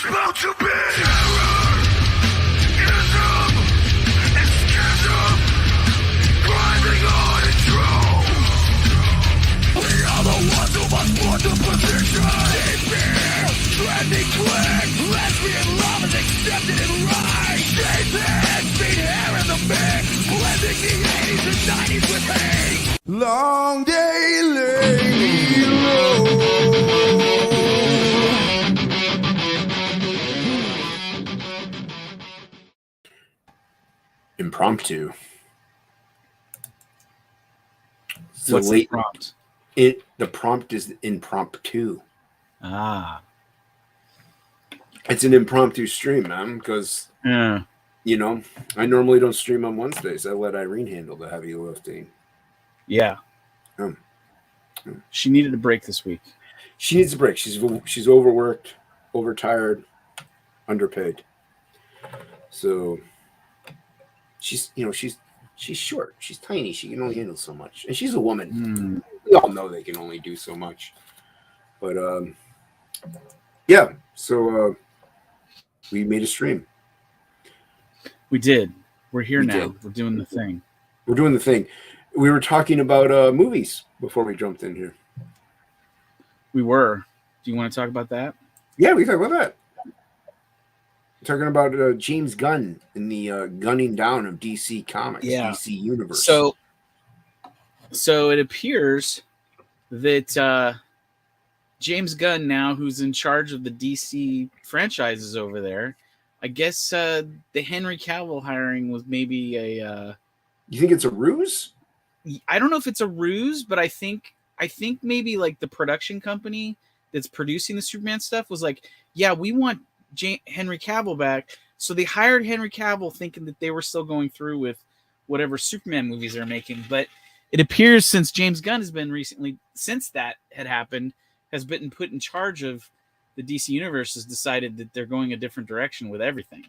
about to be terror, ism, and schism, grinding on and true. We are the ones who must put the position. Deep fear, trending click, lesbian love is accepted and right. Deep in, feet hair in the mix, blending the 80s and 90s with hate. Long day, lady low. Impromptu. So What's the prompt? The prompt is impromptu. Ah. It's an impromptu stream, man, because you know, I normally don't stream on Wednesdays. I let Irene handle the heavy lifting. Yeah. She needed a break this week. She needs a break. She's overworked, overtired, underpaid. So she's short. She's tiny. She can only handle so much. And she's a woman. We all know they can only do so much. But yeah. So we made a stream. We did. We're here now. We're doing the thing. We're doing the thing. We were talking about movies before we jumped in here. We were. Do you want to talk about that? Yeah, we talk about that. We're talking about James Gunn and the gunning down of DC Comics, DC Universe. So it appears that James Gunn now, who's in charge of the DC franchises over there, I guess the Henry Cavill hiring was maybe a... You think it's a ruse? I don't know if it's a ruse, but I think maybe like the production company that's producing the Superman stuff was like, yeah, we want Henry Cavill back. So they hired Henry Cavill thinking that they were still going through with whatever Superman movies they're making. But it appears since James Gunn has been recently, since that had happened, has been put in charge of the DC Universe, has decided that they're going a different direction with everything.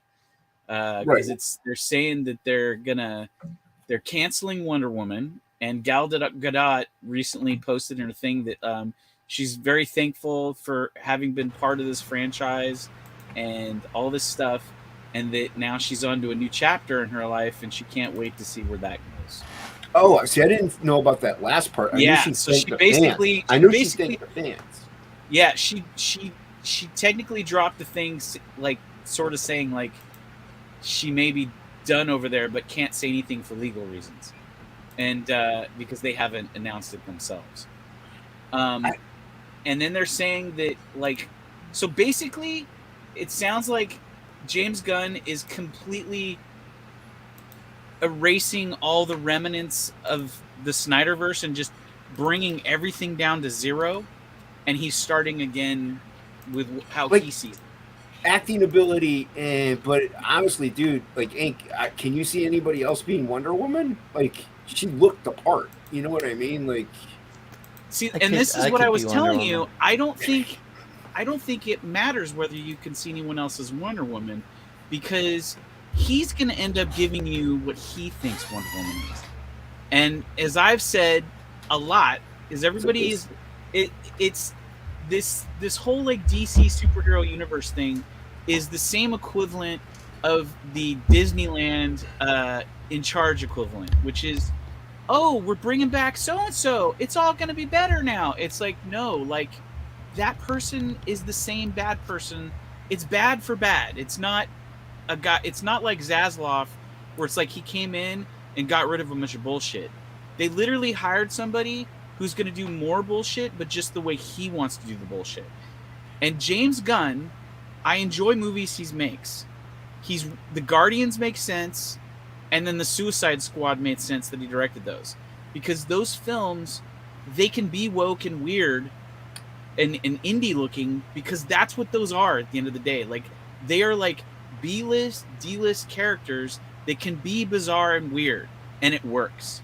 Because they're saying that they're canceling Wonder Woman. And Gal Gadot recently posted in her thing that she's very thankful for having been part of this franchise and all this stuff, and that now she's on to a new chapter in her life, and she can't wait to see where that goes. Oh, see, I didn't know about that last part. I knew she basically thanked the fans. Yeah, she technically dropped the things, like sort of saying like she may be done over there, but can't say anything for legal reasons. And because they haven't announced it themselves. And then they're saying that, like, so basically it sounds like James Gunn is completely erasing all the remnants of the Snyderverse and just bringing everything down to zero. And he's starting again with how he sees it. Acting ability, but honestly, dude, like, can you see anybody else being Wonder Woman? Like, she looked the part. You know what I mean? Like, see, and this is what I was telling you. I don't think it matters whether you can see anyone else as Wonder Woman, because he's going to end up giving you what he thinks Wonder Woman is. And as I've said a lot, is everybody is it's this whole like DC superhero universe thing is the same equivalent of the Disneyland in charge equivalent, which is, oh, we're bringing back so-and-so. It's all going to be better now. It's like, no, like that person is the same bad person. It's bad for bad. It's not a guy. It's not like Zaslav where it's like he came in and got rid of a bunch of bullshit. They literally hired somebody who's going to do more bullshit, but just the way he wants to do the bullshit. And James Gunn, I enjoy movies he makes. The Guardians make sense, and then the Suicide Squad made sense that he directed those. Because those films, they can be woke and weird and indie looking, because that's what those are at the end of the day. Like, they are like B-list, D-list characters that can be bizarre and weird, and it works.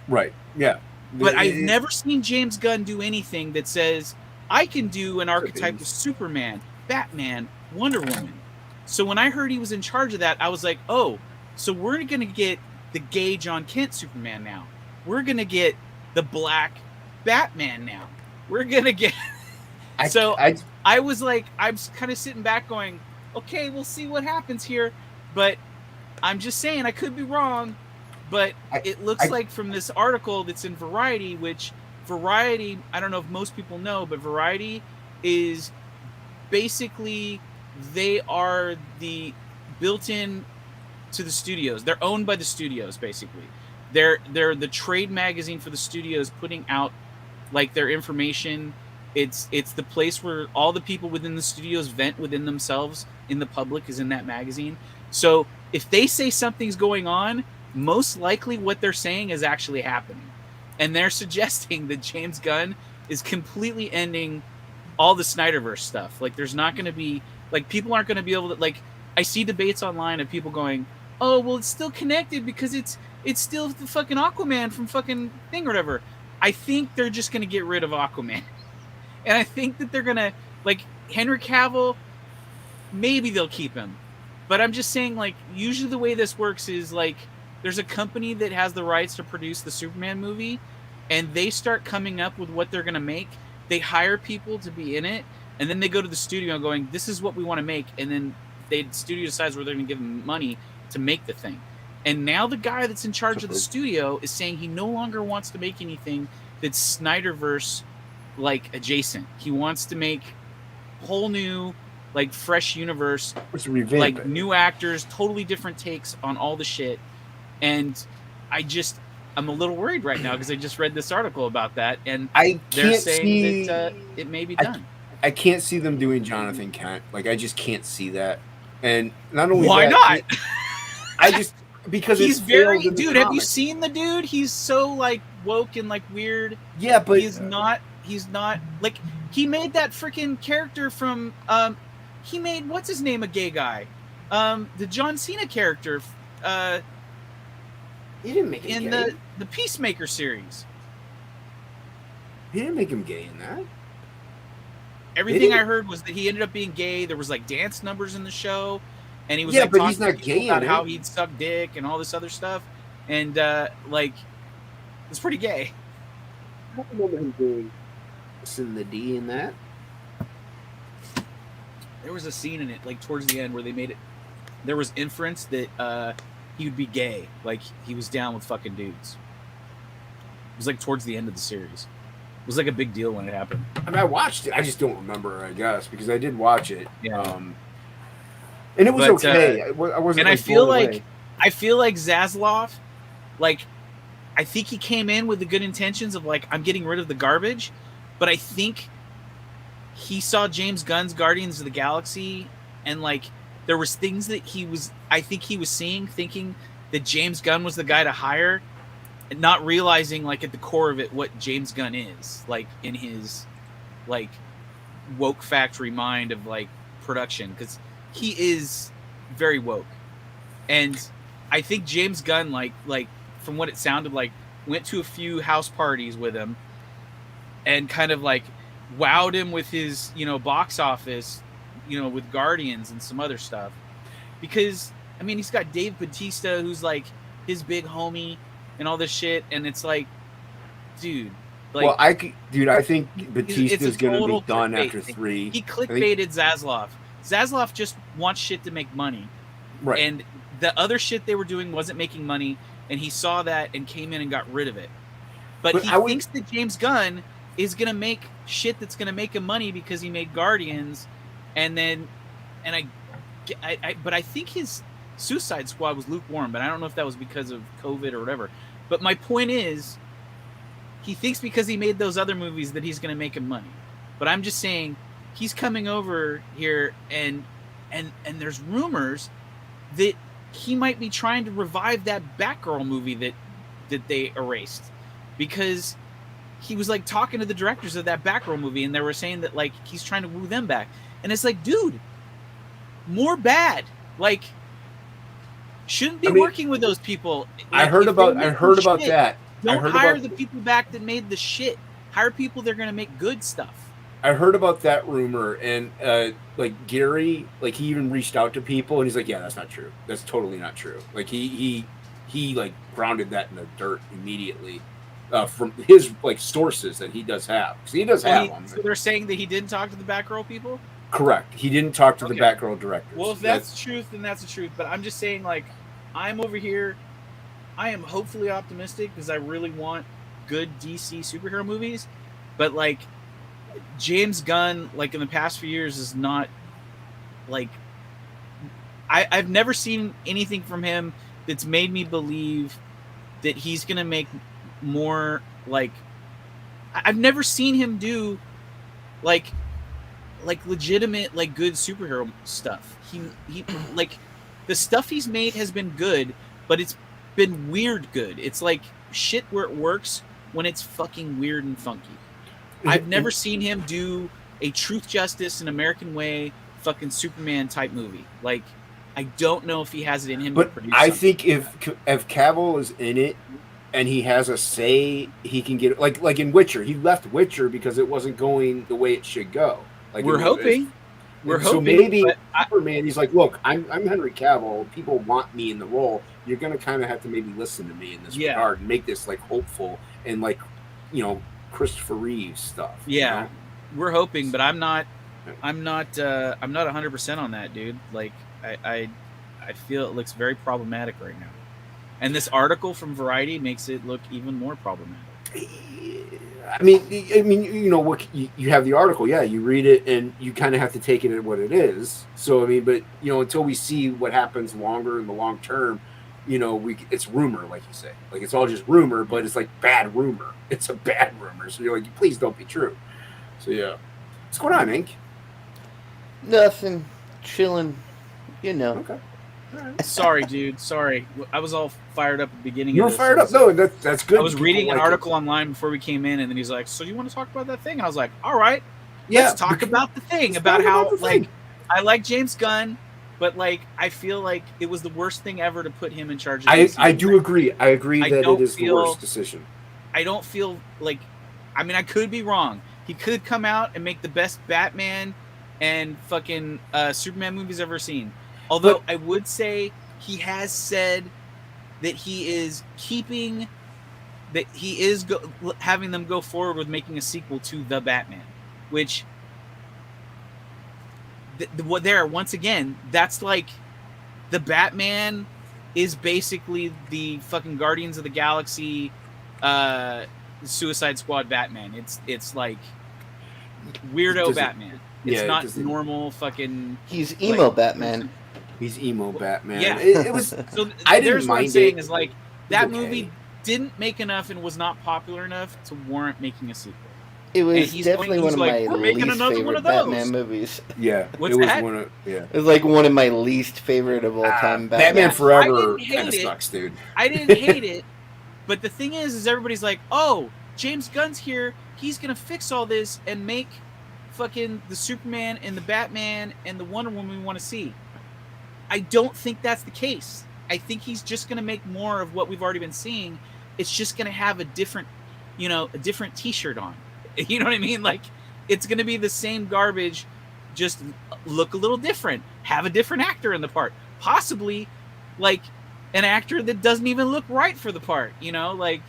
Right, yeah. But I've never seen James Gunn do anything that says, I can do an archetype of Superman, Batman, Wonder Woman. So when I heard he was in charge of that, I was like, oh, so we're going to get the gay John Kent Superman now. We're going to get the black Batman now. We're going to get... I was like, I'm kind of sitting back going, okay, we'll see what happens here. But I'm just saying, I could be wrong, but it looks like from this article that's in Variety, which Variety, I don't know if most people know, but Variety is basically, they are the built-in to the studios. They're owned by the studios, basically. They're the trade magazine for the studios, putting out like their information. It's the place where all the people within the studios vent within themselves in the public is in that magazine. So if they say something's going on, most likely what they're saying is actually happening. And they're suggesting that James Gunn is completely ending all the Snyderverse stuff. Like, there's not going to be, like, people aren't going to be able to, like, I see debates online of people going, oh, well, it's still connected because it's still the fucking Aquaman from fucking thing or whatever. I think they're just going to get rid of Aquaman. And I think that they're going to, like, Henry Cavill, maybe they'll keep him. But I'm just saying, like, usually the way this works is, like, there's a company that has the rights to produce the Superman movie, and they start coming up with what they're going to make. They hire people to be in it, and then they go to the studio going, this is what we want to make. And then the studio decides where they're going to give them money to make the thing. And now the guy that's in charge of the studio is saying he no longer wants to make anything that's Snyderverse like adjacent. He wants to make whole new, like, fresh universe, like new actors, totally different takes on all the shit. And I'm a little worried right now because I just read this article about that, and they're saying that it may be done. I can't see them doing Jonathan Kent. Like, I just can't see that. And not only why that, not? I just because he's very dude. Have you seen the dude? He's so like woke and like weird. Yeah, but he's not like, he made that freaking character from he made, what's his name, a gay guy, the John Cena character. He didn't make him in gay. the Peacemaker series. He didn't make him gay in that. Everything I heard was that he ended up being gay. There was like dance numbers in the show, and he was but he's not gay about how he'd suck dick and all this other stuff, and like, it's pretty gay. I don't remember him doing in the D in that. There was a scene in it, like towards the end, where they made it. There was inference that he would be gay, like he was down with fucking dudes. It was like towards the end of the series. It was like a big deal when it happened. I mean, I watched it. I just don't remember, I guess, because I did watch it. Yeah. And it was okay. I wasn't. And like, I feel like Zaslav, like, I think he came in with the good intentions of like, I'm getting rid of the garbage, but I think he saw James Gunn's Guardians of the Galaxy, and like, there was things that I think he was seeing, thinking that James Gunn was the guy to hire, and not realizing, like, at the core of it, what James Gunn is, like, in his, like, woke factory mind of, like, production, because he is very woke. And I think James Gunn, like, from what it sounded like, went to a few house parties with him and kind of, like, wowed him with his, box office, with Guardians and some other stuff. Because, I mean, he's got Dave Bautista, who's, like, his big homie, and all this shit, and it's like, dude. Like, well, I think Batista's going to be done after 3. He clickbaited Zaslav. Zaslav just wants shit to make money. Right. And the other shit they were doing wasn't making money, and he saw that and came in and got rid of it. But he thinks that James Gunn is going to make shit that's going to make him money because he made Guardians, but I think his Suicide Squad was lukewarm, but I don't know if that was because of COVID or whatever. But my point is, he thinks because he made those other movies that he's going to make him money. But I'm just saying, he's coming over here, and there's rumors that he might be trying to revive that Batgirl movie that they erased, because he was like talking to the directors of that Batgirl movie, and they were saying that like he's trying to woo them back. And it's like, dude, more bad. Like, shouldn't be working with those people. Like, I heard about that. Don't hire the people back that made the shit. Hire people that are going to make good stuff. I heard about that rumor, and like Gary, like he even reached out to people, and he's like, "Yeah, that's not true. That's totally not true." Like he like grounded that in the dirt immediately from his like sources that he does have. Because he does have them. So they're saying that he didn't talk to the Batgirl people. Correct. He didn't talk to the Okay. Batgirl directors. Well, if that's the truth, then that's the truth. But I'm just saying, like, I'm over here. I am hopefully optimistic because I really want good DC superhero movies. But, like, James Gunn, like, in the past few years is not, like... I've never seen anything from him that's made me believe that he's going to make more, like... I've never seen him do, like legitimate, like, good superhero stuff. He like, the stuff he's made has been good, but it's been weird good. It's like shit where it works when it's fucking weird and funky. I've never seen him do a Truth, Justice, and American Way fucking Superman type movie. Like, I don't know if he has it in him to produce I something. think if Cavill is in it and he has a say, he can get it. Like in Witcher, he left Witcher because it wasn't going the way it should go. Like, We're hoping. So maybe Superman, he's like, look, I'm Henry Cavill. People want me in the role. You're going to kind of have to maybe listen to me in this regard and make this, like, hopeful and, like, you know, Christopher Reeves stuff. Yeah, you know? We're hoping, but I'm not 100% on that, dude. Like, I feel it looks very problematic right now, and this article from Variety makes it look even more problematic. I mean, you know, what you have the article, yeah, you read it, and you kind of have to take it at what it is. So, I mean, but you know, until we see what happens longer in the long term, you know, it's rumor, like you say, like it's all just rumor, but it's like bad rumor. It's a bad rumor, so you're like, please don't be true. So yeah, what's going on, Ink? Nothing, chilling, you know. Okay. Sorry, dude. Sorry, I was all fired up at the beginning. You were fired up. No, that's good. I was reading an article online before we came in, and then he's like, "So you want to talk about that thing?" And I was like, "All right, let's talk about the thing. About how, like, I like James Gunn, but, like, I feel like it was the worst thing ever to put him in charge of DC. I do agree. I agree that it is the worst decision. I don't feel like, I mean, I could be wrong. He could come out and make the best Batman and fucking Superman movies I've ever seen. Although I would say he has said that he is having them go forward with making a sequel to The Batman, which once again, that's like The Batman is basically the fucking Guardians of the Galaxy Suicide Squad Batman. It's like weirdo Batman. It's not normal fucking... He's emo Batman. He's emo Batman. Yeah, it was. So I didn't there's mind what I'm saying it. is, like, that movie didn't make enough and was not popular enough to warrant making a sequel. It was definitely one of my least favorite Batman movies. Yeah, what's that? It was like one of my least favorite of all time. Batman Forever kind of sucks, dude. I didn't hate it, but the thing is everybody's like, "Oh, James Gunn's here. He's gonna fix all this and make fucking the Superman and the Batman and the Wonder Woman we want to see." I don't think that's the case. I think he's just going to make more of what we've already been seeing. It's just going to have a different T-shirt on. You know what I mean? Like, it's going to be the same garbage, just look a little different. Have a different actor in the part. Possibly, like, an actor that doesn't even look right for the part, you know? Like,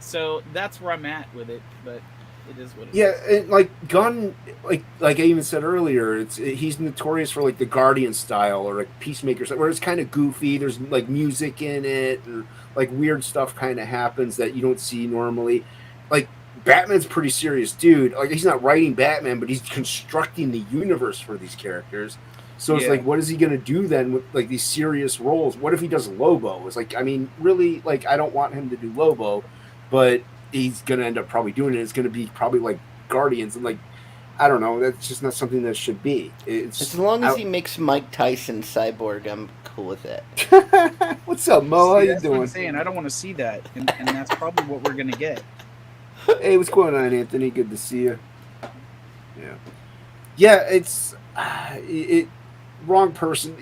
so that's where I'm at with it, but... It is what it is. Yeah, and like Gunn, like I even said earlier, he's notorious for like the Guardian style or like Peacemaker style, where it's kind of goofy. There's like music in it, and like weird stuff kind of happens that you don't see normally. Like Batman's a pretty serious dude. Like he's not writing Batman, but he's constructing the universe for these characters. So it's like, what is he gonna do then with like these serious roles? What if he does Lobo? It's like, I mean, really, like I don't want him to do Lobo, but he's going to end up probably doing it. It's going to be probably like Guardians. And like, I don't know. That's just not something that should be. As long as he makes Mike Tyson Cyborg, I'm cool with that. What's up, Mo? How you doing? What I'm saying. I don't want to see that. And that's probably what we're going to get. Hey, what's going on, Anthony? Good to see you. Yeah. Yeah, it's wrong person.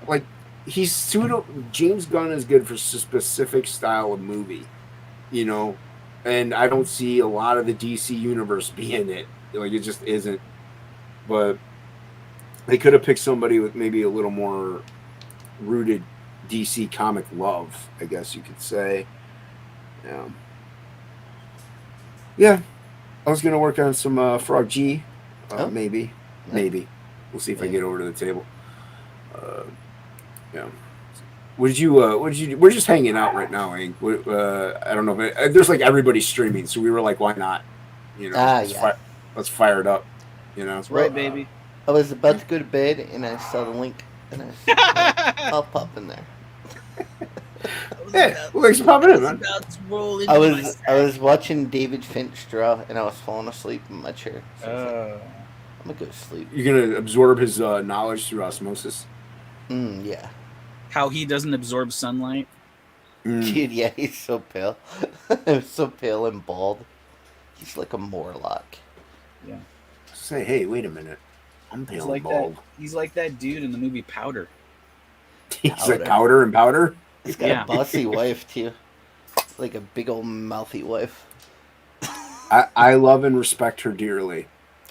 Like, James Gunn is good for a specific style of movie, you know? And I don't see a lot of the DC universe being it. Like, it just isn't. But they could have picked somebody with maybe a little more rooted DC comic love, I guess you could say. Yeah. Yeah. I was going to work on some Frog G, maybe. Maybe. We'll see if I get over to the table. Yeah. What did you? We're just hanging out right now, Ang. I don't know. But there's like everybody's streaming, so we were like, why not? You know, let's fire it up. You know, that's right, baby. I was about to go to bed, and I saw the link, and I said, I'll pop in there. Yeah, thanks for popping in, man. I was watching David Finch draw, and I was falling asleep in my chair. So I'm gonna go to sleep. You're gonna absorb his knowledge through osmosis. Yeah. How he doesn't absorb sunlight. Dude, yeah, he's so pale. So pale and bald. He's like a Morlock. Yeah. Say, hey, wait a minute. I'm pale and bald. He's like that dude in the movie Powder. He's like Powder and Powder? He's got a bossy wife, too. Like a big old mouthy wife. I love and respect her dearly.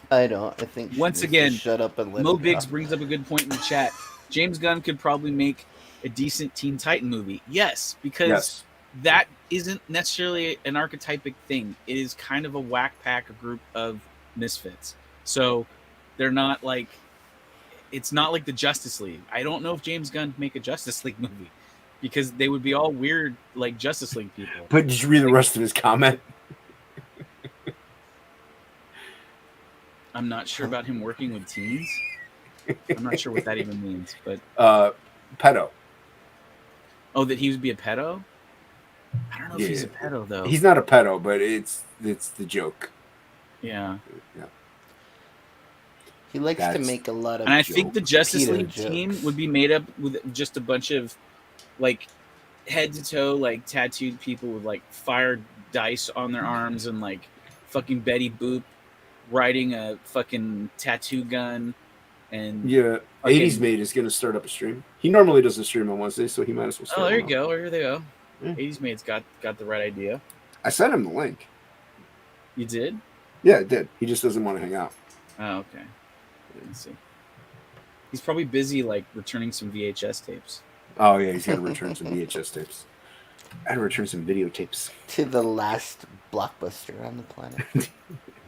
I know. I think once again, shut up and let Mo Biggs brings up a good point in the chat. James Gunn could probably make a decent Teen Titan movie. Yes, because that isn't necessarily an archetypic thing. It is kind of a whack pack, a group of misfits. So they're not like, it's not like the Justice League. I don't know if James Gunn would make a Justice League movie because they would be all weird like Justice League people. But did you read the rest of his comment? I'm not sure about him working with teens. I'm not sure what that even means, but pedo. Oh, that he would be a pedo? I don't know if he's a pedo though. He's not a pedo, but it's the joke. Yeah. He likes to make a lot of and I think the Justice League team would be made up with just a bunch of like head to toe like tattooed people with like fire dice on their arms and like fucking Betty Boop riding a fucking tattoo gun. And 80s Mate is going to start up a stream. He normally doesn't stream on Wednesdays, so he might as well start. Oh, there you go. Here they go. 80s Mate's got the right idea. I sent him the link. You did? Yeah, I did. He just doesn't want to hang out. Oh, okay. I didn't see. He's probably busy, like, returning some VHS tapes. Oh, yeah, he's got to return some VHS tapes. I had to return some videotapes. To the last blockbuster on the planet.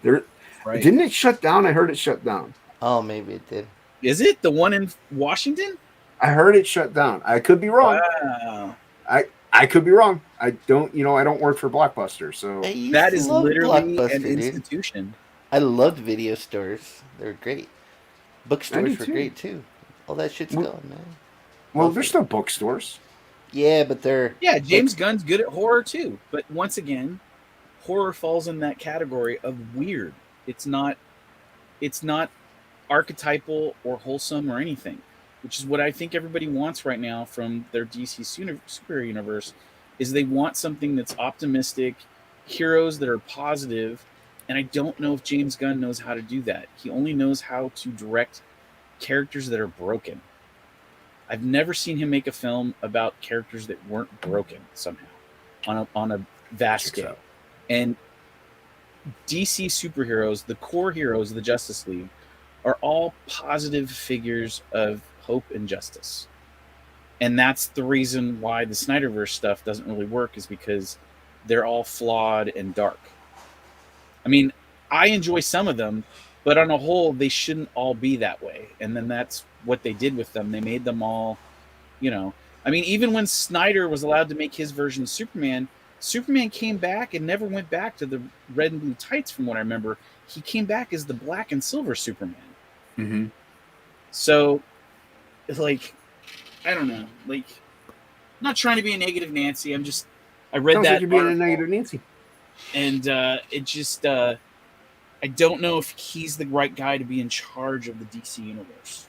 Didn't it shut down? I heard it shut down. Oh, maybe it did. Is it the one in Washington? I heard it shut down. I could be wrong. Wow. I could be wrong. I don't work for Blockbuster, so that is literally an institution. Dude. I loved video stores. They were great. Bookstores were great too. All that shit's gone, man. Well, there's still bookstores. Yeah, but they're James Gunn's good at horror too. But once again, horror falls in that category of weird. It's not archetypal or wholesome or anything, which is what I think everybody wants right now from their DC superhero universe. Is they want something that's optimistic, heroes that are positive, and I don't know if James Gunn knows how to do that. He only knows how to direct characters that are broken. I've never seen him make a film about characters that weren't broken somehow on a vast scale. And DC superheroes, the core heroes of the Justice League, are all positive figures of hope and justice. And that's the reason why the Snyderverse stuff doesn't really work, is because they're all flawed and dark. I mean, I enjoy some of them, but on a whole, they shouldn't all be that way. And then that's what they did with them. They made them all, I mean, even when Snyder was allowed to make his version of Superman came back and never went back to the red and blue tights, from what I remember. He came back as the black and silver Superman. Mm-hmm. So, it's like, I don't know. Like, I'm not trying to be a negative Nancy. I read Sounds that. Like you're being a negative Nancy. And it just, I don't know if he's the right guy to be in charge of the DC universe.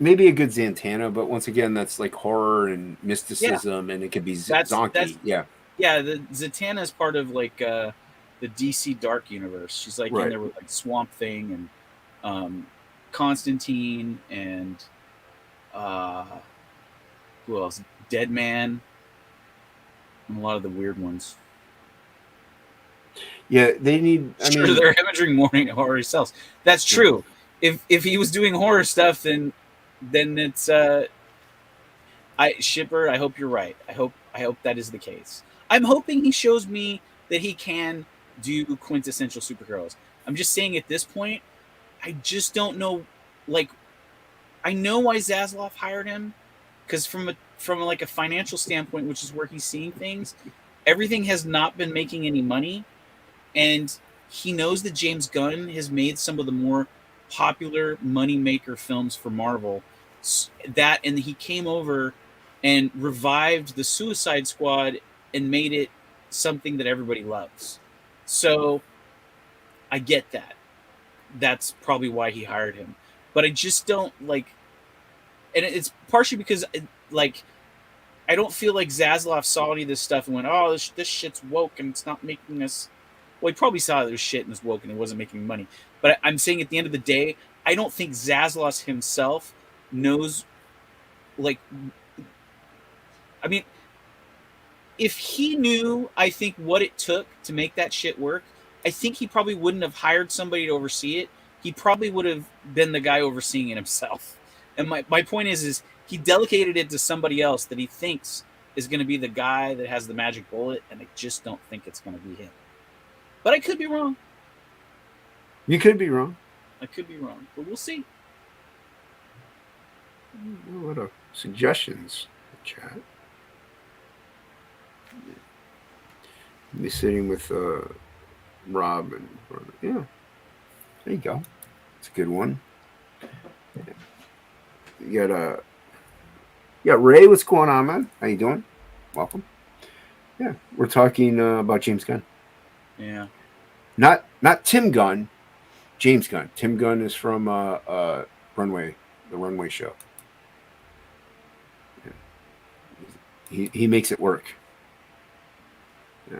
Maybe a good Zatanna, but once again, that's like horror and mysticism, and it could be zonky. Yeah, the Zatanna is part of like the DC Dark universe. She's like in there with like Swamp Thing and Constantine and who else? Deadman and a lot of the weird ones. Yeah, they need. They're hemorrhaging morning horror sells. That's true. If he was doing horror stuff, then it's Shipper. I hope you're right. I hope that is the case. I'm hoping he shows me that he can do quintessential superheroes. I'm just saying at this point, I just don't know. Like, I know why Zaslav hired him, because from like a financial standpoint, which is where he's seeing things, everything has not been making any money, and he knows that James Gunn has made some of the more popular moneymaker films for Marvel. That, and he came over and revived the Suicide Squad and made it something that everybody loves. So I get that. That's probably why he hired him. But I just don't like, and it's partially because like I don't feel like Zaslav saw any of this stuff and went, "Oh, this shit's woke and it's not making us." Well, he probably saw that it was shit and was woke and it wasn't making money. But I'm saying at the end of the day, I don't think Zaslav himself knows. Like, I mean, if he knew, I think, what it took to make that shit work, I think he probably wouldn't have hired somebody to oversee it. He probably would have been the guy overseeing it himself. And my point is he delegated it to somebody else that he thinks is going to be the guy that has the magic bullet, and I just don't think it's going to be him. But I could be wrong. You could be wrong. I could be wrong, but we'll see. What are suggestions in chat? Be sitting with Rob and yeah, there you go. It's a good one. You got Ray. What's going on, man? How you doing? Welcome. Yeah, we're talking about James Gunn. Yeah. Not Tim Gunn. James Gunn. Tim Gunn is from the Runway show. Yeah. He makes it work. Yeah.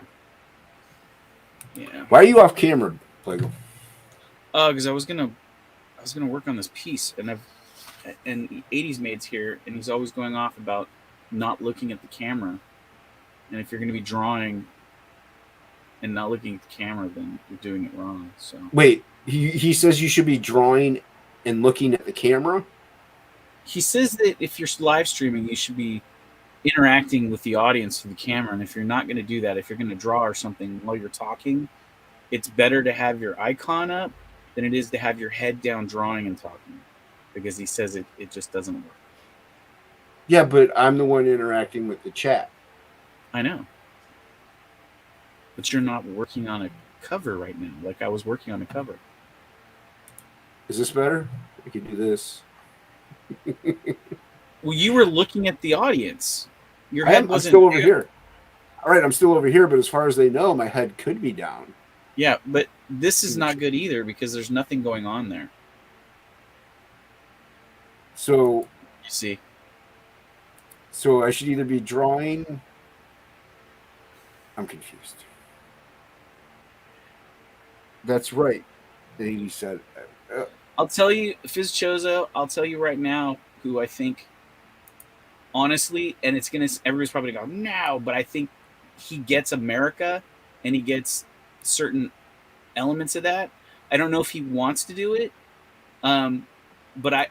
Yeah. Why are you off camera, Plegel? Because I was gonna work on this piece, and 80s Maid's here, and he's always going off about not looking at the camera. And if you're going to be drawing and not looking at the camera, then you're doing it wrong. So wait, he says you should be drawing and looking at the camera. He says that if you're live streaming, you should be interacting with the audience through the camera. And if you're not going to do that, if you're going to draw or something while you're talking, it's better to have your icon up than it is to have your head down drawing and talking, because he says it just doesn't work. Yeah, but I'm the one interacting with the chat. I know. But you're not working on a cover right now, like I was working on a cover. Is this better? I could do this. Well, you were looking at the audience. Your head wasn't. I'm still over here. All right, I'm still over here, but as far as they know, my head could be down. Yeah, but this is not good either because there's nothing going on there. So you see. So I should either be drawing. I'm confused. That's right. He said. I'll tell you, Fizz Chozo, I'll tell you right now who I think, honestly, and it's going to, everybody's probably going to go, no, but I think he gets America and he gets certain elements of that. I don't know if he wants to do it, but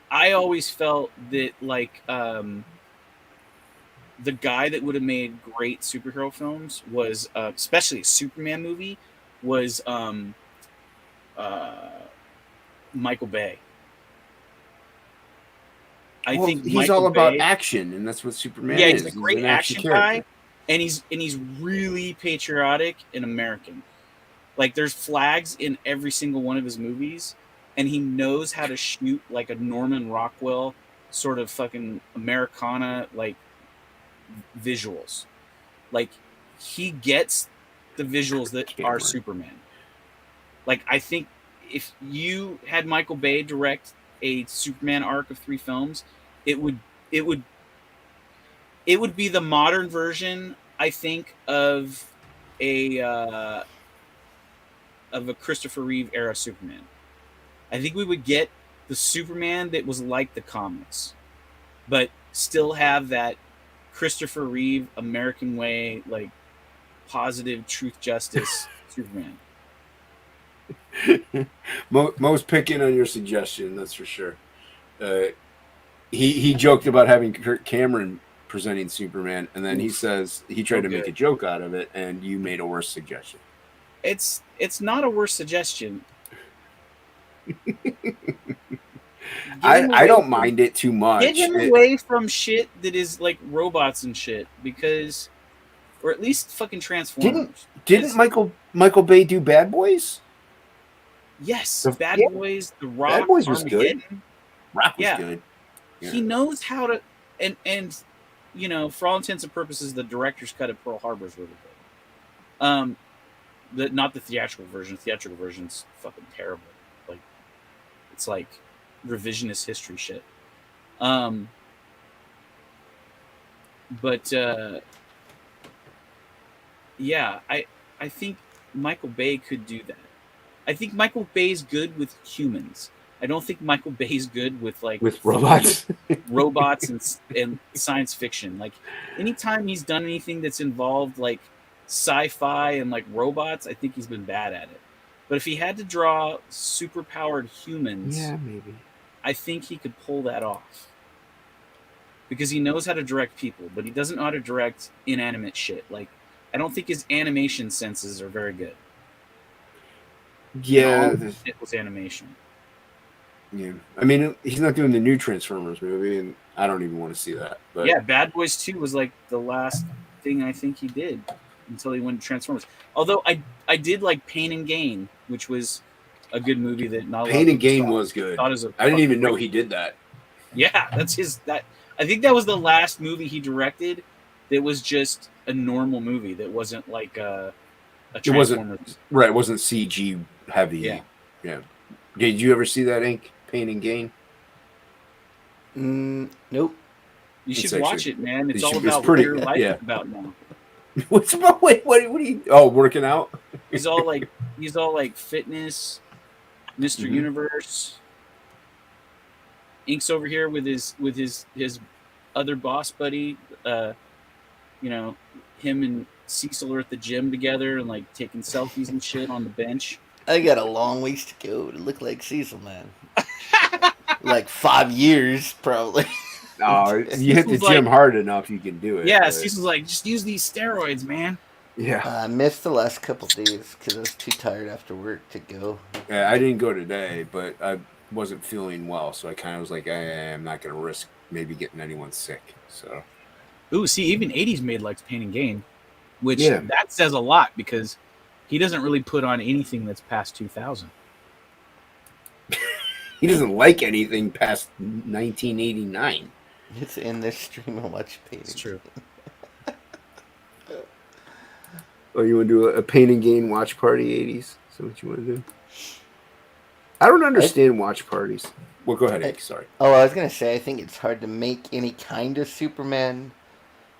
I always felt that, like, the guy that would have made great superhero films was, especially a Superman movie, was Michael Bay. I think he's Michael all about Bay, action, and that's what Superman yeah, is. he's a great action guy, and he's really patriotic and American. Like, there's flags in every single one of his movies, and he knows how to shoot like a Norman Rockwell sort of fucking Americana like visuals. Like, he gets the visuals that are Superman. Like, I think if you had Michael Bay direct a Superman arc of 3 films, it would be the modern version, I think, of a Christopher Reeve era Superman. I think we would get the Superman that was like the comics, but still have that Christopher Reeve American way, like positive truth, justice Superman. Most picking on your suggestion, that's for sure. He joked about having Kirk Cameron presenting Superman, and then he says he tried to make a joke out of it, and you made a worse suggestion. It's not a worse suggestion. I don't mind it too much. Get him away from shit that is like robots and shit, because, or at least fucking Transformers. Didn't Michael Bay do Bad Boys? Yes, The- Bad yeah. Boys, The Rock, Bad Boys was Armageddon. good. Rock was Yeah. good. Yeah. He knows how to, and you know, for all intents and purposes, the director's cut of Pearl Harbor is really good. Not the theatrical version. The theatrical version's fucking terrible. Like, it's like revisionist history shit. But yeah, I think Michael Bay could do that. I think Michael Bay's good with humans. I don't think Michael Bay's good with robots, robots and science fiction. Like, anytime he's done anything that's involved like sci-fi and like robots, I think he's been bad at it. But if he had to draw super-powered humans, yeah, maybe, I think he could pull that off. Because he knows how to direct people, but he doesn't know how to direct inanimate shit. Like, I don't think his animation senses are very good. yeah. It was animation. Yeah, I mean, he's not doing the new Transformers movie, and I don't even want to see that. But Yeah, Bad Boys 2 was like the last thing I think he did until he went to Transformers. Although I did like Pain and Gain, which was a good movie that not a lot Pain of and people Gain saw. was good. Thought it was a I didn't even fucking know he did that. Yeah, that's his. I think that was the last movie he directed that was just a normal movie that wasn't like a Transformers. Right. It wasn't CG heavy. Yeah. Yeah. Did you ever see that Pain and Gain? Nope. You It's should watch actually- it, man. It's it's all pretty- about what your life yeah. is about now. What's about? Wait, what are you? Oh, working out. He's all like fitness, Mr. Mhm. Universe. Ink's over here with his other boss buddy. You know, him and Cecil are at the gym together and like taking selfies and shit on the bench. I got a long ways to go to look like Cecil, man. Like 5 years, probably. No, you hit the Cecil's gym like- hard enough, you can do it. Yeah, but- Cecil's like, just use these steroids, man. Yeah. I missed the last couple days because I was too tired after work to go. Yeah, I didn't go today, but I wasn't feeling well, so I kind of was like, I'm not going to risk maybe getting anyone sick. So. Ooh, see, even 80s made likes Pain and Gain, which Yeah. that says a lot because he doesn't really put on anything that's past 2000. He doesn't like anything past 1989. It's in this stream and watch Pain. It's true. Oh, you want to do a Pain and Gain watch party 80s? Is that what you want to do? I don't understand watch parties. Well, go ahead, Hank. Sorry. Oh, I was going to say, I think it's hard to make any kind of Superman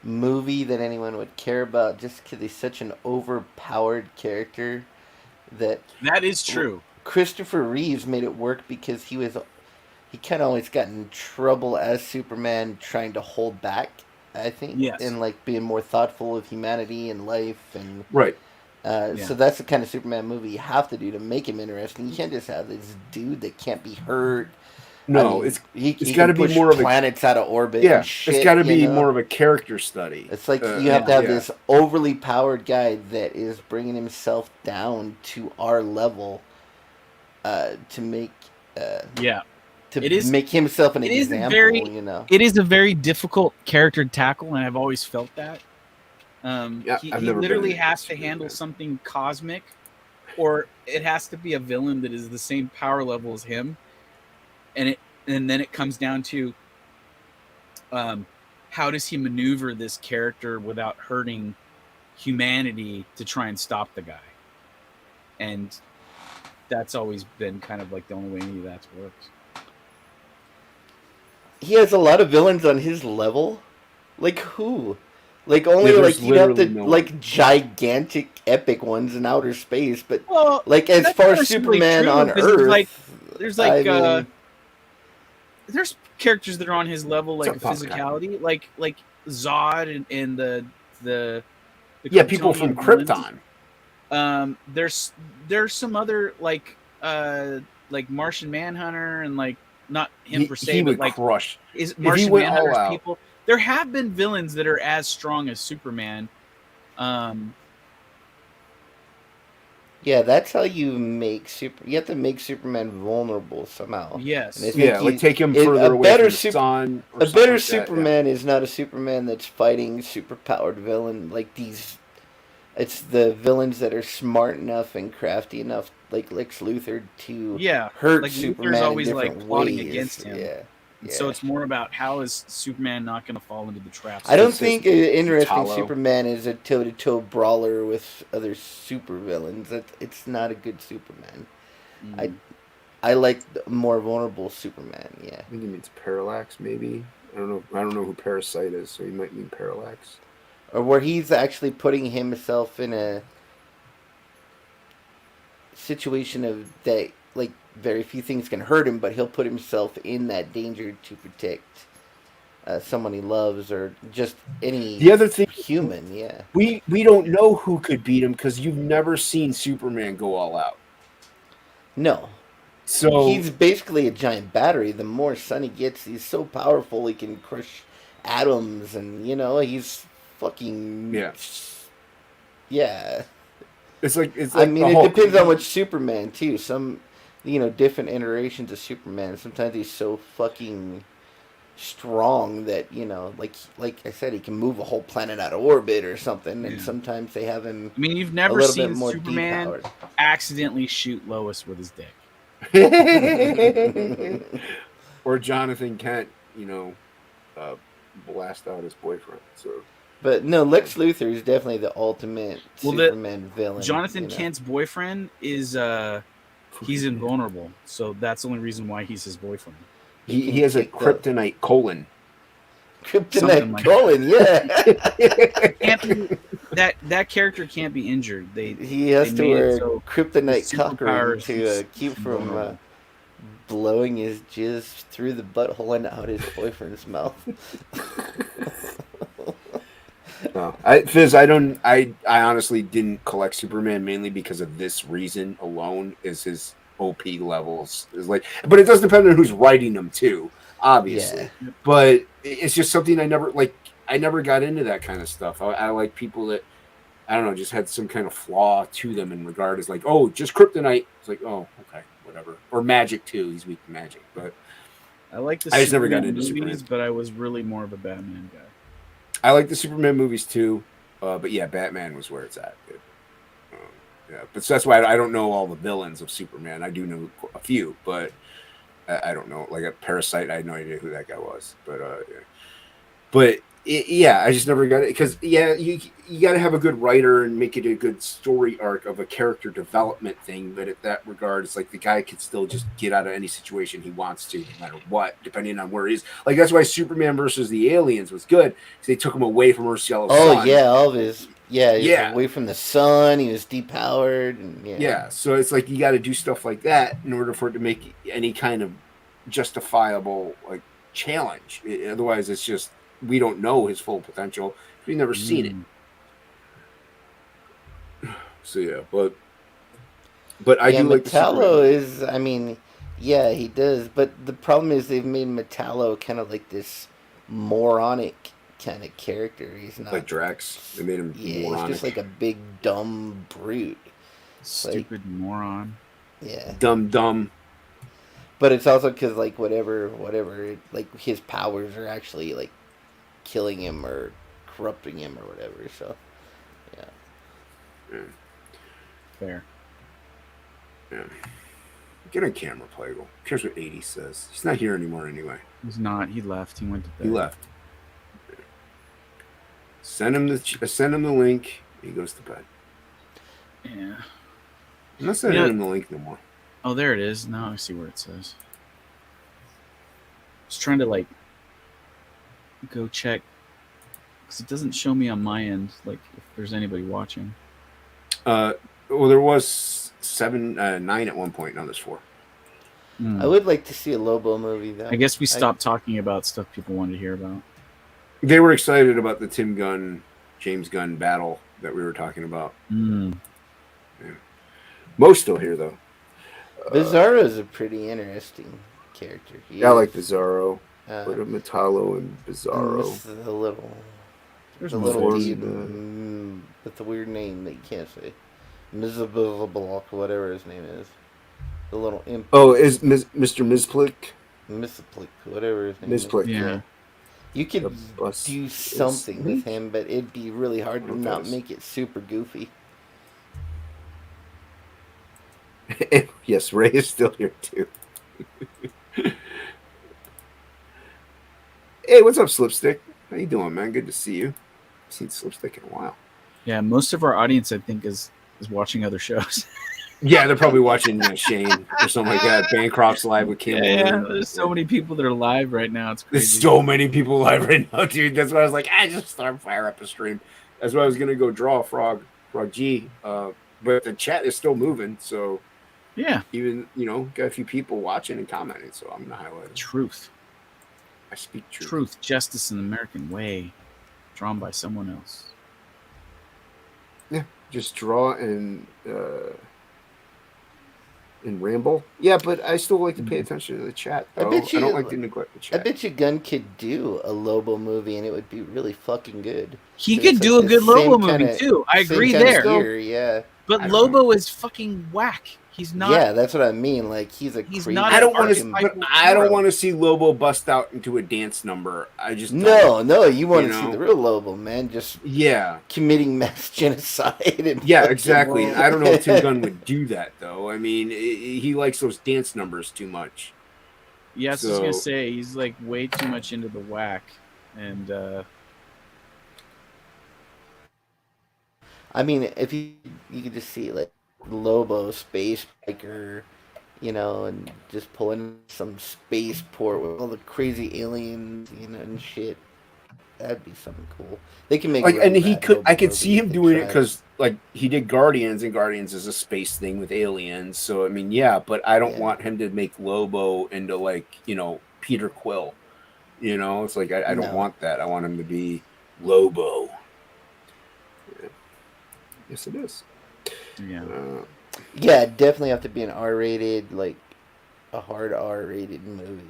movie that anyone would care about just because he's such an overpowered character that That is true. Christopher Reeves made it work because he kind of always got in trouble as Superman trying to hold back, I think, Yes. and like being more thoughtful of humanity and life and Right. So that's the kind of Superman movie you have to do to make him interesting. You can't just have this dude that can't be hurt. No, I mean, it's he got to can be push more of a planets out of orbit. yeah. and shit, It's got to be you know? more of a character study. It's like you have to have yeah. this overly powered guy that is bringing himself down to our level to make Yeah. to It is- make himself an it is example. very- You know, It is a very difficult character to tackle, and I've always felt that. Yeah, He I've never literally been has to interested in handle that. something cosmic, or it has to be a villain that is the same power level as him, and then it comes down to how does he maneuver this character without hurting humanity to try and stop the guy, and that's always been kind of like the only way any of that's worked. he has a lot of villains on his level. Like who? Like only Yeah, like there's you'd have to literally no one. like gigantic epic ones in outer space, but Well, like as that's far not as necessarily Superman true, on because Earth, there's like I mean, there's characters that are on his level, like It's a physicality, like Zod and the Yeah, people from Kryptonian villains. Krypton. There's some other like Martian Manhunter and like not him per se, He but would like crush. is he Martian went all Manhunter's out. people. There have been villains that are as strong as Superman. Yeah, that's how you make You have to make Superman vulnerable somehow. Yes. And it's Yeah, like take him further a away better from the sun or a something better like that. Superman is not a Superman that's fighting superpowered villain like these. It's the villains that are smart enough and crafty enough, like Lex Luthor, to hurt like Luthor's Superman always in different like plotting ways. against him. Yeah. And so it's more about how is Superman not going to fall into the traps. I don't think an interesting Italo. Superman is a toe-to-toe brawler with other supervillains. It's not a good Superman. I like the more vulnerable Superman. Yeah. I think he means Parallax, maybe. I don't know who Parasite is, so he might mean Parallax. Or where he's actually putting himself in a situation of that, like, very few things can hurt him, but he'll put himself in that danger to protect someone he loves or just any the other thing, human. Yeah, we don't know who could beat him because you've never seen Superman go all out. No. So he's basically a giant battery. The more sun he gets, he's so powerful he can crush atoms, and he's fucking yeah. It's like I mean, it depends on which Superman too. Some different iterations of Superman. Sometimes he's so fucking strong that like I said, he can move a whole planet out of orbit or something. And sometimes they have him. I mean, you've never seen Superman accidentally shoot Lois with his dick. Or Jonathan Kent, blast out his boyfriend. So, but no, Lex Luthor is definitely the ultimate Superman villain. Jonathan Kent's boyfriend is he's invulnerable, so that's the only reason why he's his boyfriend. He has a kryptonite colon. Kryptonite colon, yeah. that character can't be injured. He has to wear kryptonite cockring to keep from blowing his jizz through the butthole and out his boyfriend's mouth. No, Fizz, I honestly didn't collect Superman mainly because of this reason alone. Is his OP levels is like, but it does depend on who's writing them too, obviously. Yeah. But it's just something I never got into that kind of stuff. I like people that, I don't know, just had some kind of flaw to them in regard as like, oh, just kryptonite. It's like, oh, okay, whatever. Or magic too. He's weak to magic, but I like the. I just never got into movies, Superman. But I was really more of a Batman guy. I like the Superman movies too, but yeah, Batman was where it's at. Yeah, but that's why I don't know all the villains of Superman. I do know a few, but I don't know. Like a Parasite, I had no idea who that guy was. But I just never got it because you got to have a good writer and make it a good story arc of a character development thing. But at that regard, it's like the guy could still just get out of any situation he wants to, no matter what, depending on where he is. Like that's why Superman versus the Aliens was good because they took him away from Earth's yellow sun. Oh yeah, all of his. Yeah, away from the sun. He was depowered. And, so it's like you got to do stuff like that in order for it to make any kind of justifiable like challenge. Otherwise, it's just we don't know his full potential. We've never seen it. So yeah, but I do like Metallo is. I mean, yeah, he does. But the problem is they've made Metallo kind of like this moronic kind of character. He's not like Drax. They made him moronic. He's just like a big dumb brute. Stupid moron. Yeah. Dumb. But it's also because like whatever, like his powers are actually like killing him or corrupting him or whatever. So, yeah. Fair. Yeah. Get on camera, Plegel. Who cares what 80 says? He's not here anymore anyway. He's not. He left. He went to bed. He left. Send him the link. He goes to bed. Yeah. I'm not sending him the link no more. Oh, there it is. Now I see where it says. I was trying to like go check because it doesn't show me on my end like if there's anybody watching. Well, there was 9 at one point. Now there's 4. I would like to see a Lobo movie though. I guess we stopped talking about stuff people wanted to hear about. They were excited about the Tim Gunn, James Gunn battle that we were talking about. Yeah. Mo's still here though. Bizarro is a pretty interesting character. I like Bizarro. But Metallo and Bizarro. There's a little dude with the weird name that you can't say. Miserable, whatever his name is. The little imp. Oh, is Mr. Mizplick? Misplick, whatever his name Mizplick. is. Yeah. You could The bus do is something with weak. him, but it'd be really hard to What not does? make it super goofy. Yes, Ray is still here too. Hey, what's up, Slipstick? How you doing, man? Good to see you. I've seen Slipstick in a while. Yeah, most of our audience, I think, is watching other shows. Yeah, they're probably watching Shane or something like that. Bancroft's live with Campbell. Yeah, there's so many people that are live right now. It's There's crazy. so many people live right now, dude. That's why I was like, just fire up a stream. That's why I was gonna go draw Frog G. But the chat is still moving, so Yeah, even got a few people watching and commenting. So I'm gonna highlight it. truth, I speak truth. truth, justice, and the American way, drawn by someone else. Yeah, just draw and ramble. Yeah, but I still like to pay attention to the chat. Though. I don't like to neglect the chat. I bet you Gunn could do a Lobo movie, and it would be really fucking good. He So could it's do like a the good Lobo same movie kinda- too. I same agree kinda there. gear, yeah. But I don't Lobo is fucking whack. He's not. Yeah, that's what I mean. Like he's He's crazy. not I don't an want to. archetypal But I don't hero. want to see Lobo bust out into a dance number. I just No, you want to see know? the real Lobo, man. Just Yeah, committing mass genocide. And yeah, fucking- exactly. I don't know if Tim Gunn would do that though. I mean, he likes those dance numbers too much. Yeah, I was just gonna So- say he's like way too much into the whack, and I mean, if you could just see like Lobo, space biker, and just pull in some spaceport with all the crazy aliens, and shit. That'd be something cool. They can make Like, a and really he bad could. Lobo I could movie see if him they doing it tried. because like he did Guardians, and Guardians is a space thing with aliens. So I mean, yeah, but I don't Yeah. want him to make Lobo into like Peter Quill. It's like I don't No. want that. I want him to be Lobo. Yeah. Yes, it is. yeah. Yeah, it'd definitely have to be an R-rated, like a hard R-rated movie.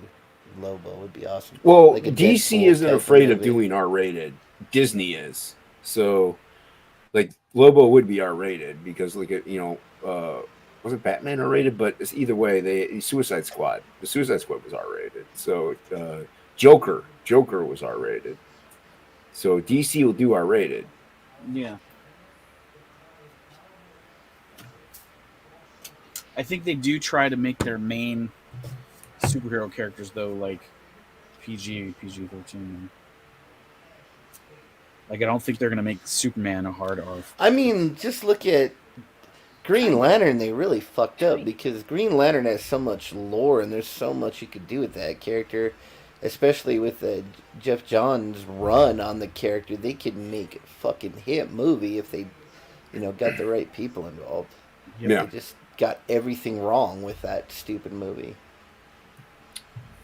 Lobo would be awesome. Well, Like a DC Deadpool isn't type of afraid of movie. doing R-rated. Disney is. So, like, Lobo would be R-rated because, like, wasn't Batman R-rated? But it's either way. Suicide Squad. The Suicide Squad was R-rated. So, Joker was R-rated. So DC will do R-rated. Yeah. I think they do try to make their main superhero characters though like PG-13. Like I don't think they're gonna make Superman a hard R. I mean, just look at Green Lantern. They really fucked up because Green Lantern has so much lore and there's so much you could do with that character, especially with Jeff Johns' run on the character. They could make a fucking hit movie if they, got the right people involved. Yeah. They just got everything wrong with that stupid movie.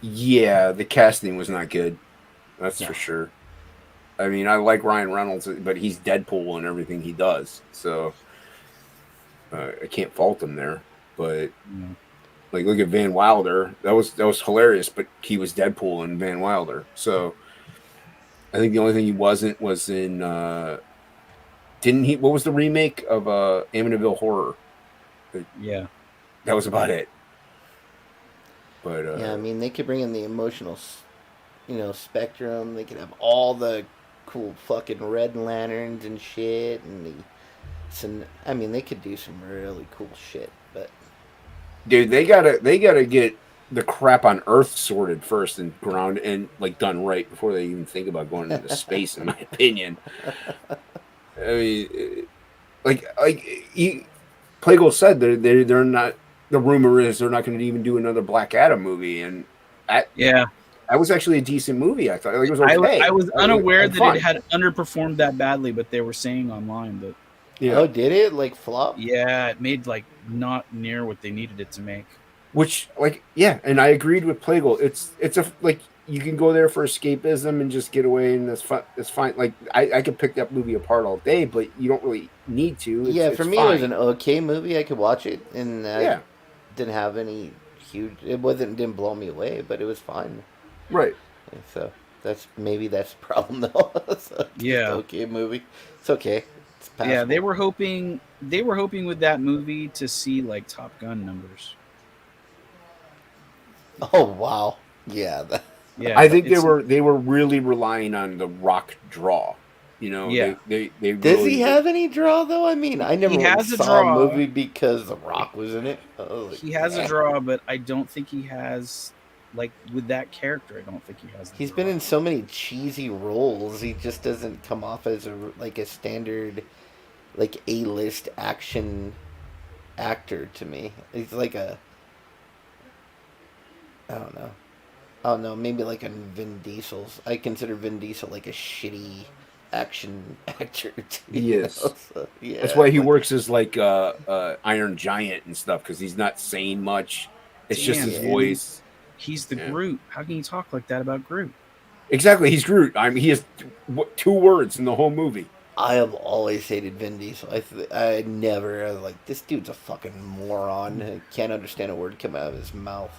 Yeah, the casting was not good. That's Yeah. for sure. I mean, I like Ryan Reynolds, but he's Deadpool in everything he does. So I can't fault him there. But Yeah. like, look at Van Wilder. That was hilarious. But he was Deadpool in Van Wilder. So I think the only thing he wasn't was in. Didn't he? What was the remake of Amityville Horror? Yeah. That was about it. But Yeah, I mean, they could bring in the emotional, spectrum. They could have all the cool fucking Red Lanterns and shit, and they could do some really cool shit. But dude, they gotta get the crap on Earth sorted first and ground and like done right before they even think about going into space. In my opinion, I mean, Plegel said they're not. The rumor is they're not going to even do another Black Adam movie, and that was actually a decent movie. I thought it was okay. I was unaware that fun. it had underperformed that badly, but they were saying online that Oh, did it like flop? yeah, it made like not near what they needed it to make. Which, and I agreed with Plegel. It's a you can go there for escapism and just get away, and that's fun. It's fine. Like I could pick that movie apart all day, but you don't really need to. It's For me, fine. it was an okay movie. I could watch it, and I didn't have any huge. Didn't blow me away, but it was fine. Right. So that's the problem though. So it's Yeah. an okay movie. It's okay. Yeah, they were hoping with that movie to see like Top Gun numbers. Oh wow. Yeah. Yeah. I think they were really relying on the Rock draw. You know, Yeah. they Does really, he have any draw though? I mean, I never has a saw a draw. movie because The Rock was in it. He has a draw, but I don't think he has, like, with that character. I don't think he has. He's been in so many cheesy roles. He just doesn't come off as a standard, like, A-list action actor to me. He's like a, I don't know, maybe like a Vin Diesel's. I consider Vin Diesel like a shitty action actor. He is. So, yeah, that's why he works as like Iron Giant and stuff, because he's not saying much. It's just his voice. He's the Groot. How can you talk like that about Groot? Exactly, he's Groot. I mean, he has 2 words in the whole movie. I have always hated Vin Diesel. I was like, this dude's a fucking moron. I can't understand a word come out of his mouth.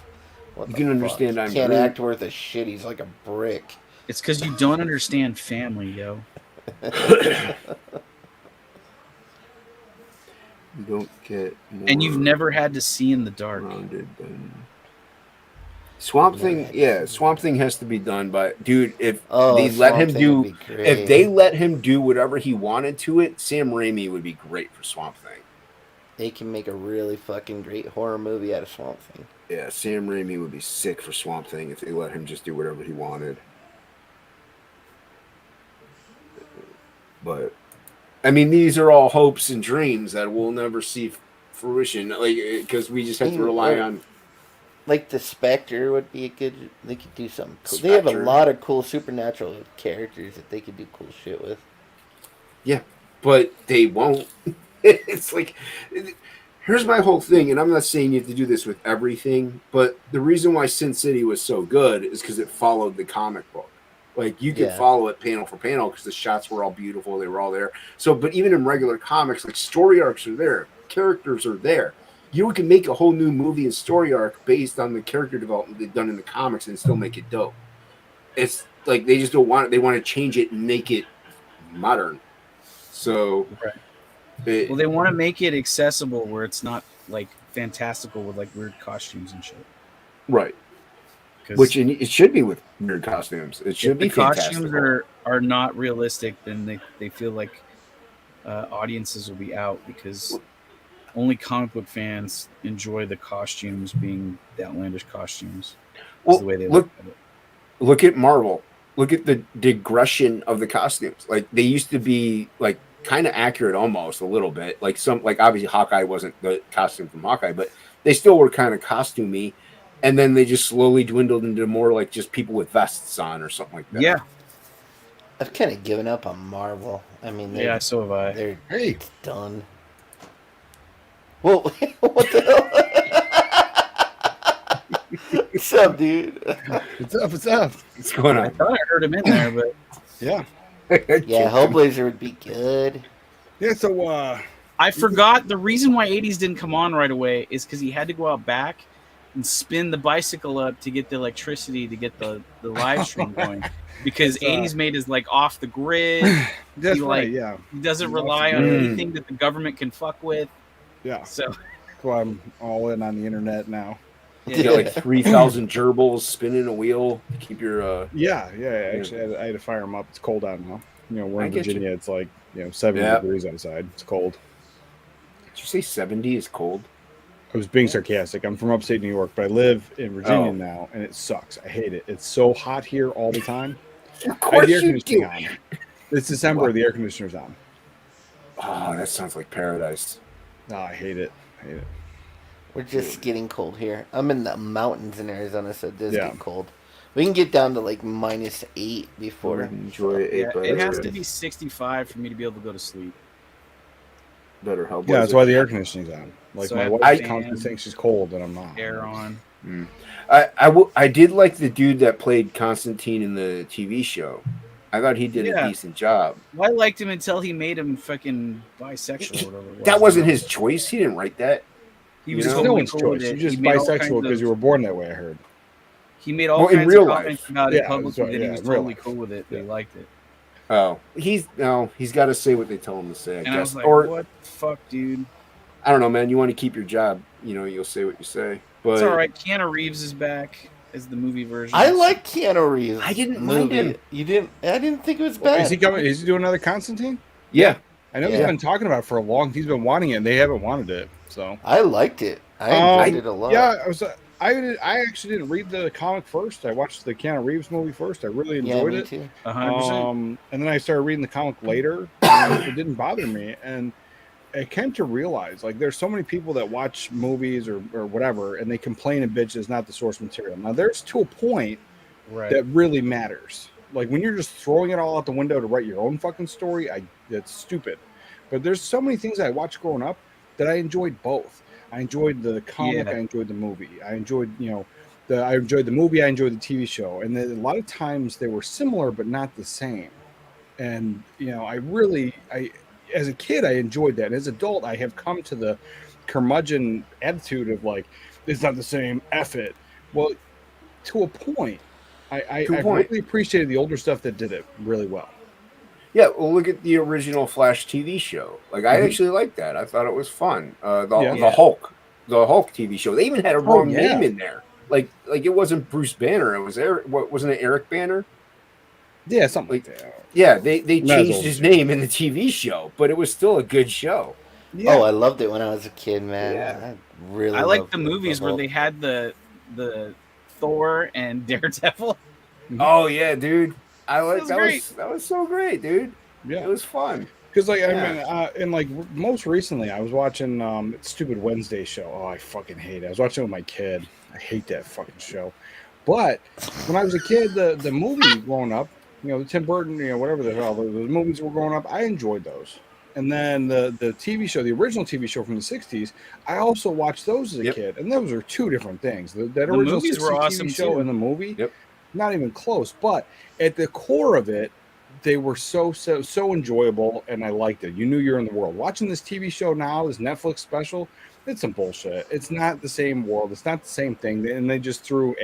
What You can understand I'm Can't Groot. act worth a shit. He's like a brick. It's because you don't understand family, yo. You don't get more And you've never had to see in the dark. rounded than Swamp Thing. Yeah, Swamp Thing has to be done by dude. If they let Swamp him Thing do, would be great. if they let him do whatever he wanted to it, Sam Raimi would be great for Swamp Thing. They can make a really fucking great horror movie out of Swamp Thing. Yeah, Sam Raimi would be sick for Swamp Thing if they let him just do whatever he wanted. But I mean, these are all hopes and dreams that we'll never see fruition, like, because we just have to rely on. Like the Spectre would be a good. They could do something cool. They have a lot of cool supernatural characters that they could do cool shit with. Yeah, but they won't. It's like, here's my whole thing, and I'm not saying you have to do this with everything, but the reason why Sin City was so good is because it followed the comic book. Like, you could follow it panel for panel because the shots were all beautiful. They were all there. So, but even in regular comics, like, story arcs are there. Characters are there. You can make a whole new movie and story arc based on the character development they've done in the comics and still make it dope. It's like they just don't want it. They want to change it and make it modern. So, well, they want to make it accessible where it's not like fantastical with like weird costumes and shit. Right. Which it should be with weird costumes. It should be costumes are not realistic, then they feel like audiences will be out because only comic book fans enjoy the costumes being the outlandish costumes. Well, the way they look at it. Look at Marvel. Look at the digression of the costumes. Like, they used to be like kind of accurate almost a little bit. Like obviously Hawkeye wasn't the costume from Hawkeye, but they still were kind of costumey. And then they just slowly dwindled into more like just people with vests on or something like that. Yeah. I've kind of given up on Marvel. I mean, so have I. They're done. Whoa, what the hell? What's up, dude? What's up? What's going on? I thought I heard him in there, but yeah. Yeah, Hellblazer would be good. Yeah, so I forgot the reason why 80s didn't come on right away is because he had to go out back and spin the bicycle up to get the electricity to get the live stream going. Because 80s made is like off the grid. That's right, yeah. He doesn't rely on anything that the government can fuck with. Yeah. So that's why I'm all in on the internet now. You got like 3,000 gerbils spinning a wheel to keep your Yeah. Actually, I had to fire them up. It's cold out now. You know, we're in Virginia. It's like 70 degrees outside. It's cold. Did you say 70 is cold? I was being sarcastic. I'm from upstate New York, but I live in Virginia now, and it sucks. I hate it. It's so hot here all the time. Of course you do. It's December. The air conditioner's on. Oh, that sounds like paradise. No, I hate it. We're just getting cold here. I'm in the mountains in Arizona, so it does get cold. We can get down to like -8 before. Enjoy it. It has to be 65 for me to be able to go to sleep. Better help. Yeah, that's why the air conditioning's on. Like, So my I wife have constantly thinks she's cold, and I'm not. Air on. I did like the dude that played Constantine in the TV show. I thought he did a decent job. Well, I liked him until he made him fucking bisexual or whatever it was. That wasn't his choice. He didn't write that. He was no one's choice. You're just bisexual because you were born that way, I heard. He made all kinds of comments about it publicly that he was totally cool with it. They liked it. Oh, he's got to say what they tell him to say, I And guess. I was like, or what the fuck, dude? I don't know, man. You want to keep your job, you'll say what you say. But It's all right. Keanu Reeves is back as the movie version. I like Keanu Reeves. I didn't movie. mind him. You didn't? I didn't think it was Well, bad. is he coming? Is he doing another Constantine? Yeah. I know Yeah. he's been talking about it for a long. He's been wanting it, and they haven't wanted it. So I liked it. I enjoyed it a lot. Yeah, I actually didn't read the comic first. I watched the Keanu Reeves movie first. I really enjoyed me it. too. 100%. And then I started reading the comic later, and it didn't bother me. And I came to realize, like, there's so many people that watch movies or whatever, and they complain and bitch it's not the source material. Now, there's to a point Right. that really matters. Like, when you're just throwing it all out the window to write your own fucking story, that's stupid. But there's so many things I watched growing up that I enjoyed both. I enjoyed the comic, Yeah. I enjoyed the movie. I enjoyed, I enjoyed the movie, I enjoyed the TV show. And then a lot of times they were similar but not the same. And as a kid I enjoyed that. And as an adult, I have come to the curmudgeon attitude of like, it's not the same, F it. Well, to a point. I really appreciated the older stuff that did it really well. Yeah, well, look at the original Flash TV show. Like, I actually liked that. I thought it was fun. The Hulk TV show. They even had a wrong name in there. Like it wasn't Bruce Banner. It was wasn't it Eric Banner? Yeah, something like that. Yeah, they changed his name in the TV show, but it was still a good show. Yeah. Oh, I loved it when I was a kid, man. Yeah. I like the movies where they had the Thor and Daredevil. Oh yeah, dude. That was so great, dude. Yeah, it was fun. Because and like most recently, I was watching Stupid Wednesday show. Oh, I fucking hate it. I was watching it with my kid. I hate that fucking show. But when I was a kid, the movie growing up, the Tim Burton, whatever the hell, the movies were growing up, I enjoyed those. And then the TV show, the original TV show from the 60s, I also watched those as a kid. And those are two different things. That original movies 60s were awesome TV show too. and the movie, not even close. But at the core of it, they were so enjoyable, and I liked it. You knew you're in the world. Watching this TV show now, this Netflix special, it's some bullshit. It's not the same world. It's not the same thing. And they just threw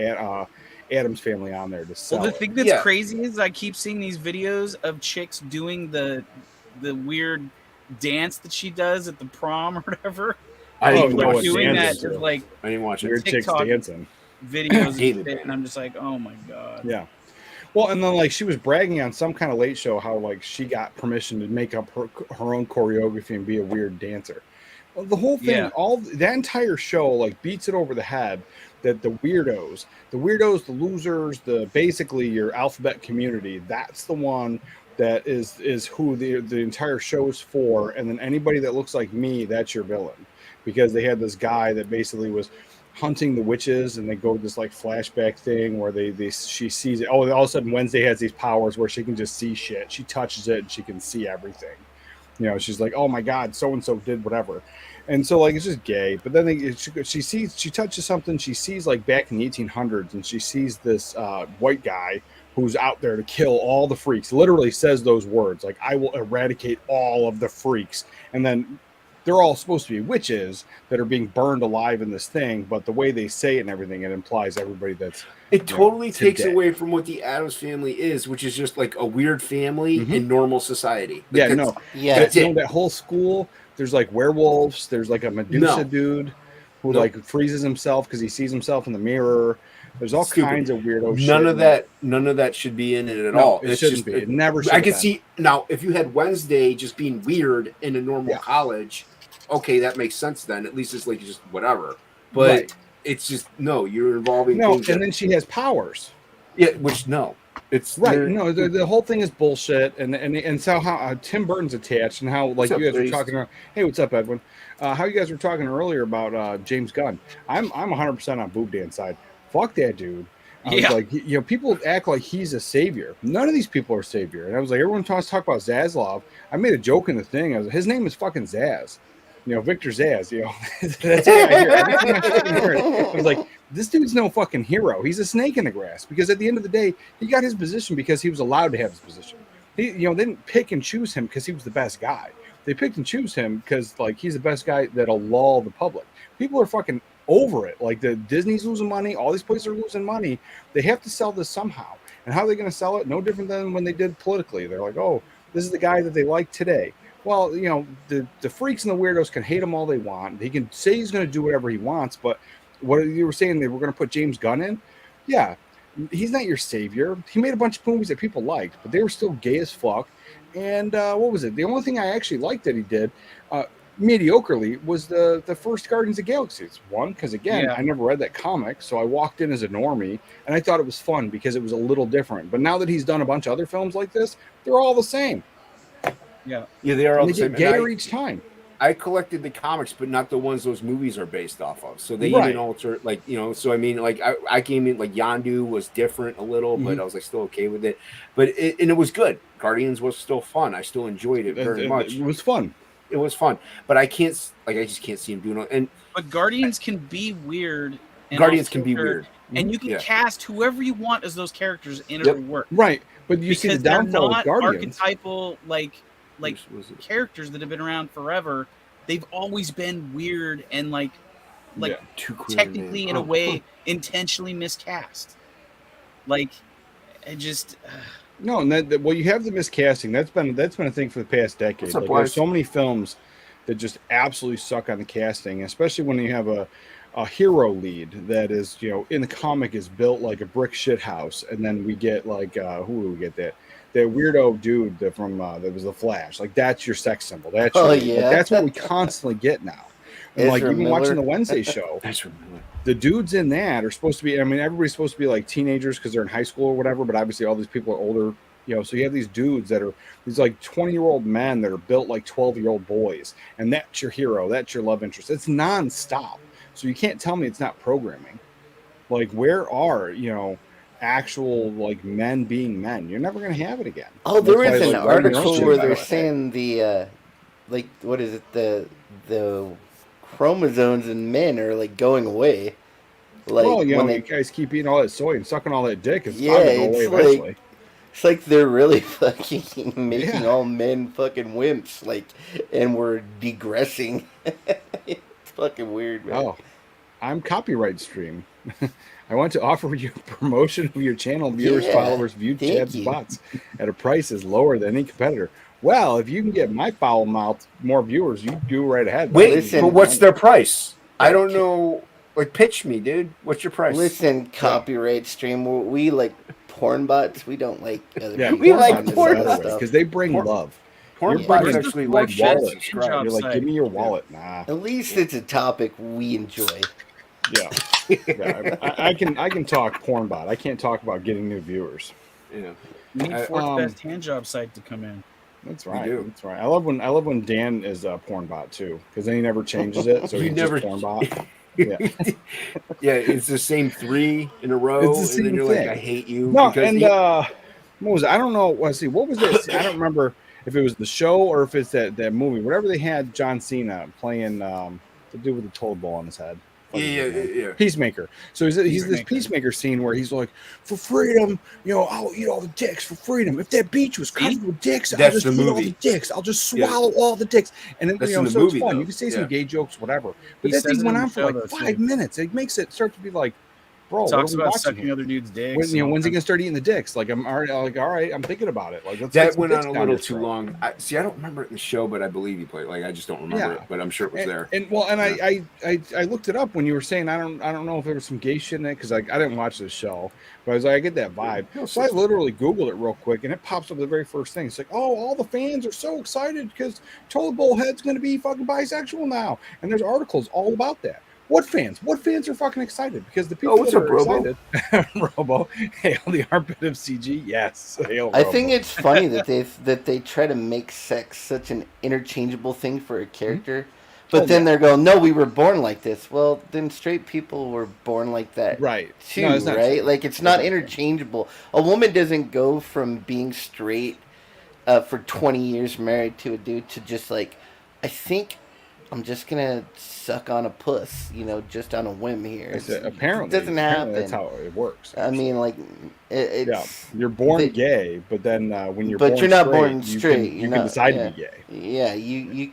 Adam's Family on there to sell Well, the thing that's crazy is I keep seeing these videos of chicks doing the weird dance that she does at the prom or whatever. I didn't People are watch doing that dances, just too. like I didn't watch it. Weird chicks TikTok dancing. videos Hated and, it. and I'm just like, oh my god. Yeah. Well, and then like she was bragging on some kind of late show how like she got permission to make up her own choreography and be a weird dancer. Well, the whole thing, that entire show like beats it over the head that the weirdos, the losers, basically your alphabet community, that's the one that is who the entire show is for. And then anybody that looks like me, that's your villain, because they had this guy that basically was hunting the witches, and they go this like flashback thing where she sees it. Oh, all of a sudden Wednesday has these powers where she can just see shit. She touches it and she can see everything. She's like, oh my god, so and so did whatever, and so like it's just gay. But then she touches something. She sees like back in the 1800s, and she sees this white guy who's out there to kill all the freaks. Literally says those words like, I will eradicate all of the freaks, and then they're all supposed to be witches that are being burned alive in this thing, but the way they say it and everything, it implies every that's... It totally takes today. away from what the Addams Family is, which is just like a weird family in normal society. Like that whole school, there's like werewolves, there's like a Medusa dude who like freezes himself because he sees himself in the mirror. There's all kinds of weirdo shit. None of that should be in it at all. It shouldn't be. It never should. I can see now if you had Wednesday just being weird in a normal college, okay, that makes sense then. At least it's like just whatever. But it's just you're involving things. And then she has powers. Yeah, which it's right. No, the whole thing is bullshit, and so how Tim Burton's attached, and how like you guys were talking about. Hey, what's up, Edwin? How you guys were talking earlier about James Gunn. I'm 100% on Boob Dan's side. Fuck that dude. I was like, people act like he's a savior. None of these people are savior. And I was like, everyone talk about Zaslav. I made a joke in the thing. His name is fucking Zaz. Victor Zaz. That's what I hear. Every time I fucking hear it, I was like, this dude's no fucking hero. He's a snake in the grass. Because at the end of the day, he got his position because he was allowed to have his position. They didn't pick and choose him because he was the best guy. They picked and choose him because like he's the best guy that'll lull the public. People are fucking over it. Like the Disney's losing money, all these places are losing money. They have to sell this somehow. And how are they going to sell it? No different than when they did politically. They're like, oh, this is the guy that they like today. Well, you know, the freaks and the weirdos can hate him all they want. He can say he's going to do whatever he wants, but what you were saying, they were going to put James Gunn in? Yeah, he's not your savior. He made a bunch of movies that people liked, but they were still gay as fuck. And what was it? The only thing I actually liked that he did, mediocrely, was the first Guardians of the Galaxy. It's one, because again, I never read that comic, so I walked in as a normie, and I thought it was fun because it was a little different. But now that he's done a bunch of other films like this, they're all the same. Yeah, they are all the same. They get gayer each time. I collected the comics, but not the ones those movies are based off of. So they even alter, like, you know, so I mean, like, I came in, like, Yondu was different a little, but I was, like, still okay with it. But it was good. Guardians was still fun. I still enjoyed it very much. It was fun. It was fun. But I just can't see him doing it. But Guardians can be weird. Guardians can be weird. And you can cast whoever you want as those characters, and it'll work. Right. But you see the downfall of Guardians. Archetypal, like characters that have been around forever. They've always been weird and like technically in a way intentionally miscast. Like, I just no, and that well, you have the miscasting. That's been a thing for the past decade. Like, there's so many films that just absolutely suck on the casting, especially when you have a hero lead that is, you know, in the comic is built like a brick shit house, and then we get like who do we get that weirdo dude from that was the Flash. Like, that's your sex symbol. That's that's what we constantly get now. And like, even watching the Wednesday show, the dudes in that are supposed to be, I mean, everybody's supposed to be like teenagers because they're in high school or whatever, but obviously all these people are older, you know, so you have these dudes that are these like 20-year-old men that are built like 12-year-old boys, and that's your hero, that's your love interest. It's nonstop. So you can't tell me it's not programming. Like, where are, you know, actual like men being men? You're never going to have it again. Oh, there is an article where they're saying the like, what is it, the chromosomes in men are like going away. Like, well, you know, you guys keep eating all that soy and sucking all that dick, it's bound to go away eventually. It's like they're really fucking making all men fucking wimps, like, and we're degressing. It's fucking weird, man. Oh, I'm Copyright Stream. I want to offer you promotion of your channel, viewers, followers, view chats, bots at a price is lower than any competitor. Well, if you can get my foul mouth more viewers, you do right ahead. Wait, but what's their price? I don't know. Like, pitch me, dude. What's your price? Listen, Copyright Stream, we like porn bots. We don't like other people. We like porn bots because they bring love. Porn bots actually like wallet. You're like, give me your wallet. Nah. At least it's a topic we enjoy. Yeah, I can talk porn bot. I can't talk about getting new viewers. Yeah, we need fourth best hand job site to come in. That's right. That's right. I love when Dan is a porn bot too, because then he never changes it. So he's never porn bot. Yeah, yeah. It's the same 3 in a row. It's the same and then you're thing. like, I hate you. No, and what was it? I don't know. Let's see. What was this? I don't remember if it was the show or if it's that movie. Whatever they had John Cena playing the dude with the toad ball on his head. Yeah. Peacemaker. So he's this Peacemaker scene where he's like, for freedom, you know, I'll eat all the dicks for freedom. If that beach was covered with dicks, I'll just eat all the dicks. I'll just swallow all the dicks. And then, you know, so it's fun. You can say some gay jokes, whatever. But that thing went on for like 5 minutes. It makes it start to be like, bro, talks about sucking other dudes' dicks. When's he gonna start eating the dicks? Like, I'm already like, all right, I'm thinking about it. Like, that went on a little too long. I don't remember it in the show, but I believe he played. Like, I just don't remember it, but I'm sure it was there. I looked it up when you were saying I don't know if there was some gay shit in it because I didn't watch the show, but I was like, I get that vibe. So I literally Googled it real quick, and it pops up the very first thing. It's like, oh, all the fans are so excited because Toad Bullhead's gonna be fucking bisexual now, and there's articles all about that. What fans? What fans are fucking excited? Because the people that are excited, Robo, hail the armpit of CG. Yes, hail Robo. I think it's funny that they try to make sex such an interchangeable thing for a character, but then they're going, no, we were born like this. Well, then straight people were born like that, right? Too, right? True. Like, it's not interchangeable. A woman doesn't go from being straight for 20 years married to a dude to just like, I think I'm just gonna suck on a puss, you know, just on a whim here. Apparently, it doesn't happen. That's how it works. I mean, like, it's you're born gay, but then when you're but born you're not straight, born straight. You can decide to be gay. Yeah, you.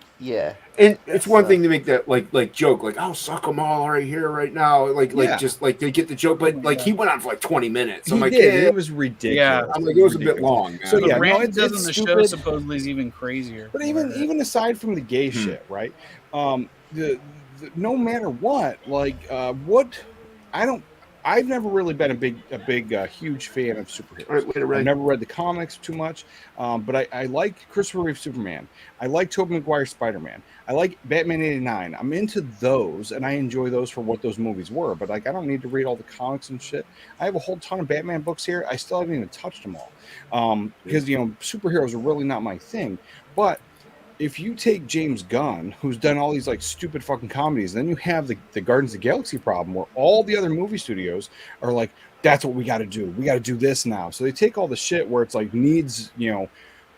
And it's one thing to make that like joke, like I'll suck them all right here, right now, like just like they get the joke, but like he went on for like 20 minutes. I'm like, it was ridiculous. Yeah, I'm like, it was a bit long. Man. So yeah, Brandon it's does on the show stupid. supposedly is even crazier. But even aside from the gay shit, right? The no matter what, like I've never really been a big huge fan of superheroes. I've never read the comics too much, but I like Christopher Reeve Superman. I like Tobey Maguire Spider-Man. I like Batman '89. I'm into those, and I enjoy those for what those movies were. But like, I don't need to read all the comics and shit. I have a whole ton of Batman books here. I still haven't even touched them all because superheroes are really not my thing. But if you take James Gunn, who's done all these like stupid fucking comedies, then you have the Guardians of the Galaxy problem where all the other movie studios are like, that's what we got to do. We got to do this now. So they take all the shit where it's like needs,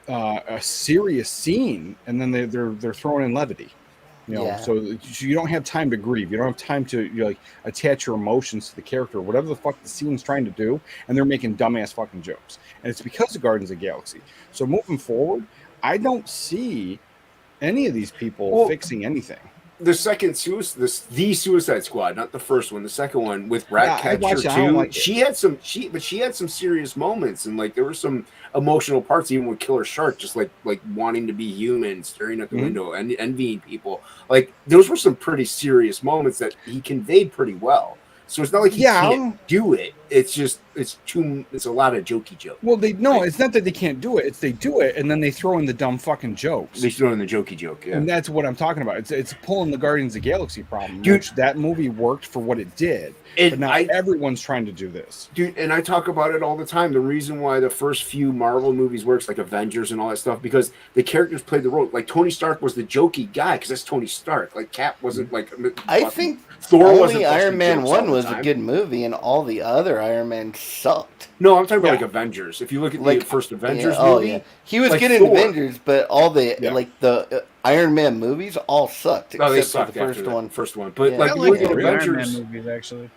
a serious scene, and then they're throwing in levity. So you don't have time to grieve. You don't have time to attach your emotions to the character, whatever the fuck the scene's trying to do, and they're making dumbass fucking jokes. And it's because of Guardians of the Galaxy. So moving forward, I don't see any of these people fixing anything. The second the Suicide Squad, not the first one, the second one with Ratcatcher too. Like she had some serious moments, and like there were some emotional parts, even with Killer Shark, just like wanting to be human, staring at the window and envying people. Like those were some pretty serious moments that he conveyed pretty well. So it's not like he can't do it. It's just it's a lot of jokey jokes. Well, it's not that they can't do it. It's they do it and then they throw in the dumb fucking jokes. They throw in the jokey joke, yeah. And that's what I'm talking about. It's pulling the Guardians of the Galaxy problem. Dude, which that movie worked for what it did. But now everyone's trying to do this. Dude, and I talk about it all the time. The reason why the first few Marvel movies works, like Avengers and all that stuff, because the characters played the role. Like Tony Stark was the jokey guy because that's Tony Stark. Like Cap wasn't like. I think Thor only Iron Man 1 was a good movie, and all the other Iron Man sucked. No, I'm talking about like Avengers. If you look at the first Avengers movie, he was good in Avengers, but all the the Iron Man movies all sucked. No, they except sucked for the first one. But like I you like look at the Avengers Iron Man movies actually.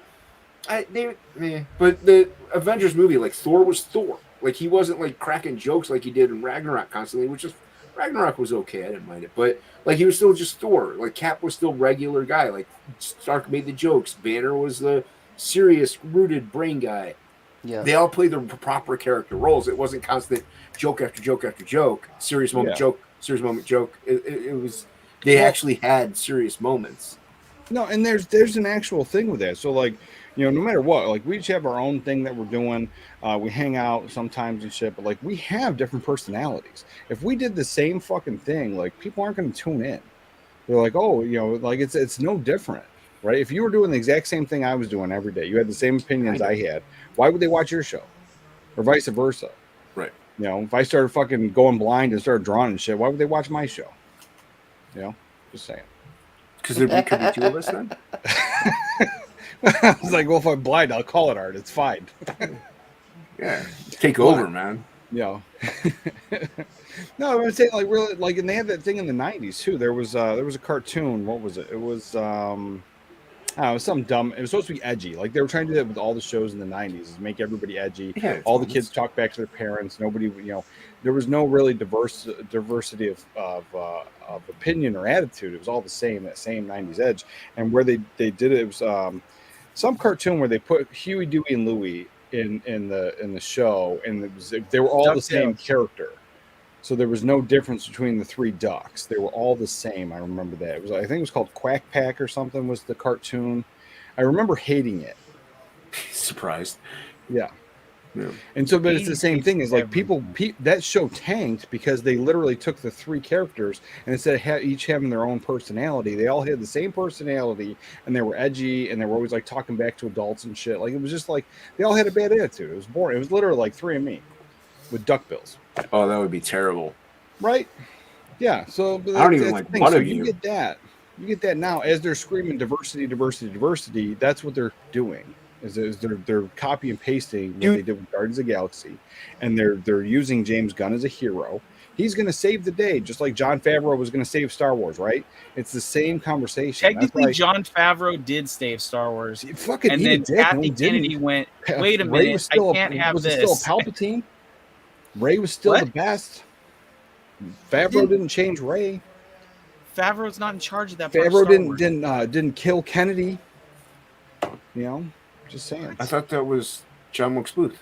But the Avengers movie, like Thor was Thor. Like he wasn't like cracking jokes like he did in Ragnarok constantly, which is Ragnarok was okay. I didn't mind it, but like he was still just Thor. Like Cap was still regular guy. Like Stark made the jokes. Banner was the serious, rooted brain guy. Yeah, they all played the proper character roles. It wasn't constant joke after joke after joke, serious moment joke, serious moment joke. It was they actually had serious moments. No, and there's an actual thing with that. So like, no matter what, like we each have our own thing that we're doing. We hang out sometimes and shit, but like we have different personalities. If we did the same fucking thing, like people aren't going to tune in. They're like, oh, like it's no different, right? If you were doing the exact same thing I was doing every day, you had the same opinions I had. Why would they watch your show, or vice versa? Right. If I started fucking going blind and started drawing and shit, why would they watch my show? Just saying. Because there could be two of us then. I was like, well, if I'm blind, I'll call it art. It's fine. Yeah, take over, man. No, I'm saying like really like, and they had that thing in the '90s too. There was a cartoon. What was it? It was it was something dumb. It was supposed to be edgy. Like they were trying to do that with all the shows in the '90s, is make everybody edgy. Yeah, all the kids talk back to their parents. Nobody, there was no really diversity of opinion or attitude. It was all the same, that same '90s edge. And where they did it was some cartoon where they put Huey, Dewey, and Louie in the show, and they were all the same character. So there was no difference between the three ducks. They were all the same. I remember that. I think it was called Quack Pack or something was the cartoon. I remember hating it. Surprised. Yeah. And so, but it's the same thing. Is like that show tanked because they literally took the three characters and instead of each having their own personality, they all had the same personality and they were edgy and they were always like talking back to adults and shit. Like it was just like they all had a bad attitude. It was boring. It was literally like Three and Me with duckbills. Oh, that would be terrible. Right? Yeah. So I don't even like one of you. You get that. You get that now as they're screaming diversity, diversity, diversity. That's what they're doing. Is they're copy and pasting what they did with Guardians of the Galaxy, and they're using James Gunn as a hero. He's going to save the day, just like Jon Favreau was going to save Star Wars, right? It's the same conversation. Technically, Jon Favreau did save Star Wars, and then did. Kathy Kennedy went, "Wait a minute, I can't have this." Was it still Palpatine? Ray was still the best. Favreau didn't change Ray. Favreau's not in charge of that. Part Favreau of Star Wars. didn't kill Kennedy. You know, just saying. I thought that was John Wilkes Booth.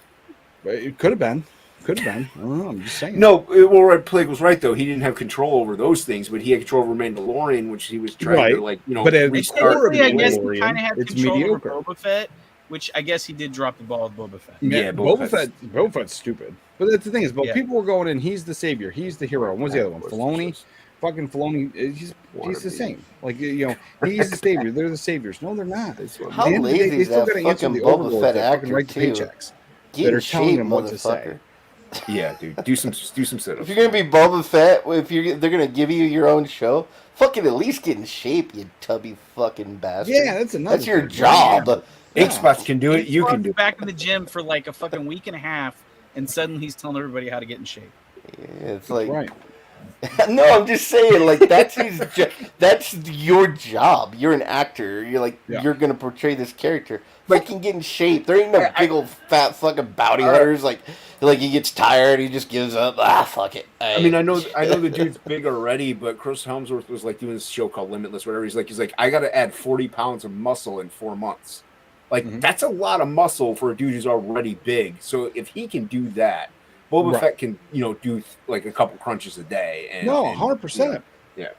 It could have been. Could have been. I don't know. I'm just saying. No, well, Plague was right though. He didn't have control over those things, but he had control over Mandalorian, which he was trying to But restart. I guess he kind of had it's control mediocre. over Boba Fett, which I guess he did drop the ball with Boba Fett. Yeah, Boba Fett's stupid. But that's the thing is, people were going in. He's the savior. He's the hero. What was the other one? Filoni. Fucking Filoni. He's the same. Like he's the savior. They're the saviors. No, they're not. How lazy is that fucking Boba Fett actor too? Paychecks that are telling them what to say. Yeah, dude, do some setups. If you're gonna be Boba Fett, they're gonna give you your own show, fucking at least get in shape, you tubby fucking bastard. Yeah, that's your job. Ink Spots can do it. You can do it. Back in the gym for like a fucking week and a half, and suddenly he's telling everybody how to get in shape. Yeah, it's like right. No, I'm just saying, like that's that's your job. You're an actor. You're gonna portray this character. Fucking get in shape. There ain't no big old fat fucking bounty hunters. Like he gets tired, he just gives up. Fuck it. I mean, I know the dude's big already, but Chris Helmsworth was like doing this show called Limitless, whatever. He's like, I got to add 40 pounds of muscle in 4 months. Like that's a lot of muscle for a dude who's already big. So if he can do that, Boba Fett can, do like a couple crunches a day. And, 100%. Yeah.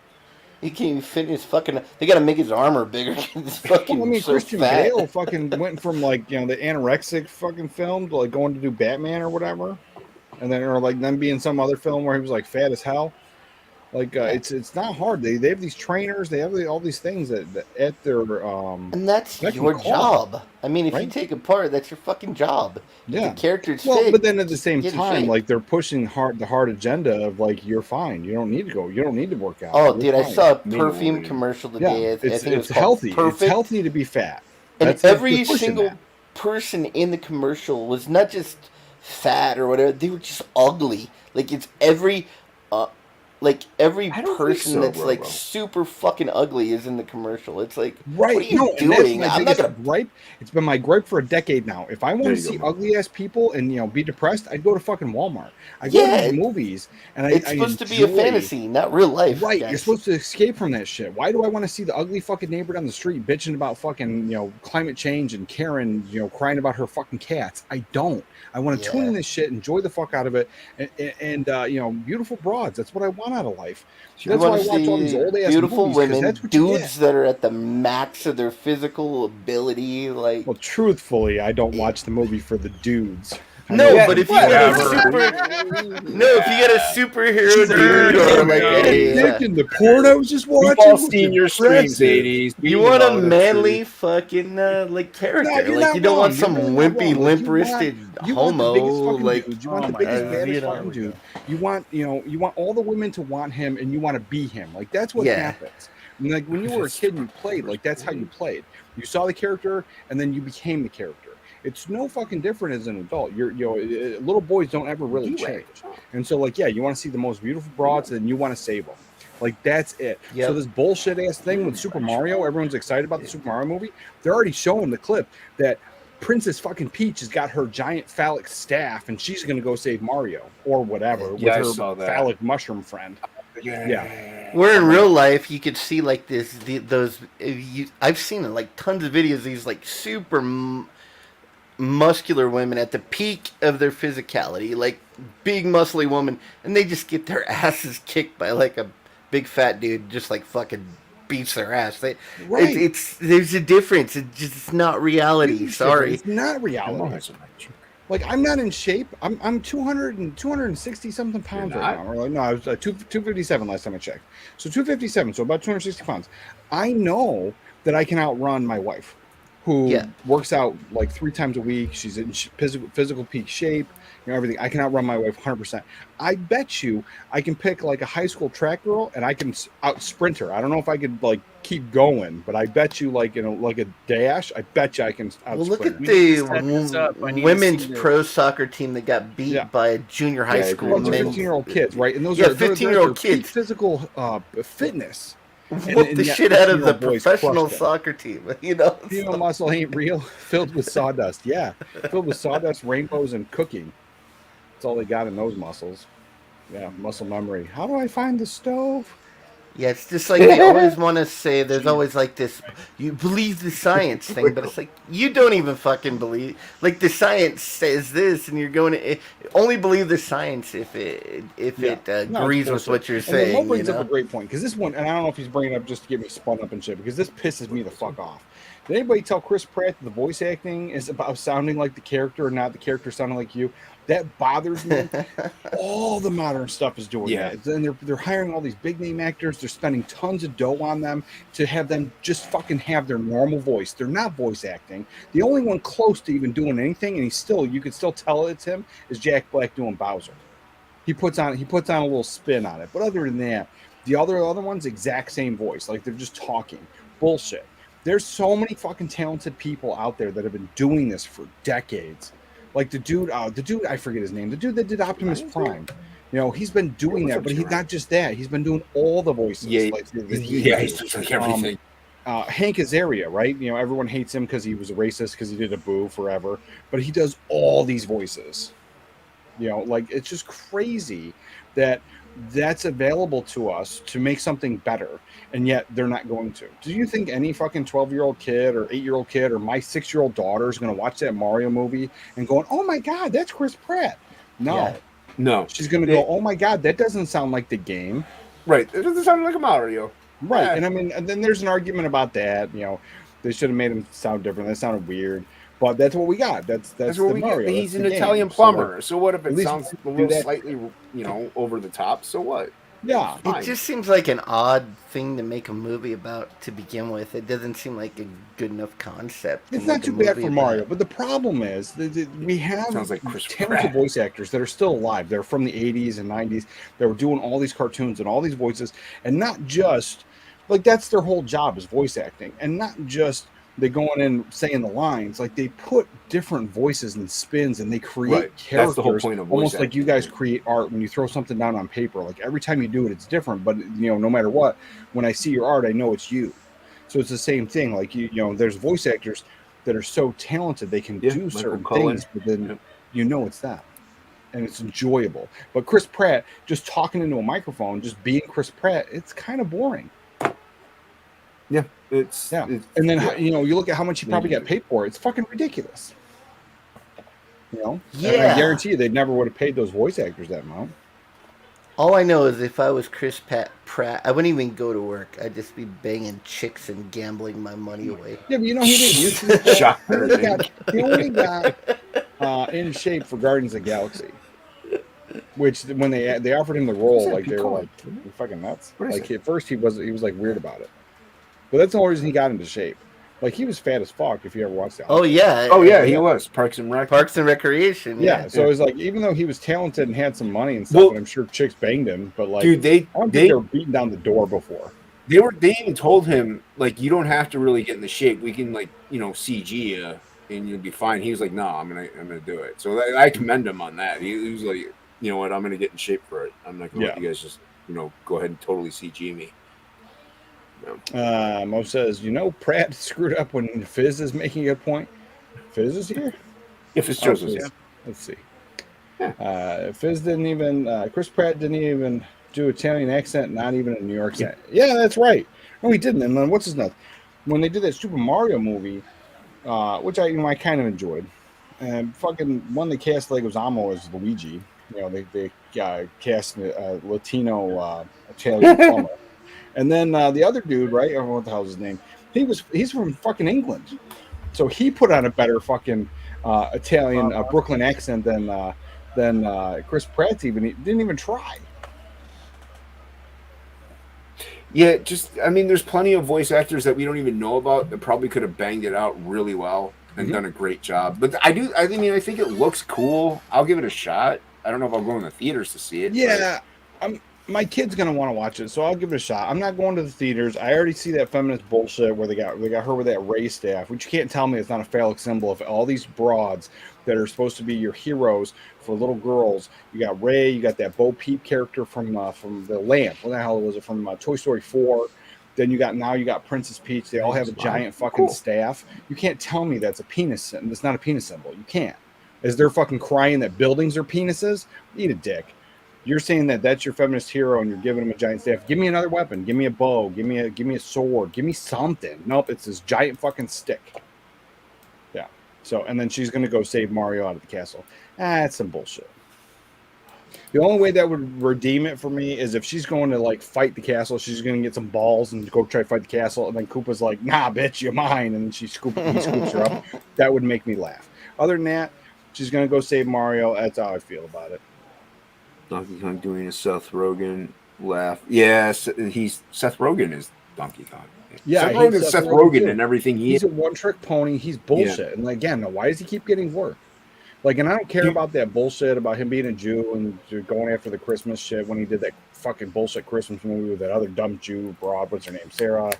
He can't even fit his fucking. They got to make his armor bigger. It's fucking so Christian fat. Bale fucking went from the anorexic fucking film to going to do Batman or whatever, and then then be in some other film where he was like fat as hell. It's not hard. They have these trainers. They have all these things that at their and that's your job. I mean, if you take a part, that's your fucking job. Yeah, the character's well, fit, but then at the same time, they're pushing the hard agenda of you're fine. You don't need to go. You don't need to work out. Oh, dude, I saw a perfume commercial today. It's healthy. Perfect. It's healthy to be fat. And every single person in the commercial was not just fat or whatever. They were just ugly. It's every. Every person that's super fucking ugly is in the commercial. It's like, what are you doing? I'm not gonna gripe. It's been my gripe for a decade now. If I want to see ugly ass people and be depressed, I'd go to fucking Walmart. I go to these movies and it's supposed to be a fantasy, not real life. Right, you're supposed to escape from that shit. Why do I want to see the ugly fucking neighbor down the street bitching about fucking climate change and Karen crying about her fucking cats? I don't. I want to tune in this shit, enjoy the fuck out of it, and beautiful broads. That's what I want out of life. That's why I watch all these old ass beautiful movies, women, dudes that are at the max of their physical ability. Well, truthfully, I don't watch the movie for the dudes. But if you get a superhero dude or the pornos just watching. We've all seen your streams, 80s. You want a manly fucking character. You don't want some wimpy, limp-wristed homo. You want the biggest, baddest fucking dude. You want all the women to want him, and you want to be him. That's what happens. And when you were a kid and you played, that's how you played. You saw the character, and then you became the character. It's no fucking different as an adult. Little boys don't ever really change. And so, you want to see the most beautiful broads, and you want to save them. That's it. Yep. So this bullshit ass thing with Super Mario, everyone's excited about the Super Mario movie. They're already showing the clip that Princess fucking Peach has got her giant phallic staff, and she's going to go save Mario or whatever with her phallic mushroom friend. Yeah. Where in real life you could see those. I've seen it tons of videos. These super muscular women at the peak of their physicality, big muscly woman, and they just get their asses kicked by a big fat dude, just fucking beats their ass. There's a difference. It's just not reality. Sorry, it's not reality. I'm not in shape. I'm 260 something pounds right now. Or I was 257 last time I checked. So 257, so about 260 pounds. I know that I can outrun my wife, who works out 3 times a week. She's in physical peak shape, everything. I can outrun my wife 100%. I bet you I can pick a high school track girl and I can out sprint her. I don't know if I could keep going, but I bet you a dash. I bet you I can out look sprint at the women's pro soccer team that got beat by a junior high school. 15-year-old kids, right? And those are 15-year-old kids. Physical fitness. Whoop the shit out of the professional soccer team. Female muscle ain't real. Filled with sawdust. Yeah. Filled with sawdust, rainbows, and cooking. That's all they got in those muscles. Yeah, muscle memory. How do I find the stove? Yeah, it's just like they always want to say. There's always like this. You believe the science thing, but it's like you don't even fucking believe. Like the science says this, and you're going to only believe the science if it agrees with what you're saying. And then Mo brings up a great point because this one, and I don't know if he's bringing it up just to get me spun up and shit, because this pisses me the fuck off. Did anybody tell Chris Pratt that the voice acting is about sounding like the character and not the character sounding like you? That bothers me. All the modern stuff is doing that. And they're hiring all these big name actors. They're spending tons of dough on them to have them just fucking have their normal voice. They're not voice acting. The only one close to even doing anything, and you could still tell it's him, is Jack Black doing Bowser. He puts on a little spin on it. But other than that, the other ones, exact same voice. Like they're just talking. Bullshit. There's so many fucking talented people out there that have been doing this for decades. Like the dude, I forget his name. The dude that did Optimus Prime. You know, he's been doing that, but he's not just that. He's been doing all the voices. Yeah, he's doing everything. Hank Azaria, right? You know, everyone hates him because he was a racist because he did a boo forever. But he does all these voices. You know, like it's just crazy that that's available to us to make something better, and yet they're not going to. Do you think any fucking 12-year-old kid or 8-year-old kid or my 6-year-old daughter is going to watch that Mario movie and going, oh my God, that's Chris Pratt? No. No. She's going to go, oh my God, that doesn't sound like the game. Right. It doesn't sound like a Mario. Right. And I mean, and then there's an argument about that. You know, they should have made him sound different. That sounded weird. But that's what we got. That's what we Mario. Got. He's an Italian plumber. So what if it sounds a little slightly, over the top? So what? Yeah. It just seems like an odd thing to make a movie about to begin with. It doesn't seem like a good enough concept. It's not too bad for Mario. But the problem is that we have talented voice actors that are still alive. They're from the 80s and 90s. They were doing all these cartoons and all these voices. And not just, like, that's their whole job is voice acting. And not just they go in and saying the lines, like they put different voices and spins and they create characters. That's the whole point of voice almost acting. Like you guys create art when you throw something down on paper. Like every time you do it, it's different. But no matter what, when I see your art, I know it's you. So it's the same thing. Like there's voice actors that are so talented they can do certain things, but then it's that. And it's enjoyable. But Chris Pratt just talking into a microphone, just being Chris Pratt, it's kind of boring. Yeah. And then you look at how much he probably got paid for it. It's fucking ridiculous. Yeah. And I guarantee you, they never would have paid those voice actors that amount. All I know is if I was Chris Pratt, I wouldn't even go to work. I'd just be banging chicks and gambling my money away. Yeah, but he did. He only got in shape for Guardians of the Galaxy. Which when they offered him the role, like they were like, "You're fucking nuts." Like at first he was like weird about it. But that's the only reason he got into shape. Like he was fat as fuck. If you ever watched that. Oh yeah. He was Parks and Recreation. Yeah. So it was like, even though he was talented and had some money and stuff, and I'm sure chicks banged him, but like, dude, they were beating down the door before. They even told him like, you don't have to really get in the shape. We can CG you and you'll be fine. He was like, no, I'm gonna do it. So I commend him on that. He was like, you know what, I'm gonna get in shape for it. I'm not gonna let you guys just go ahead and totally CG me. Mo says, Pratt screwed up when Fizz is making a point. Fizz is here? If it's Joseph, yeah. Let's see. Fizz didn't even, Chris Pratt didn't even do Italian accent, not even a New York accent. Yeah, that's right. No, he didn't. And then what's his name? When they did that Super Mario movie, which I kind of enjoyed, and fucking one they cast Leguizamo as Luigi. They cast a Latino Italian plumber. And then the other dude, right? I don't know what the hell's his name. He's from fucking England, so he put on a better fucking Italian Brooklyn accent than Chris Pratt. He didn't even try. Yeah, there's plenty of voice actors that we don't even know about that probably could have banged it out really well and done a great job. But I think it looks cool. I'll give it a shot. I don't know if I'll go in the theaters to see it. Yeah, my kid's gonna want to watch it, so I'll give it a shot. I'm not going to the theaters. I already see that feminist bullshit where they got her with that Ray staff, which you can't tell me it's not a phallic symbol of all these broads that are supposed to be your heroes for little girls. You got Ray, you got that Bo Peep character from the Lamp. What the hell was it from Toy Story 4? Then you got Princess Peach. They all have a giant fucking staff. You can't tell me that's a penis. That's not a penis symbol. You can't. As they're fucking crying that buildings are penises, eat a dick. You're saying that that's your feminist hero, and you're giving him a giant staff. Give me another weapon. Give me a bow. Give me a sword. Give me something. Nope, it's this giant fucking stick. Yeah. So, and then she's gonna go save Mario out of the castle. That's some bullshit. The only way that would redeem it for me is if she's going to like fight the castle. She's going to get some balls and go try to fight the castle, and then Koopa's like, "Nah, bitch, you're mine," and then he scoops her up. That would make me laugh. Other than that, she's going to go save Mario. That's how I feel about it. Donkey Kong doing a Seth Rogen laugh. Yeah, Seth Rogen is Donkey Kong. Yeah, Seth Rogen is Seth Rogen and everything. He's a one-trick pony. He's bullshit. Yeah. And again, why does he keep getting work? Like, and I don't care about that bullshit about him being a Jew and going after the Christmas shit when he did that fucking bullshit Christmas movie with that other dumb Jew broad. What's her name? Sarah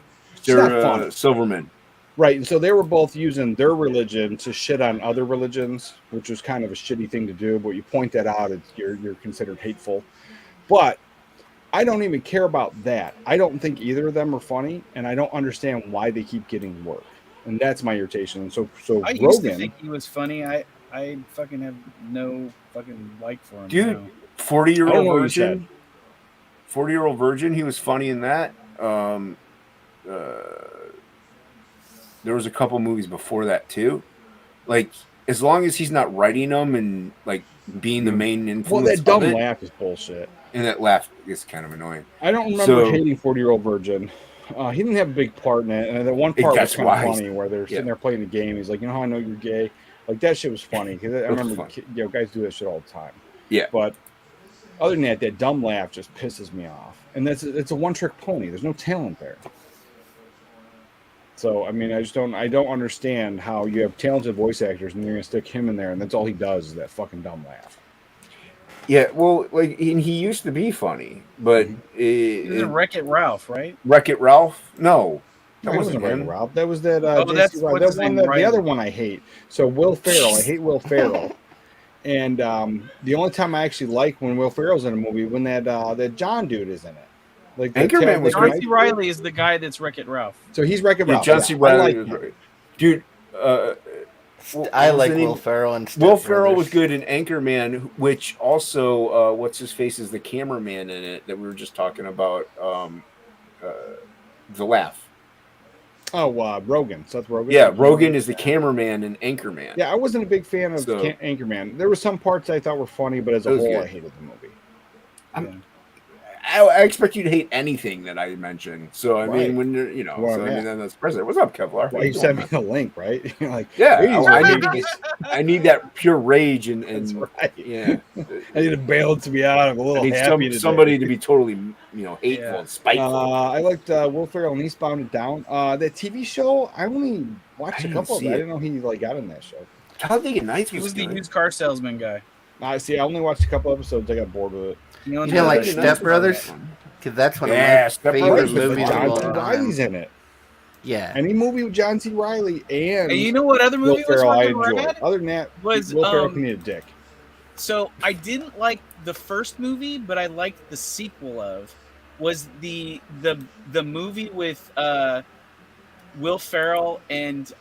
Silverman. Right. And so they were both using their religion to shit on other religions, which was kind of a shitty thing to do. But you point that out, you're considered hateful. But I don't even care about that. I don't think either of them are funny, and I don't understand why they keep getting work. And that's my irritation. So I used to think he was funny. I fucking have no fucking like for him. Dude, now. 40-year-old virgin. 40-year-old virgin. He was funny in that. There was a couple movies before that too. Like, as long as he's not writing them and like being the main influence. Well, that dumb laugh is bullshit. And that laugh is kind of annoying. I don't remember hating 40-year-old virgin. He didn't have a big part in it, and the one part was kind of funny where they're sitting there playing the game. He's like, "You know how I know you're gay?" Like, that shit was funny because I remember, guys do that shit all the time. Yeah. But other than that dumb laugh just pisses me off, and it's a one-trick pony. There's no talent there. So I mean, I don't understand how you have talented voice actors and you're gonna stick him in there, and that's all he does is that fucking dumb laugh. Yeah, well, like he used to be funny, but he was Wreck-It Ralph, right? Wreck-It Ralph? No. That wasn't Wreck-It Ralph. That was that. That's that one. The other one I hate. So Will Ferrell. I hate Will Ferrell. And the only time I actually like when Will Ferrell's in a movie when that John dude is in it. Like Anchorman was John C. Reilly is the guy that's Wreck-It Ralph. So he's Wreck-It Ralph. John C. Reilly was right. Dude. I like Will Ferrell and Will Ferrell was good in Anchorman, which also what's his face is the cameraman in it that we were just talking about. The Laugh. Oh, Rogen. Seth Rogen. Yeah, Rogen is the cameraman in Anchorman. Yeah, I wasn't a big fan of Anchorman. There were some parts I thought were funny, but as a whole, I hated the movie. I expect you to hate anything that I mentioned. So I mean, when you're, then that's president. What's up, Kevlar? Well, you sent me the link, right? You're like, I need that pure rage and that's right. Yeah, I need to bail to be out. I'm a little happy. Somebody to be totally, hateful and spiteful. I liked Will Ferrell and Eastbound and Down. That TV show, I only watched a couple of it. I didn't know he got in that show. Talladega Nights he was the used car salesman guy. I only watched a couple episodes. I got bored with it. You know, like Step Brothers? Because that's one of my favorite movies. John C. Reilly's in it. Yeah. Any movie with John C. Reilly and you know what other movie Will Ferrell was I enjoyed. Other than that, Will Ferrell can eat a dick. So I didn't like the first movie, but I liked the sequel was the movie with Will Ferrell and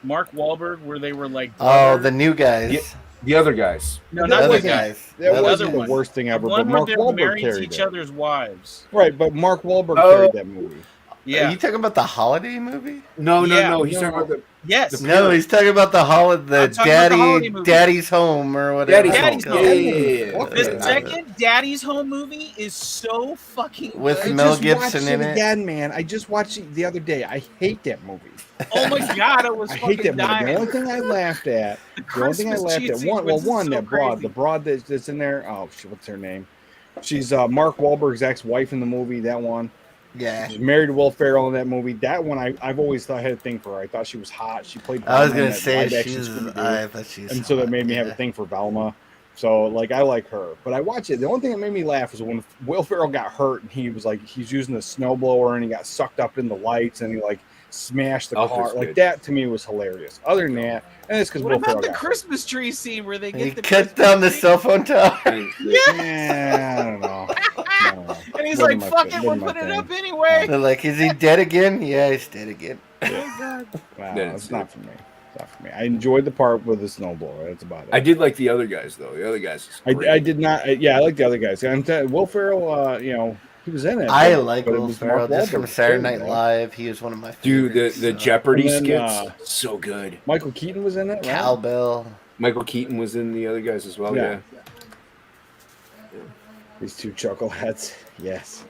Mark Wahlberg where they were like the New Guys. The other guys. No, not the guys. That wasn't the worst thing ever. But Mark Wahlberg married carried to each other's wives. Right, but Mark Wahlberg carried that movie. Yeah. Are you talking about the holiday movie? No. He's talking about the. Yes. No, he's talking about the Daddy's Home or whatever. Daddy's Home. Yeah. The second Daddy's Home movie is so fucking good. With Mel Gibson in it. Again, man, I just watched it the other day. I hate that movie. Oh my god, I was I fucking hate that dying. movie. The only thing I laughed at. The broad that's in there. Oh shit, what's her name? She's Mark Wahlberg's ex-wife in the movie. That one. Yeah. She's married to Will Ferrell in that movie. That one, I've always thought I had a thing for her. I thought she was hot. She played. I was gonna say I thought she's. And so that made me have a thing for Velma. So like I like her, but I watch it. The only thing that made me laugh was when Will Ferrell got hurt and he was like he's using the snowblower and he got sucked up in the lights and he like smashed the car. Like that to me was hilarious. Other than that, and it's because Will Ferrell got Christmas tree scene where they get cut down the cell phone tower? Yeah, I don't know. And he's like, "Fuck it, we'll put it up anyway." They're like, "Is he dead again?" Yeah, he's dead again. Oh god. Wow, that's not for me. Not for me. I enjoyed the part with the snowblower. That's about it. I did like the other guys though. The other guys. I did not. I like the other guys. And Will Ferrell, he was in it. I like but it Will was Ferrell Mark just from Wahlberg Saturday too, Night right? Live. He was one of my Dude, favorites. the Jeopardy And then, skits, so good. Michael Keaton was in it. Right? Cowbell. Michael Keaton was in the other guys as well. Yeah. These two chuckleheads. Yes.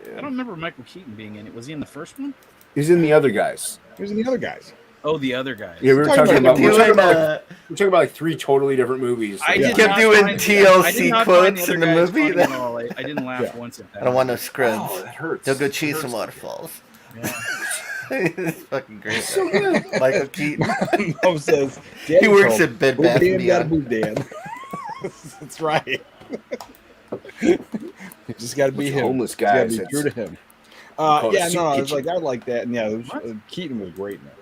I don't remember Michael Keaton being in it. Was he in the first one? He's in the other guys. He was in the other guys. Oh, the other guys. Yeah, we were Talking talking about- about. We're talking about like 3 totally different movies. I You did kept not doing find- TLC I did not quotes find in the other guys movie. funny at all. I didn't laugh once at that. I don't want no scrubs. Oh, that hurts. They'll go That chase hurts. some waterfalls. Yeah. It's fucking great. So good. Michael Keaton. Mom says He works at Bed Move Bath Dan, and gotta Beyond. move Dan. That's right. You just got to be Bunch of him. homeless You gotta guys. be true That's- to him. call it Yeah, soup no, I was kitchen. like, I like that, and yeah, it was, Keaton was great in it.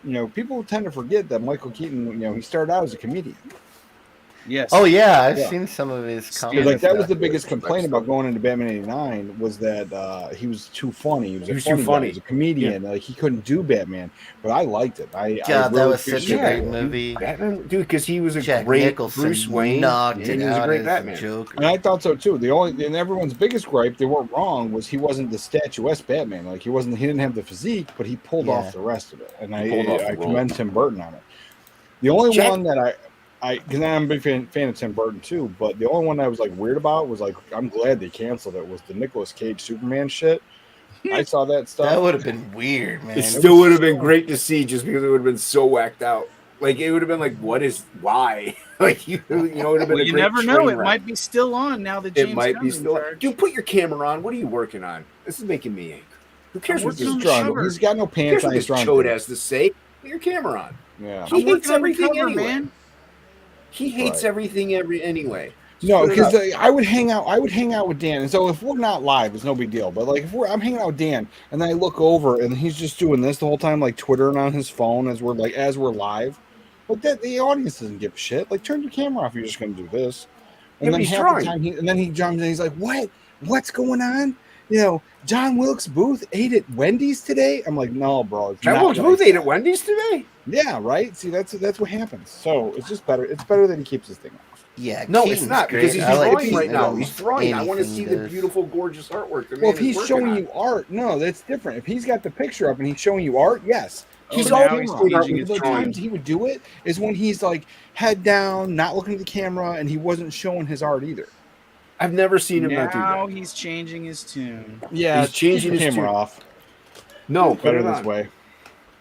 And people tend to forget that Michael Keaton, he started out as a comedian. Yes. Oh yeah, I've Yeah. seen some of his Yeah, comments. Like that was about the it. biggest complaint about going into Batman '89 was that he was too funny. He was too guy. funny. He was a comedian. Like he couldn't do Batman, but I liked it. I God, that really was such a appreciate great it. movie. Batman, dude, because he was a Jack great Nicholson Bruce Wayne. knocked and it he was a out great as Batman. the Joker. And I thought so too. And everyone's biggest gripe, they weren't wrong, was he wasn't the statuesque Batman. Like he didn't have the physique, but he pulled Yeah. off the rest of it. And He pulled off the I role. commend Tim Burton on it. The only Jack- one that because I'm a big fan of Tim Burton too, but the only one I was like weird about was like I'm glad they canceled it was the Nicolas Cage Superman shit. I saw that stuff. That would have been weird, man. It still would have been great to see just because it would have been so whacked out. Like it would have been like, why? Like it would have been Well, a you great never know. train It wreck. might be still on now that James It might be Gunn's in still. charge. Dude, put your camera on. What are you working on? This is making me angry. Who cares I'm what working this on the Strong. cover. He's got no Who cares pants what on. He's this strong. chode has to say? Put your camera on. Yeah. He I'm hates working on the everything cover, anyway. man. He hates Right. everything anyway. Just No, put it because up. I would hang out with Dan, and so if we're not live, it's no big deal. But like if I'm hanging out with Dan, and then I look over, and he's just doing this the whole time, like twittering on his phone as we're live. But that the audience doesn't give a shit. Like turn your camera off. You're just going to do this, and Yeah, but then he's half drawing. the time, he jumps in. He's like, "What? What's going on? John Wilkes Booth ate at Wendy's today." I'm like, "No, bro. It's John not Wilkes what I Booth said." ate at Wendy's today? Yeah, right. See, that's what happens. So it's just better. It's better that he keeps his thing off. Yeah, No, Keaton's it's not great. because he's I like drawing Keaton right now. in He's drawing. I want to anything see he the does. beautiful, gorgeous artwork. The Well, man if he's is working showing on. you art, no, that's different. If he's got the picture up and he's showing you art, yes. He's Oh, all now he's doing art changing with The his drawing. times he would do it is when he's like head down, not looking at the camera, and he wasn't showing his art either. I've never seen him not do Now that. he's changing his tune. Yeah, He's changing keep the his camera tune. off. No, It's put better it this on. way.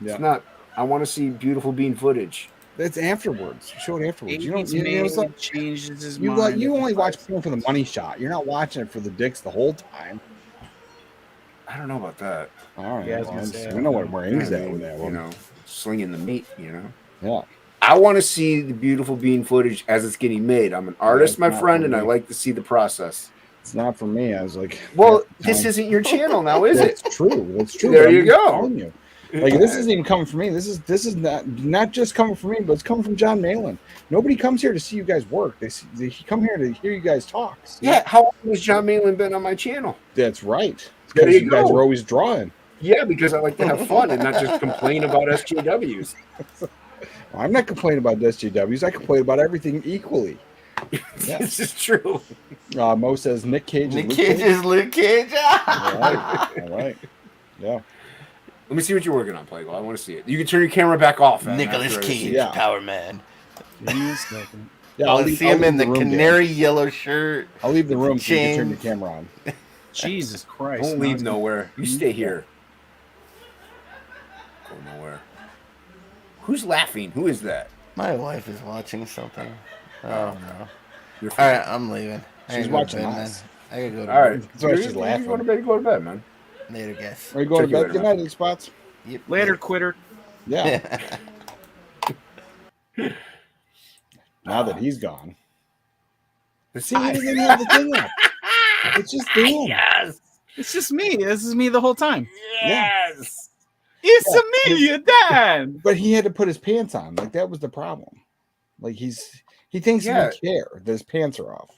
Yeah, It's not. I want to see beautiful bean footage. that's afterwards. Show it afterwards. You don't. He's It's like, changes his you mind. you only watch porn for the money shot. You're not watching it for the dicks the whole time. I don't know about that. All right, Yeah, I was well, gonna say, we know where Ing's I at mean, with that you one. know, slinging the meat. Yeah. I want to see the beautiful bean footage as it's getting made. I'm an artist, it's my not friend, for and I me. like to see the process. It's not for me. I was like, Well, half the this time- isn't your channel now, is it? That's true. That's true. There but I'm you just go. telling you. Like this isn't even coming from me. This is not just coming from me, but it's coming from John Malin. Nobody comes here to see you guys work. They come here to hear you guys talk. See? Yeah. How long has John Malin been on my channel? That's right. There Because you you guys go. are always drawing. Yeah, because I like to have fun and not just complain about SJWs. I'm not complaining about SJWs. I complain about everything equally. Yeah. This is true. Mo says Nick Cage. Nick Luke Cage is Luke Cage. All right. All right. Yeah. Let me see what you're working on, Plegel. I want to see it. You can turn your camera back off. Nicholas after I Cage, see it. Yeah. Power Man. Give me a second. Yeah. I'll see him in the room, Dan. canary yellow shirt. I'll leave the room so you can turn chain. your camera on. Jesus Christ. Don't now leave it's- nowhere. You stay here. Go nowhere. Who's laughing? Who is that? My wife is watching something. Oh no. You're All right, I'm leaving. I She's gotta go to watching bed, man. us. I gotta go to All right. bed. That's why she's laughing. You go to bed. Go to bed, man. Later, guys. Are you going Check to you bed? later, Good man. night, spots. Yep. Later, quitter. Yeah. Now that he's gone. See, we didn't have the thing up. It's just Dan. Yes. It's just me. This is me the whole time. Yes. It's Amelia Dan. But he had to put his pants on. Like that was the problem. Like he thinks Yeah. he don't care that his pants are off.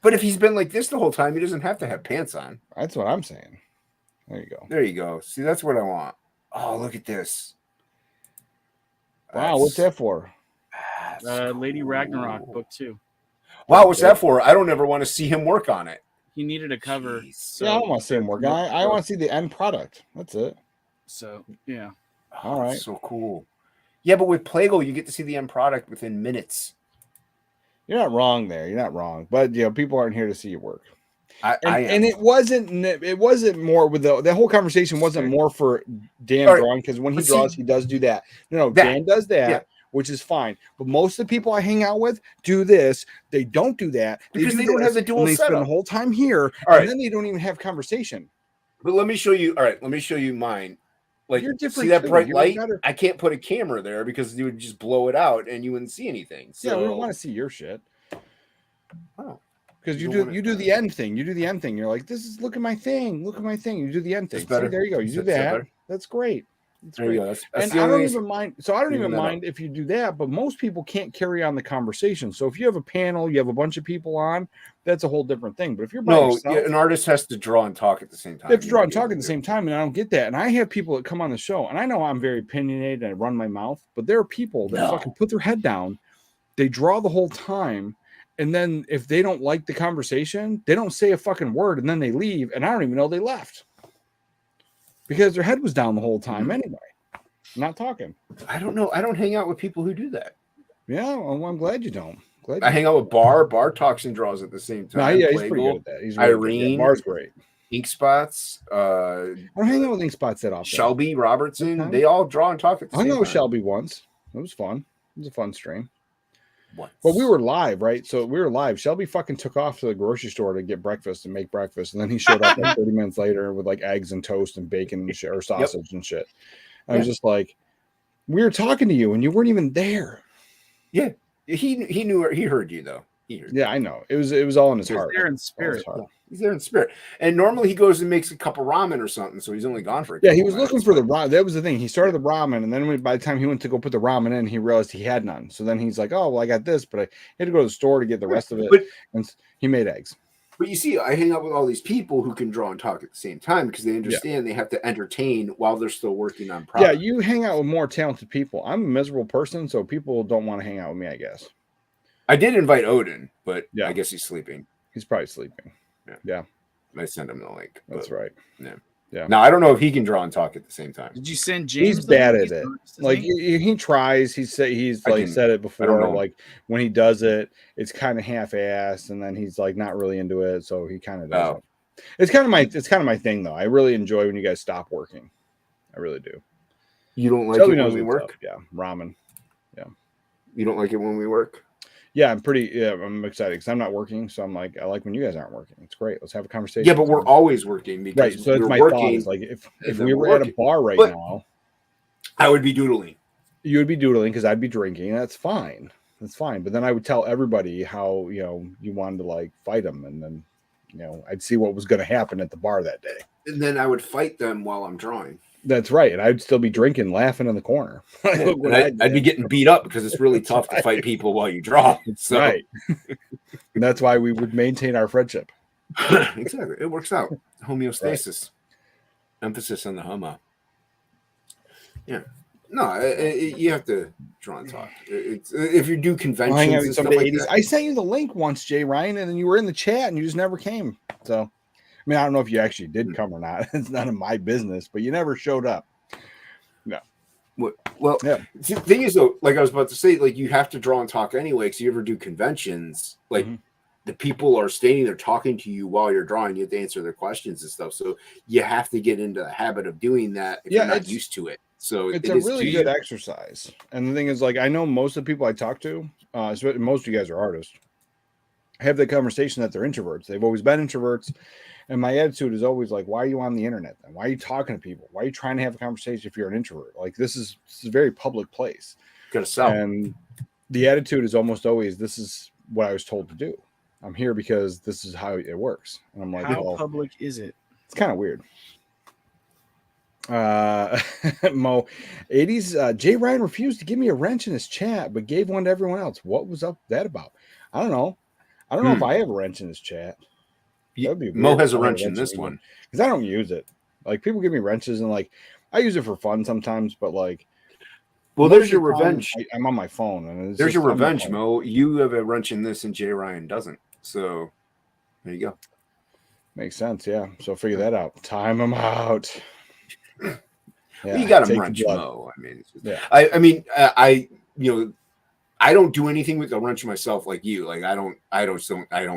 But if he's been like this the whole time, he doesn't have to have pants on. That's what I'm saying. There you go. There you go. See, that's what I want. Oh, look at this. Wow, what's that for? Lady Ragnarok book 2. Wow, what's that for? I don't ever want to see him work on it. He needed a cover. Jeez. So Yeah, I don't want to see him work. I want to see the end product. That's it. So yeah. All right. So cool. Yeah, but with Plegel, you get to see the end product within minutes. You're not wrong there. You're not wrong. But you know, people aren't here to see your work. And it wasn't more with the whole conversation wasn't more for Dan drawing, because when he draws, he does do that. No, Dan does that, which is fine. But most of the people I hang out with do this. They don't do that because they don't have the dual setup. They spend the whole time here, and then they don't even have conversation. But let me show you. All right, let me show you mine. Like, you're different. See that bright light? I can't put a camera there because you would just blow it out and you wouldn't see anything. So yeah, we don't want to see your shit. Oh. Because you do the end thing. You do the end thing. You're like, look at my thing. Look at my thing. You do the end thing. See, there you go. You do that. That's great. There you go. That's and I don't even mind. So I don't even mind if you do that. But most people can't carry on the conversation. So if you have a panel, you have a bunch of people on, that's a whole different thing. But if you're by yourself, an artist has to draw and talk at the same time. They have to draw and talk at the same time, and I don't get that. And I have people that come on the show, and I know I'm very opinionated and I run my mouth, but there are people that fucking put their head down. They draw the whole time. And then if they don't like the conversation, they don't say a fucking word, and then they leave, and I don't even know they left because their head was down the whole time anyway, not talking. I don't know. I don't hang out with people who do that. Yeah, well, I'm glad you don't. I hang out with Bahr. Bahr talks and draws at the same time. No, yeah, he's pretty good at that. He's really Irene. good. Bahr's great. Ink Spots. I don't hang out with Ink Spots that often. SLEBY Robertson. They all draw and talk at the same time. I hung out with SLEBY once. It was fun. It was a fun stream. What? But we were live, right? So we were live. SLEBY fucking took off to the grocery store to get breakfast and make breakfast, and then he showed up like 30 minutes later with like eggs and toast and bacon and shit, or sausage and shit. I was just like, we were talking to you and you weren't even there. Yeah, he knew. He heard you though. Yeah, I know. It was all in his heart. There in spirit. He's there in spirit. And normally he goes and makes a cup of ramen or something, so he's only gone for a he was looking for the ramen. That was the thing. He started the ramen, and then by the time he went to go put the ramen in, he realized he had none. So then he's like, oh, well, I got this, but I had to go to the store to get the rest of it. And he made eggs. But you see, I hang out with all these people who can draw and talk at the same time because they understand they have to entertain while they're still working on product. Yeah, you hang out with more talented people. I'm a miserable person, so people don't want to hang out with me, I guess. I did invite Odin, but I guess he's sleeping. He's probably sleeping. Yeah. I sent him the link. That's right. Yeah. Now I don't know if he can draw and talk at the same time. Did you send James? He's bad at it. Like he tries. He's said it before. Like when he does it, it's kind of half-assed, and then he's like not really into it. So he kind of does it. It's kind of my thing though. I really enjoy when you guys stop working. I really do. You don't like it when we work? Yeah, ramen. Yeah. You don't like it when we work? Yeah, I'm excited because I'm not working, so I'm like, I like when you guys aren't working. It's great. Let's have a conversation. Yeah, but we're always working because right. So it's my thought is like if we were at a bar right now, I would be doodling. You would be doodling because I'd be drinking. That's fine. That's fine. But then I would tell everybody how you wanted to like fight them, and then I'd see what was going to happen at the bar that day. And then I would fight them while I'm drawing. That's right. And I'd still be drinking, laughing in the corner. I'd be getting beat up because it's really tough to fight people while you draw. So. Right. And that's why we would maintain our friendship. Exactly. It works out. Homeostasis. Right. Emphasis on the homo. Yeah. No, you have to draw and talk. If you do conventions and stuff like that. I sent you the link once, Jay Ryan, and then you were in the chat and you just never came. So I mean, I don't know if you actually did come or not. It's none of my business, but you never showed up. No. Well, the thing is, though, like I was about to say, like you have to draw and talk anyway. Because you ever do conventions, like the people are standing there talking to you while you're drawing. You have to answer their questions and stuff. So you have to get into the habit of doing that if you're not used to it. So it's a really good exercise. And the thing is, like, I know most of the people I talk to, most of you guys are artists, have the conversation that they're introverts. They've always been introverts. And my attitude is always like, why are you on the internet then? Why are you talking to people? Why are you trying to have a conversation if you're an introvert? Like this is a very public place. Gotta sell. And the attitude is almost always, this is what I was told to do. I'm here because this is how it works. And I'm like, how public is it? It's kind of weird. Mo 80s Jay Ryan refused to give me a wrench in his chat, but gave one to everyone else. What was up that about? I don't know if I have a wrench in his chat. Mo has a wrench in this one because I don't use it. Like people give me wrenches and like I use it for fun sometimes, but like Well, there's your revenge. I'm on my phone, and there's your revenge, Mo. You have a wrench in this, and Jay Ryan doesn't. So there you go. Makes sense, yeah. So figure that out. Time him out. Yeah, well, you got him wrench, Mo. I mean, yeah. I mean, I don't do anything with the wrench myself, like you. Like I don't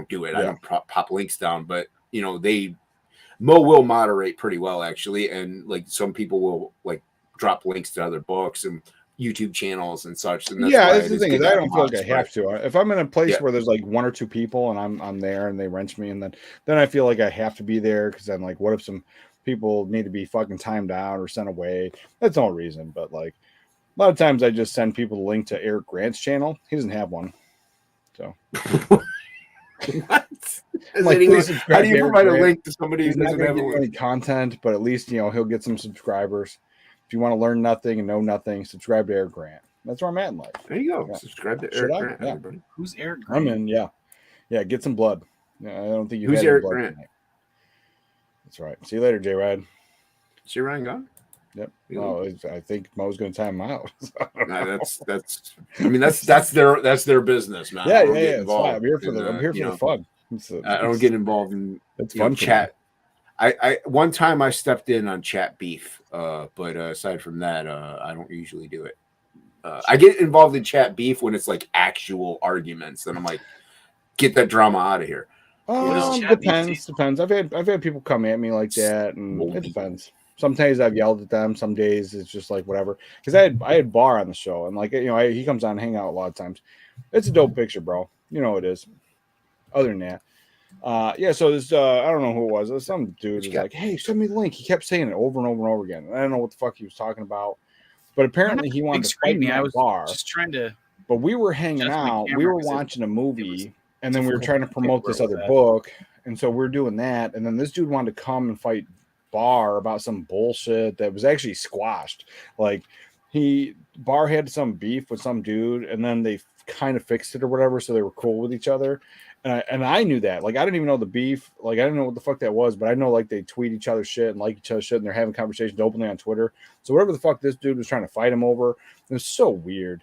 do it. Yeah. I don't pop links down, but Mo will moderate pretty well actually, and like some people will like drop links to other books and YouTube channels and such. And that's the thing is I don't feel like I have to. If I'm in a place where there's like one or two people and I'm there and they wrench me, and then I feel like I have to be there because I'm like, what if some people need to be fucking timed out or sent away? That's no reason, but like a lot of times I just send people the link to Eric Grant's channel. He doesn't have one, so. What? Like, how do you provide a link to somebody who doesn't have any content, but at least he'll get some subscribers. If you want to learn nothing and know nothing, subscribe to Eric Grant. That's where I'm at in life. There you go. Yeah. Subscribe to Eric Grant, everybody. Who's Eric Grant? I'm in, yeah. Get some blood. I don't think you. Who's Eric Grant? Tonight. That's right. See you later, J Rad. Is J Ryan gone? Yep. Well, I think Mo's going to time him out. That's. I mean, that's their business, man. Yeah. It's fine. I'm here for the fun. I don't get involved in fun chat. I one time I stepped in on chat beef, but aside from that, I don't usually do it. I get involved in chat beef when it's like actual arguments, and I'm like, get that drama out of here. Depends. I've had people come at me like that, and it depends. Some days I've yelled at them. Some days it's just like whatever. Because I had Bahr on the show, and like he comes on and hang out a lot of times. It's a dope picture, bro. You know it is. Other than that, so this I don't know who it was. Some dude was like, "Hey, send me the link." He kept saying it over and over and over again. I don't know what the fuck he was talking about, but apparently he wanted to fight me at Bahr. Just trying to. But we were hanging out. We were watching a movie, and then we were trying to promote this other book, and so we're doing that. And then this dude wanted to come and fight Bahr about some bullshit that was actually squashed. Like Bahr had some beef with some dude, and then they kind of fixed it or whatever, so they were cool with each other. And I knew that. Like, I didn't even know the beef. Like, I didn't know what the fuck that was, but I know, like, they tweet each other shit and like each other shit, and they're having conversations openly on Twitter. So whatever the fuck this dude was trying to fight him over, it was so weird.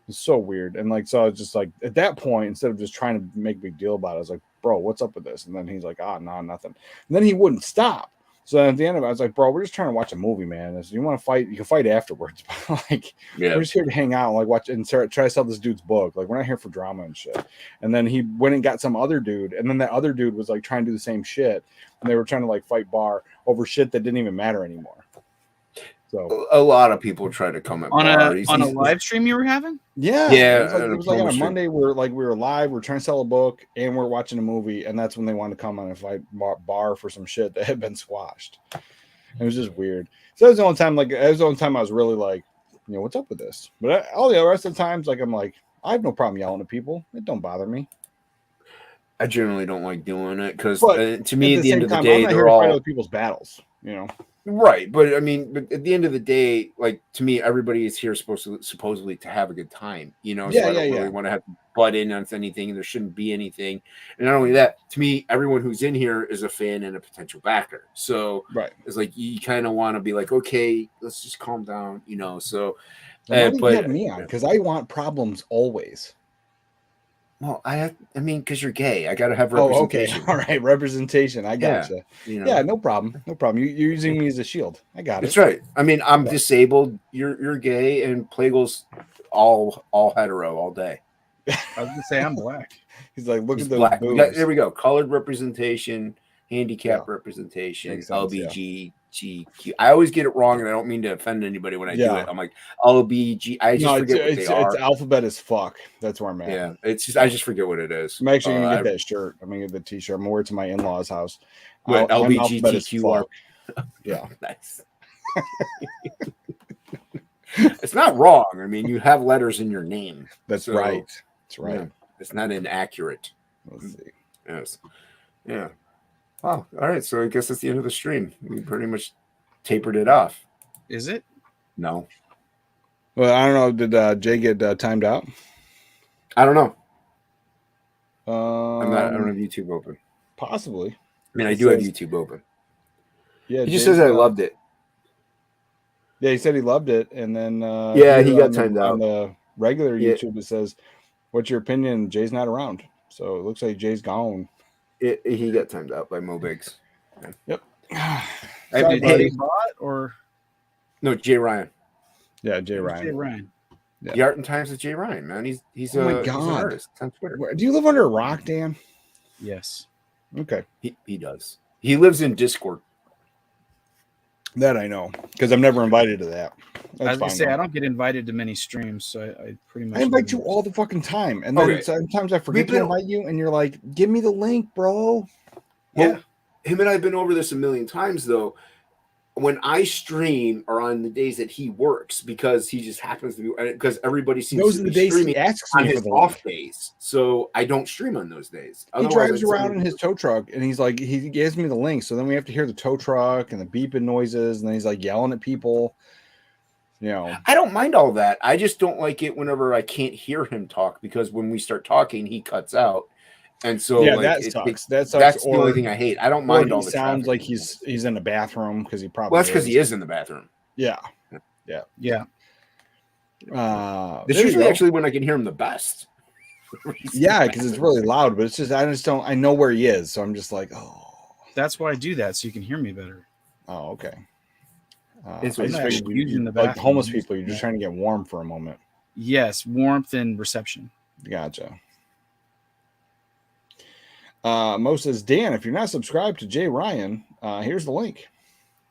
It's so weird. And, like, so I was just like, at that point, instead of just trying to make a big deal about it, I was like, bro, what's up with this? And then he's like, no, nothing. And then he wouldn't stop. So at the end of it, I was like, bro, we're just trying to watch a movie, man. If you want to fight, you can fight afterwards. But like, we're just here to hang out, like watch and try to sell this dude's book. Like, we're not here for drama and shit. And then he went and got some other dude, and then that other dude was like trying to do the same shit, and they were trying to like fight Bahr over shit that didn't even matter anymore. So a lot of people try to come at on a live stream you were having. Yeah. It was like on a Monday. We were live. We're trying to sell a book, and we're watching a movie, and that's when they wanted to come on and fight Bahr for some shit that had been squashed. It was just weird. So that was the only time. Like, that was the only time I was really like, what's up with this? But all the rest of the times, like, I'm like, I have no problem yelling at people. It don't bother me. I generally don't like doing it because to me, at the end of the day, I'm not here to fight other people's battles. Right, but I mean, but at the end of the day, like, to me, everybody is here supposedly to have a good time, so I don't really want to have to butt in on anything, and there shouldn't be anything. And not only that, to me, everyone who's in here is a fan and a potential backer. So it's like you kind of want to be like, okay, let's just calm down, So, why do you have me on? Because I want problems always. Well, I mean, because you're gay, I gotta have representation. Oh, okay, all right, representation. I gotcha. Yeah, no problem. You're using me as a shield. I got it. That's right. I mean, I'm disabled. You're gay, and Plegel's all hetero all day. I was gonna say I'm black. He's like, look at those black. boobs. There we go. Colored representation, handicap representation, LBGTQ. I always get it wrong, and I don't mean to offend anybody when I do it. I'm like LBG. I just forget what they are. It's alphabet as fuck. That's where I'm at. Yeah, it's just I just forget what it is. I'm actually gonna get that shirt. I'm gonna get the T-shirt. I'm gonna wear it to my in-laws' house. LBGTQ. Yeah, nice. It's not wrong. I mean, you have letters in your name. That's right. That's right. Yeah, it's not inaccurate. Let's see. Yes. Yeah. Wow. All right. So I guess that's the end of the stream. We pretty much tapered it off. Is it? No. Well, I don't know. Did Jay get timed out? I don't know. I I don't have YouTube open. Possibly. I mean, I do have YouTube open. Yeah. He just says I loved it. Yeah, he said he loved it, and then he got timed out on the regular Yeah. YouTube. It says, "What's your opinion?" Jay's not around, so it looks like Jay's gone. He got timed out by Mo Biggs. Yep. Did Hey. he bot or No, Jay Ryan. Yeah, Jay Ryan. Jay Ryan? Yeah. The Art and Times of Jay Ryan, man. He's Oh my he's an God. artist on Twitter. Do you live under a rock, Dan? Yes. Okay, He does. He lives in Discord. that I know because I'm never invited to that. That's I was gonna fine, say though. I don't get invited to many streams, so I pretty much I invite you all the fucking time, and then Okay. sometimes I forget We've to been- invite you, and you're like, "Give me the link, bro." Well, him and I have been over this a million times, though. When I stream are on the days that he works because he just happens to be because everybody seems Those to are the be days he streaming asks on me for his the off link. days, so I don't stream on those days. He Otherwise, drives I'd around send in his tow truck, and he's like, he gives me the link, so then we have to hear the tow truck and the beeping noises, and then he's like yelling at people. You know, I don't mind all that. I just don't like it whenever I can't hear him talk because when we start talking, he cuts out, and so yeah, like, that sucks. That sucks. That's the only thing I hate. I don't or mind he all the sounds traffic like and he's in the bathroom because he probably. well, that's because he is in the bathroom. Yeah. Yeah. It's There you usually go. actually when I can hear him the best. Yeah, because it's really loud, but it's just I just don't. I know where he is, so I'm just like, oh, That's why I do that, so you can hear me better. oh, okay. It's I just not figured using the like bathroom. homeless people, you're just trying to get warm for a moment. Yes, warmth and reception. Gotcha. Mo says, Dan, if you're not subscribed to Jay Ryan, here's the link.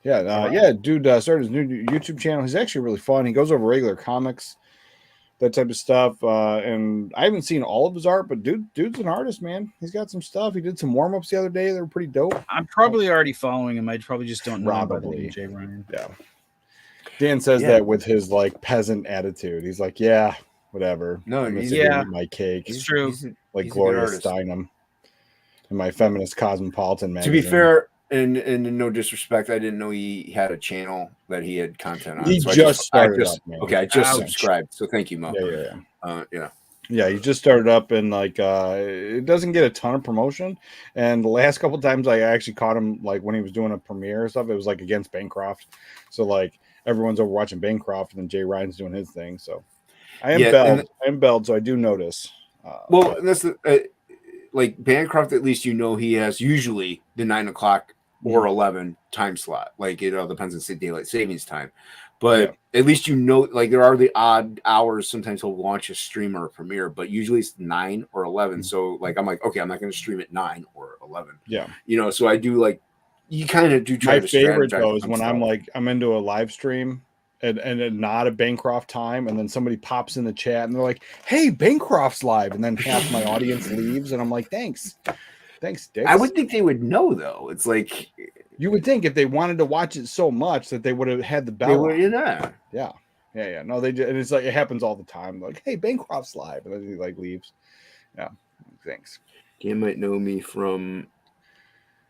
Yeah, dude started his new YouTube channel. He's actually really fun. He goes over regular comics, that type of stuff. And I haven't seen all of his art, but dude's an artist, man. He's got some stuff. He did some warm-ups the other day. They were pretty dope. I'm probably already following him. I probably just don't know about Probably. Jay Ryan. Yeah. Dan says Yeah. that with his like peasant attitude. He's like, yeah, whatever. No, I'm he's- just gonna yeah. eat my cake. It's true. Like he's a good Gloria artist. Steinem in my feminist cosmopolitan To magazine. be fair, and no disrespect, I didn't know he had a channel that he had content on. He So just started up, man. Okay, I just Ouch. subscribed. So thank you, Mo. Yeah. Yeah. He just started up, and like it doesn't get a ton of promotion. And the last couple times I actually caught him like when he was doing a premiere or stuff, it was like against Bancroft. So like everyone's over watching Bancroft, and then Jay Ryan's doing his thing. So I am Yeah, belled, so I do notice. Well, and that's the like Bancroft. At least you know he has usually the 9 o'clock or 11 time slot. Like it all depends on daylight savings time, but at least you know. Like there are the odd hours. Sometimes he'll launch a stream or a premiere, but usually it's 9 or 11. So like I'm like, okay, I'm not going to stream at 9 or 11. Yeah. You know, so I do like you kind of do try My to favorite strategize though is on when stuff. I'm into a live stream and not a Bancroft time, and then somebody pops in the chat and they're like, "Hey, Bancroft's live," and then half my audience leaves, and I'm like, "Thanks, dicks." I would think they would know though. It's like You would think if they wanted to watch it so much that they would have had the they bell. would, on. you know. Yeah. No, they do, and it's like it happens all the time. Like, "Hey, Bancroft's live," and then he like leaves. Yeah, thanks. Dan might know me from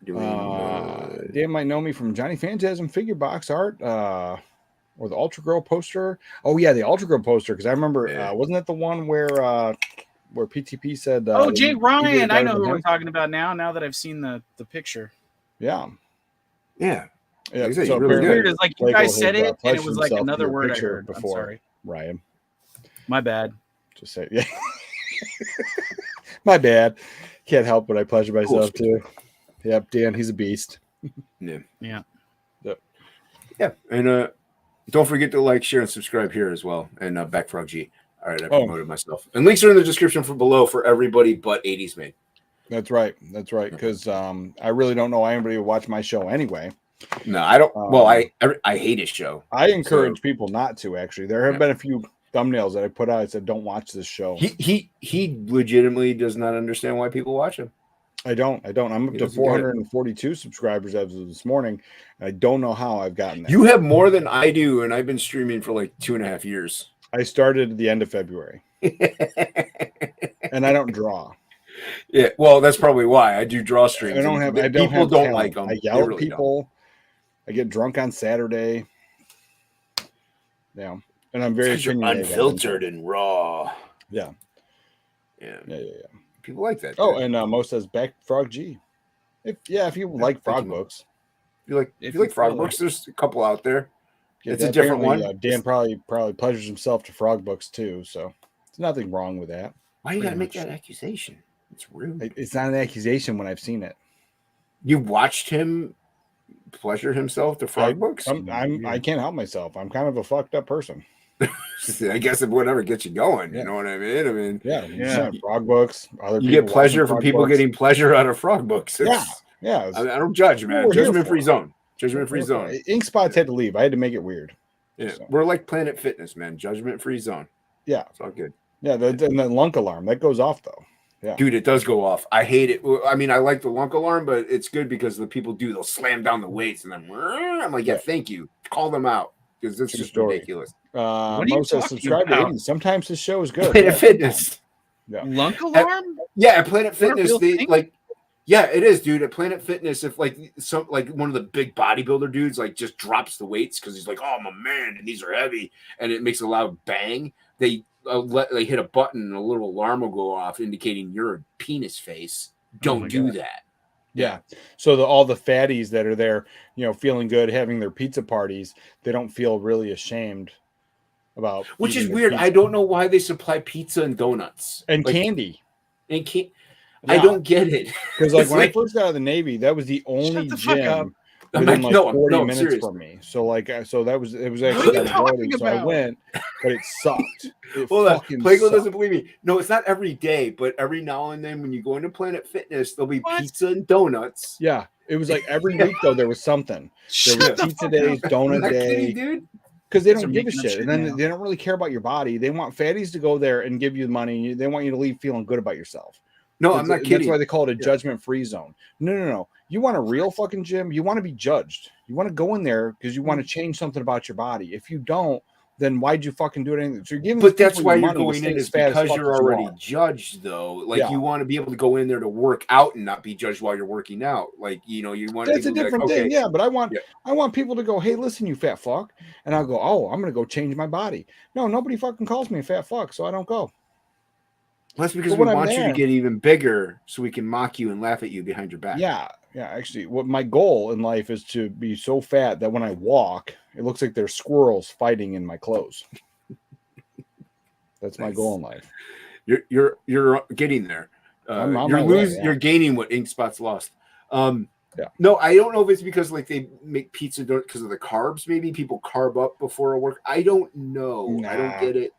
doing. Dan might know me from Johnny Phantasm figure box art, or the Ultra Girl poster. Oh yeah, the Ultra Girl poster. Because I remember, wasn't that the one where PTP said, Jay Ryan. I know who we're him? talking about now. Now that I've seen the picture. Yeah. Yeah. Yeah. Like I said, So you really What's good. weird is like you Plegel guys said had, it, and pledged it was like himself to another the word I picture heard. I'm before. sorry. Ryan. My bad. Just say, yeah. My bad. Can't help but I pleasure myself too. Yep, Dan, he's a beast. Yeah. Yeah. Yeah. And don't forget to like, share, and subscribe here as well. And Backfrog G. All right, I promoted myself. And links are in the description below for everybody but 80s Made. That's right. That's right. Because I really don't know anybody who watch my show anyway. No, I don't. Well, I hate his show. I encourage people not to. Actually, there have been a few thumbnails that I put out. I said, "Don't watch this show." He legitimately does not understand why people watch him. I don't. I'm up to 442 subscribers as of this morning. I don't know how I've gotten that. You have more than I do, and I've been streaming for like 2.5 years. I started at the end of February, and I don't draw. Yeah, well, that's probably why I do draw streams. I don't have people don't talent. like them. I yell at people. I get drunk on Saturday. Yeah, and I'm very unfiltered and raw. Yeah. People like that. Oh, and Mo says back Frog G. If you like frog books, if you like frog books, there's a couple out there. Yeah, It's a different one. Dan probably pleasures himself to frog books too, so there's nothing wrong with that. Why you gotta make that accusation? It's rude. It's not an accusation when I've seen it. You watched him pleasure himself to frog books? I can't help myself. I'm kind of a fucked up person. I guess if whatever gets you going, you know what I mean? Yeah. Frog books. You get pleasure from people getting pleasure out of frog books. Yeah. I don't judge, man. Judgment-free zone. Judgment-free zone. Ink spots had to leave. I had to make it weird. Yeah, so. We're like Planet Fitness, man. Judgment-free zone. Yeah, it's all good. Yeah, and the lunk alarm that goes off though. Yeah, dude, it does go off. I hate it. I mean, I like the lunk alarm, but it's good because the people they'll slam down the weights and then I'm like, yeah, thank you. Call them out because it's just ridiculous. What are you talking about? Sometimes the show is good. Planet Fitness. Yeah. Lunk alarm? At Planet Fitness, they like. Yeah, it is, dude. At Planet Fitness, if like one of the big bodybuilder dudes like just drops the weights because he's like, "Oh, I'm a man, and these are heavy," and it makes a loud bang, they hit a button and a little alarm will go off indicating you're a penis face. Don't do that. Yeah. So all the fatties that are there, feeling good, having their pizza parties, they don't feel really ashamed about. Which is weird. I don't know why they supply pizza and donuts and candy. And I don't get it. Because when I first got out of the Navy, that was the only gym within 40 minutes from me. So it was actually rewarding. So I went, but it sucked. Hold on. Plegel doesn't believe me. No, it's not every day, but every now and then when you go into Planet Fitness, there'll be pizza and donuts. Yeah. It was like every week though, there was something. There was pizza days, donut day. Dude. Because they don't give a shit. And then they don't really care about your body. They want fatties to go there and give you the money. They want you to leave feeling good about yourself. No, I'm not kidding. That's why they call it a judgment-free zone. No. You want a real fucking gym? You want to be judged. You want to go in there because you want to change something about your body. If you don't, then why'd you fucking do it? So you're giving. But that's why you're going in is because you're already judged, though. Like you want to be able to go in there to work out and not be judged while you're working out. Like you want. That's a different thing, yeah. But I want people to go, hey, listen, you fat fuck, and I'll go, oh, I'm gonna go change my body. No, nobody fucking calls me a fat fuck, so I don't go. Well, that's because we want you to get even bigger so we can mock you and laugh at you behind your back. Yeah. Actually, what my goal in life is to be so fat that when I walk, it looks like there's squirrels fighting in my clothes. That's my goal in life. You're getting there. You're gaining what Ink Spot's lost. No, I don't know if it's because like they make pizza because of the carbs. Maybe people carb up before a work. I don't know. I don't get it.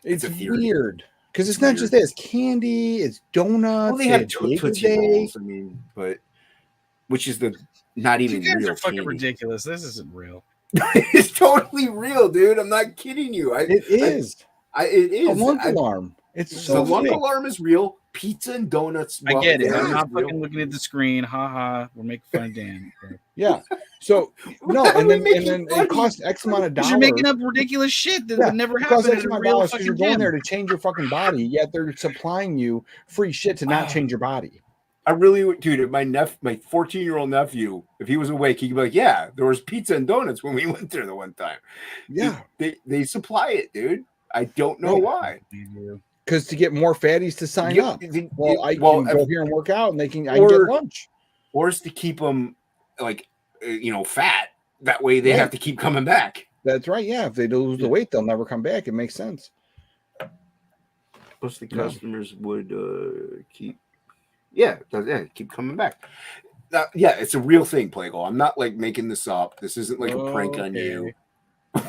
It's weird. Because it's not just that, it's candy, it's donuts. Well, they have Tootsie Rolls, but which is not even real. You guys are fucking ridiculous. This isn't real. It's totally real, dude. I'm not kidding you. It is. It is. A lunk alarm. The lunk alarm is real. Pizza and donuts. I get it. I'm not fucking looking at the screen. We're making fun of Dan. Yeah. So and then it costs X amount of dollars. You're making up ridiculous shit that would never happen in a real fucking You're going there to change your fucking body, yet they're supplying you free shit to not change your body. I really would, dude. My 14-year-old nephew, if he was awake, he'd be like, "Yeah, there was pizza and donuts when we went there the one time." Yeah, they supply it, dude. I don't know why. Because to get more fatties to sign up. I can go here and work out, and I can get lunch. Or is to keep them fat. That way they have to keep coming back. That's right. Yeah, if they lose the weight, they'll never come back. It makes sense. Most of the customers would keep coming back. It's a real thing, Plegel. I'm not like making this up. This isn't like a prank on you.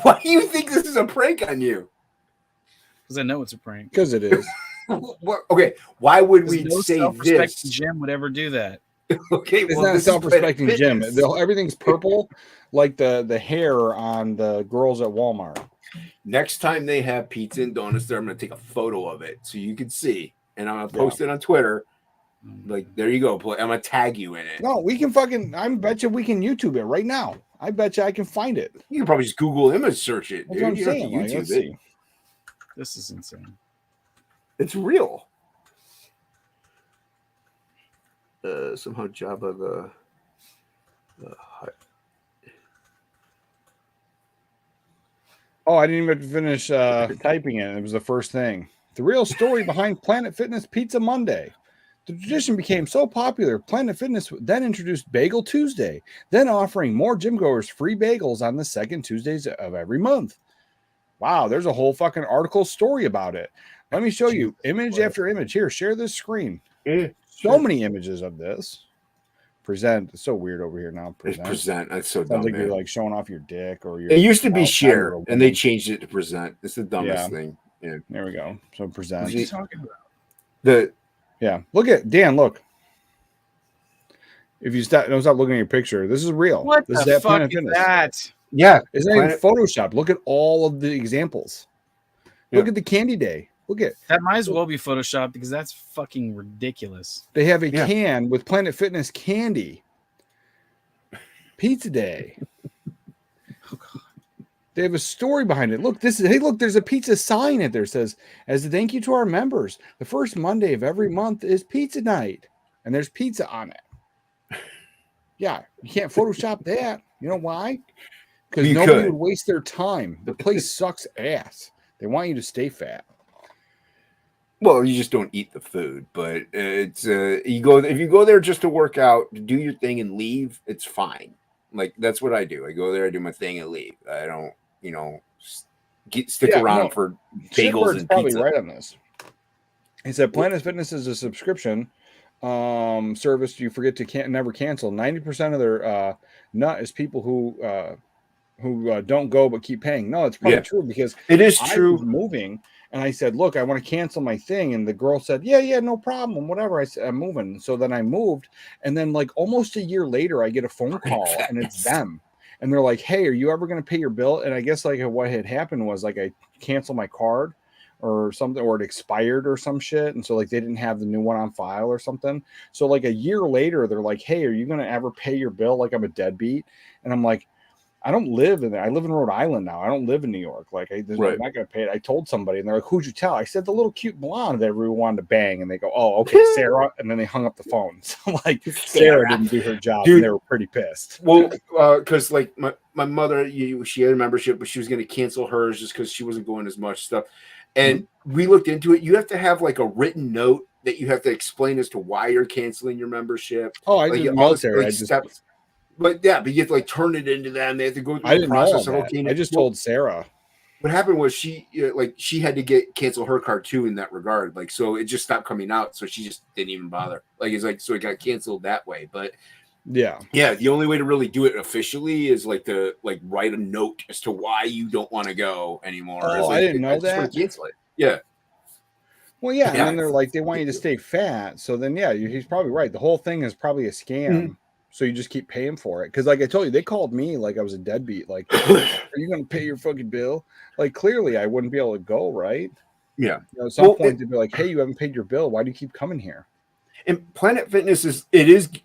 Why do you think this is a prank on you? Because I know it's a prank. Because it is. Okay, why would we say this? Jim would ever do that. Okay, it's not a self-respecting gym. Everything's purple, like the hair on the girls at Walmart. Next time they have pizza and donuts there, I'm going to take a photo of it so you can see, and I'm going to post it on Twitter. Like, there you go. I'm going to tag you in it. No, we can I bet you we can YouTube it right now. I bet you I can find it. You can probably just Google image search it, dude. You don't have to YouTube it. This is insane. It's real. Somehow Jabba the Hutt. Oh, I didn't even finish typing it. It was the first thing. The real story behind Planet Fitness Pizza Monday. The tradition became so popular, Planet Fitness then introduced Bagel Tuesday, then offering more gym goers free bagels on the second Tuesdays of every month. Wow, there's a whole fucking article story about it. Let me show you image after image. Here, share this screen. So many images of this. Present. It's so weird over here now. Present. That's so Sounds dumb. like man. you're like showing off your dick or your. It used to be share, and they changed it to present. It's the dumbest Yeah. thing. Yeah. There we go. So present. What are you talking about? Yeah. Look at Dan. Look. If you don't stop looking at your picture, this is real. What This the is fuck is Fitness. that? Yeah. It's not even Photoshop. Look at all of the examples. Look at the Candy Day. Look at That might as well be Photoshop because that's fucking ridiculous. they have a can with Planet Fitness candy. Pizza Day. They have a story behind it. Look, there's a pizza sign in there. It says, as a thank you to our members, the first Monday of every month is pizza night. And there's pizza on it. Yeah, you can't Photoshop that. You know why? Because nobody would waste their time. The place sucks ass. They want you to stay fat. Well, you just don't eat the food, but it's if you go there just to work out, do your thing and leave, it's fine. Like that's what I do. I go there, I do my thing and leave. I don't, stick around for bagels and probably pizza. Right on this. He said Planet Fitness is a subscription service you forget to never cancel. 90% of their nut is people who don't go but keep paying. No, it's probably true because it is I true. was moving and I said, look, I want to cancel my thing. And the girl said, yeah, no problem. Whatever. I said, I'm moving. So then I moved. And then like almost a year later, I get a phone call and it's them. And they're like, hey, are you ever going to pay your bill? And I guess like what had happened was like I canceled my card or something, or it expired or some shit. And so like they didn't have the new one on file or something. So like a year later, they're like, hey, are you going to ever pay your bill? Like I'm a deadbeat. And I'm like, I don't live in there. I live in Rhode Island now. I don't live in New York. Like I'm not going to pay it. I told somebody and they're like, who'd you tell? I said, the little cute blonde that everyone wanted to bang. And they go, oh, okay, Sarah. And then they hung up the phone. So like Sarah didn't do her job. Dude, and they were pretty pissed. Well, because like my mother, she had a membership, but she was going to cancel hers just because she wasn't going as much stuff. And we looked into it. You have to have like a written note that you have to explain as to why you're canceling your membership. Oh, I like, did military. Like steps. But yeah, but you have to like turn it into them. They have to go through the process. I just told Sarah. What happened was she had to cancel her card too in that regard. Like, so it just stopped coming out. So she just didn't even bother. Like, it's like, so it got canceled that way. But yeah, the only way to really do it officially is like to like write a note as to why you don't want to go anymore. Oh, like, I didn't know that. Cancel it. Yeah. Well, yeah, and then they're like, they want you to stay fat. So then, yeah, he's probably right. The whole thing is probably a scam. Mm-hmm. So you just keep paying for it. Because like I told you, they called me like I was a deadbeat. Like, are you going to pay your fucking bill? Like, clearly I wouldn't be able to go, right? Yeah. At some point, they'd be like, hey, you haven't paid your bill. Why do you keep coming here? And Planet Fitness is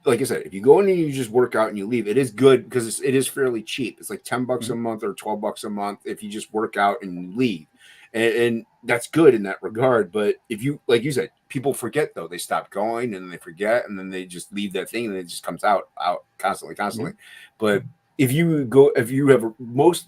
like I said, if you go in and you just work out and you leave, it is good because it is fairly cheap. It's like $10 a month or $12 a month if you just work out and leave. And that's good in that regard. But if you, like you said, people forget though. They stop going and they forget and then they just leave that thing and it just comes out constantly. Mm-hmm. But if you have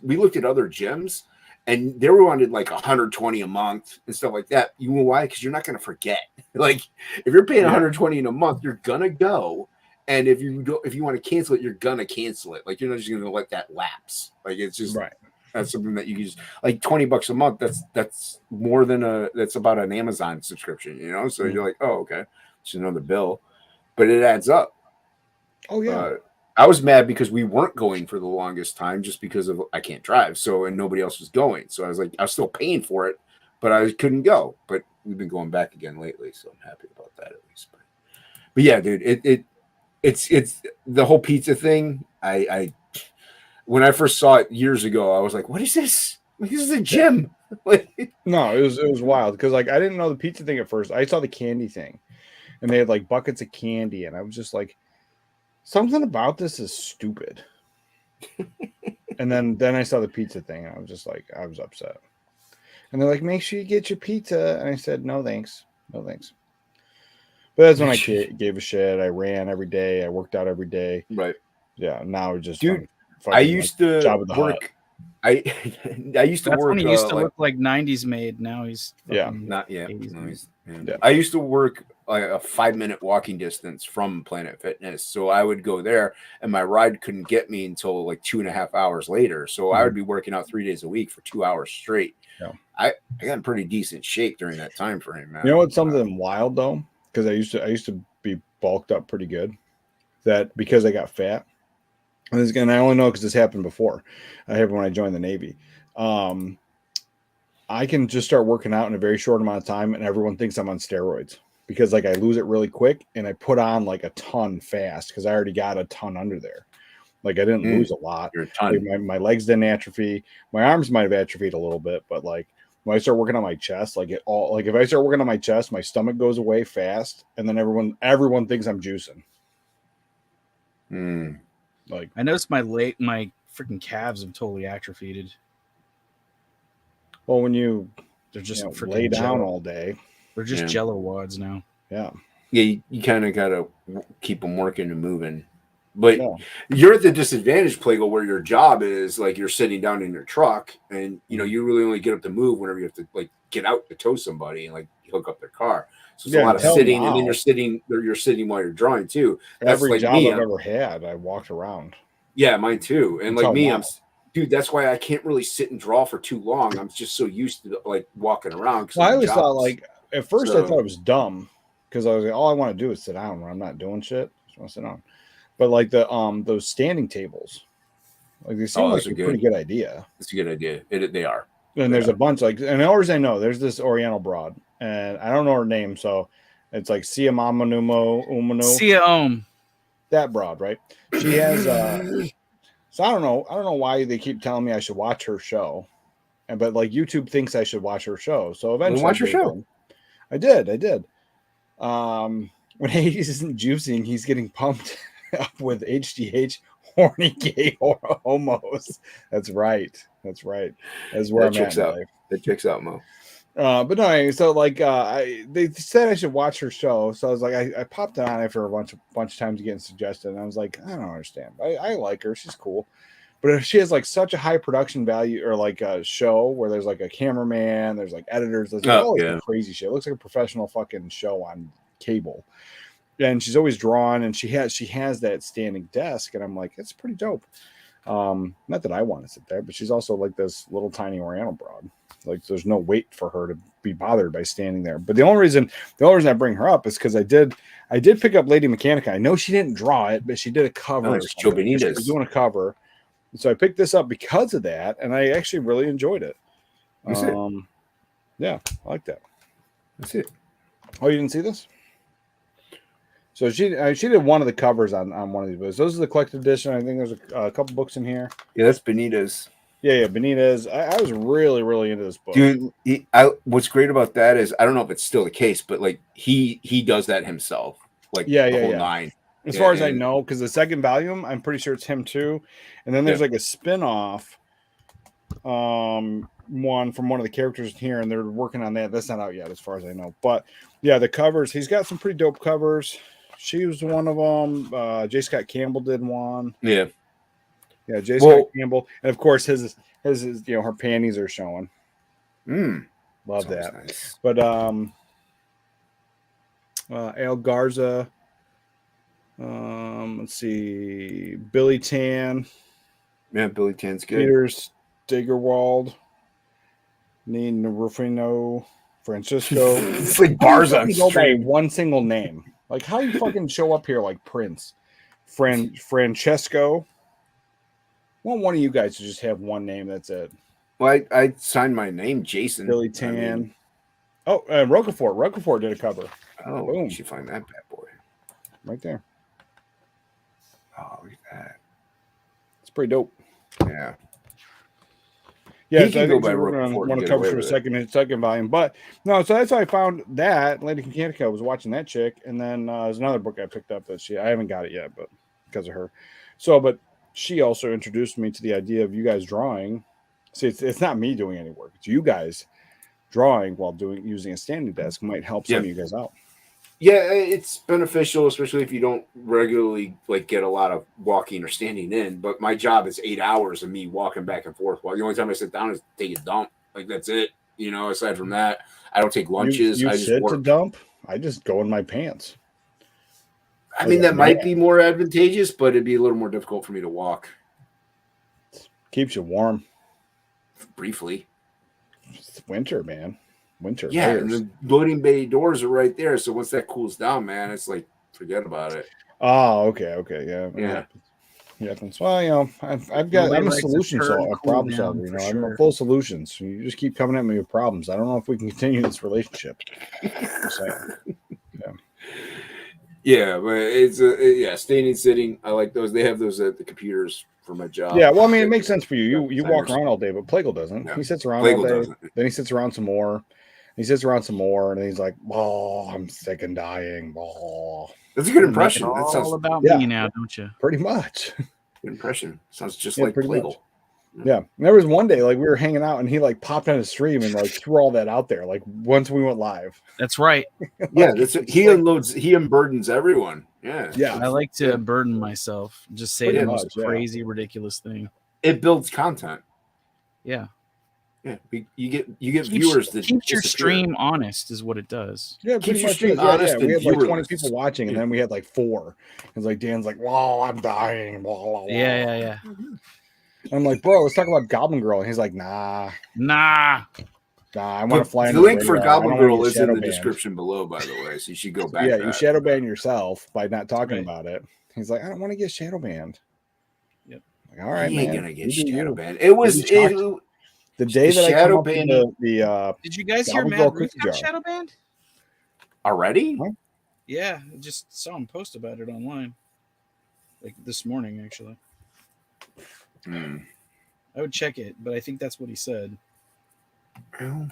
we looked at other gyms and they wanted like $120 a month and stuff like that. You know why? Because you're not going to forget. Like if you're paying $120 in a month, you're gonna go. And if you want to cancel it, you're gonna cancel it. Like you're not just gonna let that lapse. Like it's just right. That's something that you can just like $20 a month. That's more than that's about an Amazon subscription, you know? So you're like, oh, okay. It's another bill, but it adds up. Oh yeah. I was mad because we weren't going for the longest time just because of I can't drive. So, and nobody else was going. So I was like, I was still paying for it, but I couldn't go, but we've been going back again lately. So I'm happy about that at least. But yeah, dude, it's the whole pizza thing. I when I first saw it years ago, I was like, "What is this? Like, this is a gym." No, it was wild because like I didn't know the pizza thing at first. I saw the candy thing, and they had like buckets of candy, and I was just like, something about this is stupid. And then I saw the pizza thing, and I was just like, I was upset. And they're like, "Make sure you get your pizza," and I said, "No thanks, no thanks." But that's when I gave a shit. I ran every day. I worked out every day. Right. Yeah. Now it's just dude. I used to work. I used to That's work. When he used to look like '90s made. Now he's not yet. No, I used to work a 5-minute walking distance from Planet Fitness. So I would go there, and my ride couldn't get me until like 2.5 hours later. So I would be working out 3 days a week for 2 hours straight. Yeah. I got in pretty decent shape during that time frame, man. You know what's something wild though? Because I used to be bulked up pretty good. That because I got fat, and this again I only know because this happened before. I happened when I joined the Navy. I can just start working out in a very short amount of time, and everyone thinks I'm on steroids because like I lose it really quick, and I put on like a ton fast because I already got a ton under there. Like I didn't lose a lot. Like, my legs didn't atrophy. My arms might have atrophied a little bit, but like when I start working on my chest, like if I start working on my chest, my stomach goes away fast, and then everyone thinks I'm juicing. Like I noticed my freaking calves have totally atrophied. well, when they're just lay down jello. all day, They're just jello wads now. Yeah. You kind of got to keep them working and moving. But you're at the disadvantage, Plegel, where your job is like you're sitting down in your truck, and you really only get up to move whenever you have to like get out to tow somebody and like hook up their car. So it's a lot of sitting, and then you're sitting while you're drawing too. That's every like job me. I've ever had, I walked around. Yeah, mine too. And like me, now. Dude, that's why I can't really sit and draw for too long. I'm just so used to like walking around. Well, I always thought like at first I thought it was dumb because I was like, all I want to do is sit down when I'm not doing shit. I just want to sit down. But like the those standing tables, like they seem like a pretty good idea. It's a good idea. They are. And there's a bunch like, and the only reason I know there's this Oriental broad, and I don't know her name, so it's like Sia Umano. Sia that broad, right? She has so I don't know why they keep telling me I should watch her show, but like YouTube thinks I should watch her show. So eventually, watch her show. I did. When Hades isn't juicing, he's getting pumped up with HGH horny gay homos. That's right. That's where I'm at. That checks out, Mo. But no, so like they said I should watch her show, so I was like, I popped it on after a bunch of times getting suggested, and I was like, I don't understand. I like her, she's cool, but if she has like such a high production value or like a show where there's like a cameraman, there's like editors, there's all this crazy shit. It looks like a professional fucking show on cable, and she's always drawn, and she has that standing desk, and I'm like, it's pretty dope. Not that I want to sit there, but she's also like this little tiny Oriental broad. Like there's no weight for her to be bothered by standing there. But the only reason I bring her up is because I did pick up Lady Mechanica. I know she didn't draw it, but she did a cover. She was doing a cover. And so I picked this up because of that, and I actually really enjoyed it. Yeah, I like that. That's it. Oh, you didn't see this? So she did one of the covers on one of these books. Those are the collected edition. I think there's a couple books in here. Yeah, that's Benitez. Yeah, Benitez. I was really, really into this book. Dude, what's great about that is I don't know if it's still the case, but like he does that himself. Like the whole nine. As far as I know, because the second volume, I'm pretty sure it's him too. And then there's like a spin-off one from one of the characters here, and they're working on that. That's not out yet, as far as I know. But yeah, the covers, he's got some pretty dope covers. She was one of them. J. Scott Campbell did one. Yeah. Yeah, J. Scott Campbell. And of course his her panties are showing. Love that. Nice. But Al Garza. Let's see. Billy Tan. Yeah, Billy Tan's good. Peter Stegerwald. Nina Rufino. Francisco. It's like bars on stream. One single name. Like, how you fucking show up here like Prince? Francesco. Well, one of you guys to just have one name. That's it. Well, I signed my name, Jason. Billy Tan. Roquefort. Roquefort did a cover. Oh, boom. You should find that bad boy. Right there. Oh, look at that. It's pretty dope. Yeah. Yeah, so I think we're going to want to cover for the second volume. But no, so that's how I found that. Lady Mechanica, I was watching that chick. And then there's another book I picked up that I haven't got it yet, but because of her. So, but she also introduced me to the idea of you guys drawing. See, it's not me doing any work. It's you guys drawing while using a standing desk might help some of you guys out. Yeah, it's beneficial, especially if you don't regularly like get a lot of walking or standing in. But my job is 8 hours of me walking back and forth. Well, the only time I sit down is take a dump. Like that's it. Aside from that, I don't take lunches. You I just sit work. to dump? I just go in my pants. I mean, that might be more advantageous, but it'd be a little more difficult for me to walk. Keeps you warm. Briefly. It's winter, man. Winter. Yeah, layers. and the loading bay doors are right there. So once that cools down, man, it's like, forget about it. Oh, okay, yeah. Yeah, well, I'm a solution solver, a problem solver. You know, I'm a full solutions. So you just keep coming at me with problems. I don't know if we can continue this relationship. Yeah, but it's staying and sitting. I like those. They have those at the computers for my job. Yeah, well, I mean, it makes sense for you. You walk around all day, but Plegel doesn't. Yeah. He sits around Plegel all day. doesn't. Then he sits around some more. He sits around some more, and then he's like, "Oh, I'm sick and dying." Oh. That's a good impression. That That sounds sounds all about me now, don't you? Pretty much. Good impression. Sounds just like Plegel. Yeah. And there was one day, like, we were hanging out, and he like popped on his stream and like threw all that out there. Like once we went live. That's right. Yeah, he unloads. He unburdens everyone. Yeah. I like to burden myself. Just say Pretty the most much, crazy, ridiculous thing. It builds content. Yeah. Yeah, you get viewers that keeps your disappear. stream honest is what it does. Yeah, Keeps pretty your much. stream Yeah. honest We and had like 20 viewerless. people watching, and then we had like 4. It's like Dan's like, "Whoa, I'm dying." Blah, blah, blah. Yeah. I'm like, "Bro, let's talk about Goblin Girl." And he's like, Nah, Nah. I want to fly. The into link for radar. I Goblin don't wanna Girl get is in the shadow banned." description below, by the way. So you should go back. Yeah, to you that. shadow ban yourself by not talking Right. about it. He's like, "I don't want to get shadow banned." Yep. Like, all right, He ain't man. gonna get You do shadow you. banned. It was The day that I shadow come up with banning- the Did you guys hear Goblin Girl Matt Ruth cookie got jar. shadow banned? already. Huh? Yeah, I just saw him post about it online. Like this morning, actually. Hmm. I would check it, but I think that's what he said. Well,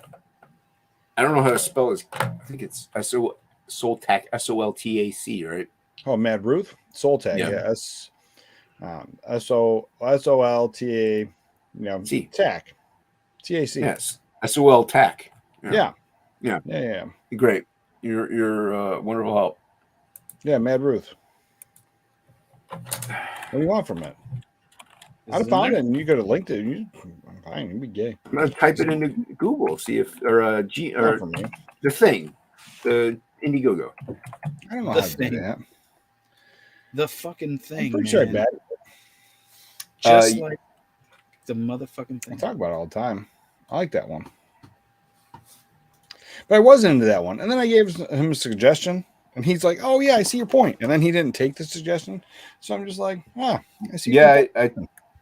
I don't know how to spell his. I think it's Soltac, SOLTAC, right? Oh, Mad Ruth Soul Tag, Yeah. yeah, SOLTA, you know, T. TAC, TAC, Yes, SOL TAC. yeah, Yeah. Great, You're wonderful help. yeah, Mad Ruth. What do you want from it? I'd have found it, and you could have linked it. Fine, you'd be gay. I'm gonna type it into Google, see if or Not for me. the thing, the Indiegogo. I don't know The how to thing. do that. The fucking thing. I'm pretty sure I man. bet. Just like the motherfucking I thing. talk about it all the time. I like that one. But I wasn't into that one. And then I gave him a suggestion, and he's like, "Oh, yeah, I see your point." And then he didn't take the suggestion. So I'm just like, I see your Yeah, point. I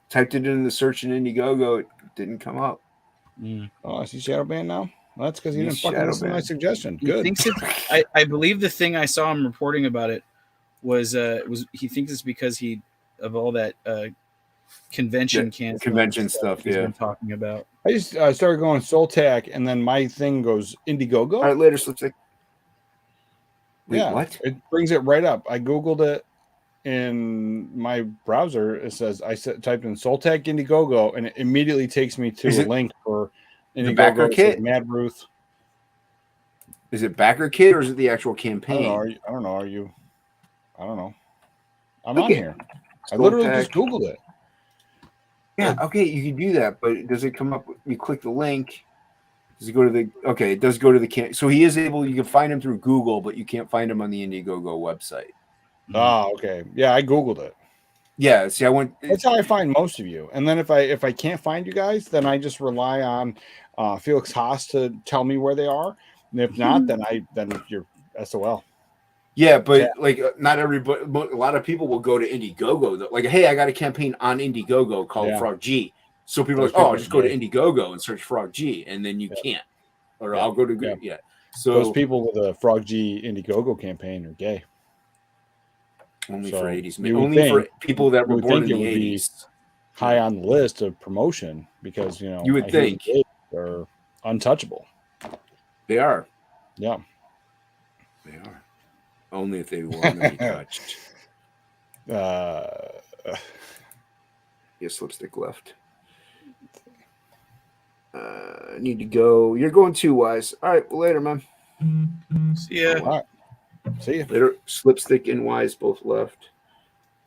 typed it in the search in Indiegogo. It didn't come up. Mm. Oh, I see shadow ban now? Well, that's because he He's didn't fucking shadow listen to my banned. suggestion. He Good. thinks I believe the thing I saw him reporting about it was he thinks it's because of all that convention canceling convention stuff, he's yeah. been talking about. I just started going Soltac, and then my thing goes Indiegogo. All right, later, Slipstick. Wait, Yeah. what? It brings it right up. I Googled it in my browser. It says typed in Soltac Indiegogo, and it immediately takes me to Is a it link for the backer Indiegogo. It says kit? Mad Ruth. Is it backer kit or is it the actual I campaign? don't know. I don't know. I'm Okay. on here. I literally Soltac. just Googled it. Yeah, okay, you can do that, but does it come up? You click the link. Does it go to the? Okay, it does go to the So he is able. You can find him through Google, but you can't find him on the Indiegogo website. Oh, okay. Yeah, I Googled it. Yeah. See, I went. That's how I find most of you. And then if I can't find you guys, then I just rely on Felix Haas to tell me where they are. And if not, then you're SOL. Yeah, but Yeah. like not everybody. A lot of people will go to Indiegogo. Though. Like, hey, I got a campaign on Indiegogo called Yeah. Frog G. So people are Those like, oh, people just go to are Indiegogo and search Frog G, and then you can't. Or Yeah. I'll go to Yeah. yeah. So Those people with a Frog G Indiegogo campaign are gay. only so for 80s. you would Only for think- people that you were would born in think the it would be 80s. High on the list of promotion because You would I hear think. the gays are untouchable. They are. Yeah. They are. Only if they want to be touched. Yes, lipstick left. Need to go. You're going too, Wise. All right, well, later, man. Yeah. All right. See you. Later. Slipstick and Wise both left.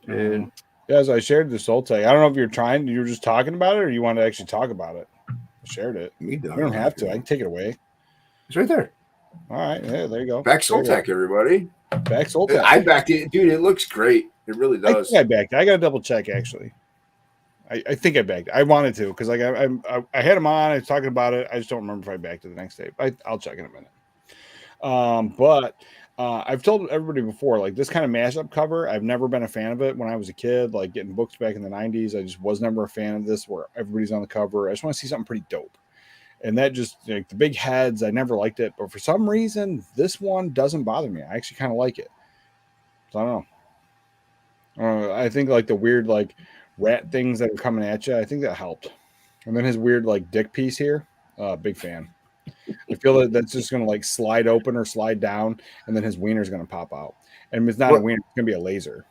And Yeah, as I shared the Soul Tag. I don't know if you were just talking about it or you wanted to actually talk about it. I shared it. me You don't have to. I can take it away. It's right there. All right. Yeah, there you go. Back Soltech, everybody. Back Soltech. I backed it, dude. It looks great. It really does. I backed it. I got to double check actually. I think I backed it. I wanted to because like I had him on. I was talking about it. I just don't remember if I backed it the next day. I'll check in a minute. But I've told everybody before, like this kind of mashup cover, I've never been a fan of it when I was a kid, like getting books back in the 90s. I just was never a fan of this where everybody's on the cover. I just want to see something pretty dope. And that just like the big heads, I never liked it. But for some reason, this one doesn't bother me. I actually kind of like it. So I don't know. I think like the weird like rat things that are coming at you, I think that helped. And then his weird like dick piece here, big fan. I feel that that's just going to like slide open or slide down, and then his wiener's going to pop out. And it's not a wiener; it's going to be a laser.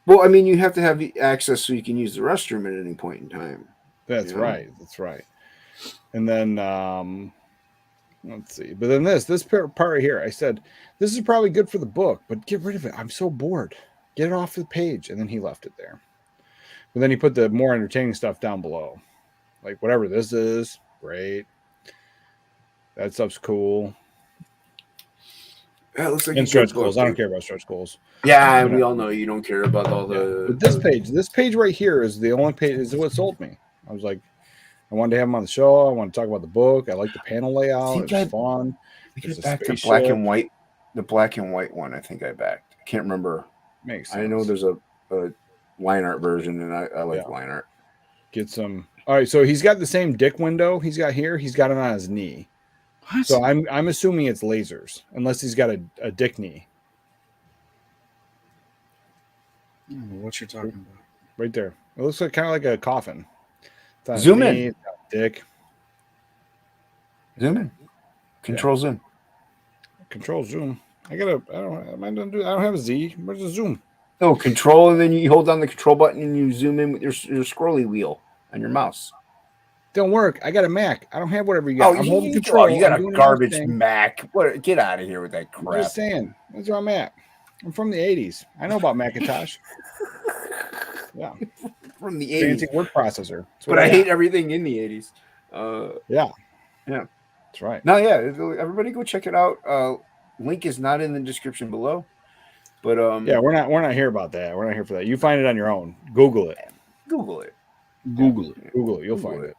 Well, I mean, you have to have the access so you can use the restroom at any point in time. That's right. That's right. And then let's see. But then this part right here, I said this is probably good for the book, but get rid of it. I'm so bored. Get it off the page. And then he left it there. But then he put the more entertaining stuff down below, like whatever this is. Great. That stuff's cool. Yeah, it looks like and stretch goals. I don't care about stretch goals. Yeah, we all know you don't care about all the. But this page right here is the only page. Is what sold me. I was like, I wanted to have him on the show. I want to talk about the book. I like the panel layout. It's fun. I think I backed the black and white, one. I think I backed. I can't remember. Makes sense. I know there's a line art version, and I like line art. Get some. All right, so he's got the same dick window he's got here. He's got it on his knee. What? So I'm assuming it's lasers, unless he's got a dick knee. I don't know what you're talking about. Right there. It looks like kind of like a coffin. Zoom in. Dick. Zoom in. Control zoom. Control zoom. I don't have a Z. Where's the zoom? No, control, and then you hold down the control button and you zoom in with your scrolly wheel on your mouse. Don't work. I got a Mac. I don't have whatever you got. I'm holding control. You got a garbage Mac. What? Get out of here with that crap. I'm just saying. That's where I'm at. I'm from the 80s. I know about Macintosh. Yeah. From the 80s. Fancy word processor. But I hate everything in the 80s. Yeah. That's right. No, yeah. Everybody go check it out. Link is not in the description below. But yeah, we're not here about that. We're not here for that. You find it on your own. Google it. Google it. You'll find it.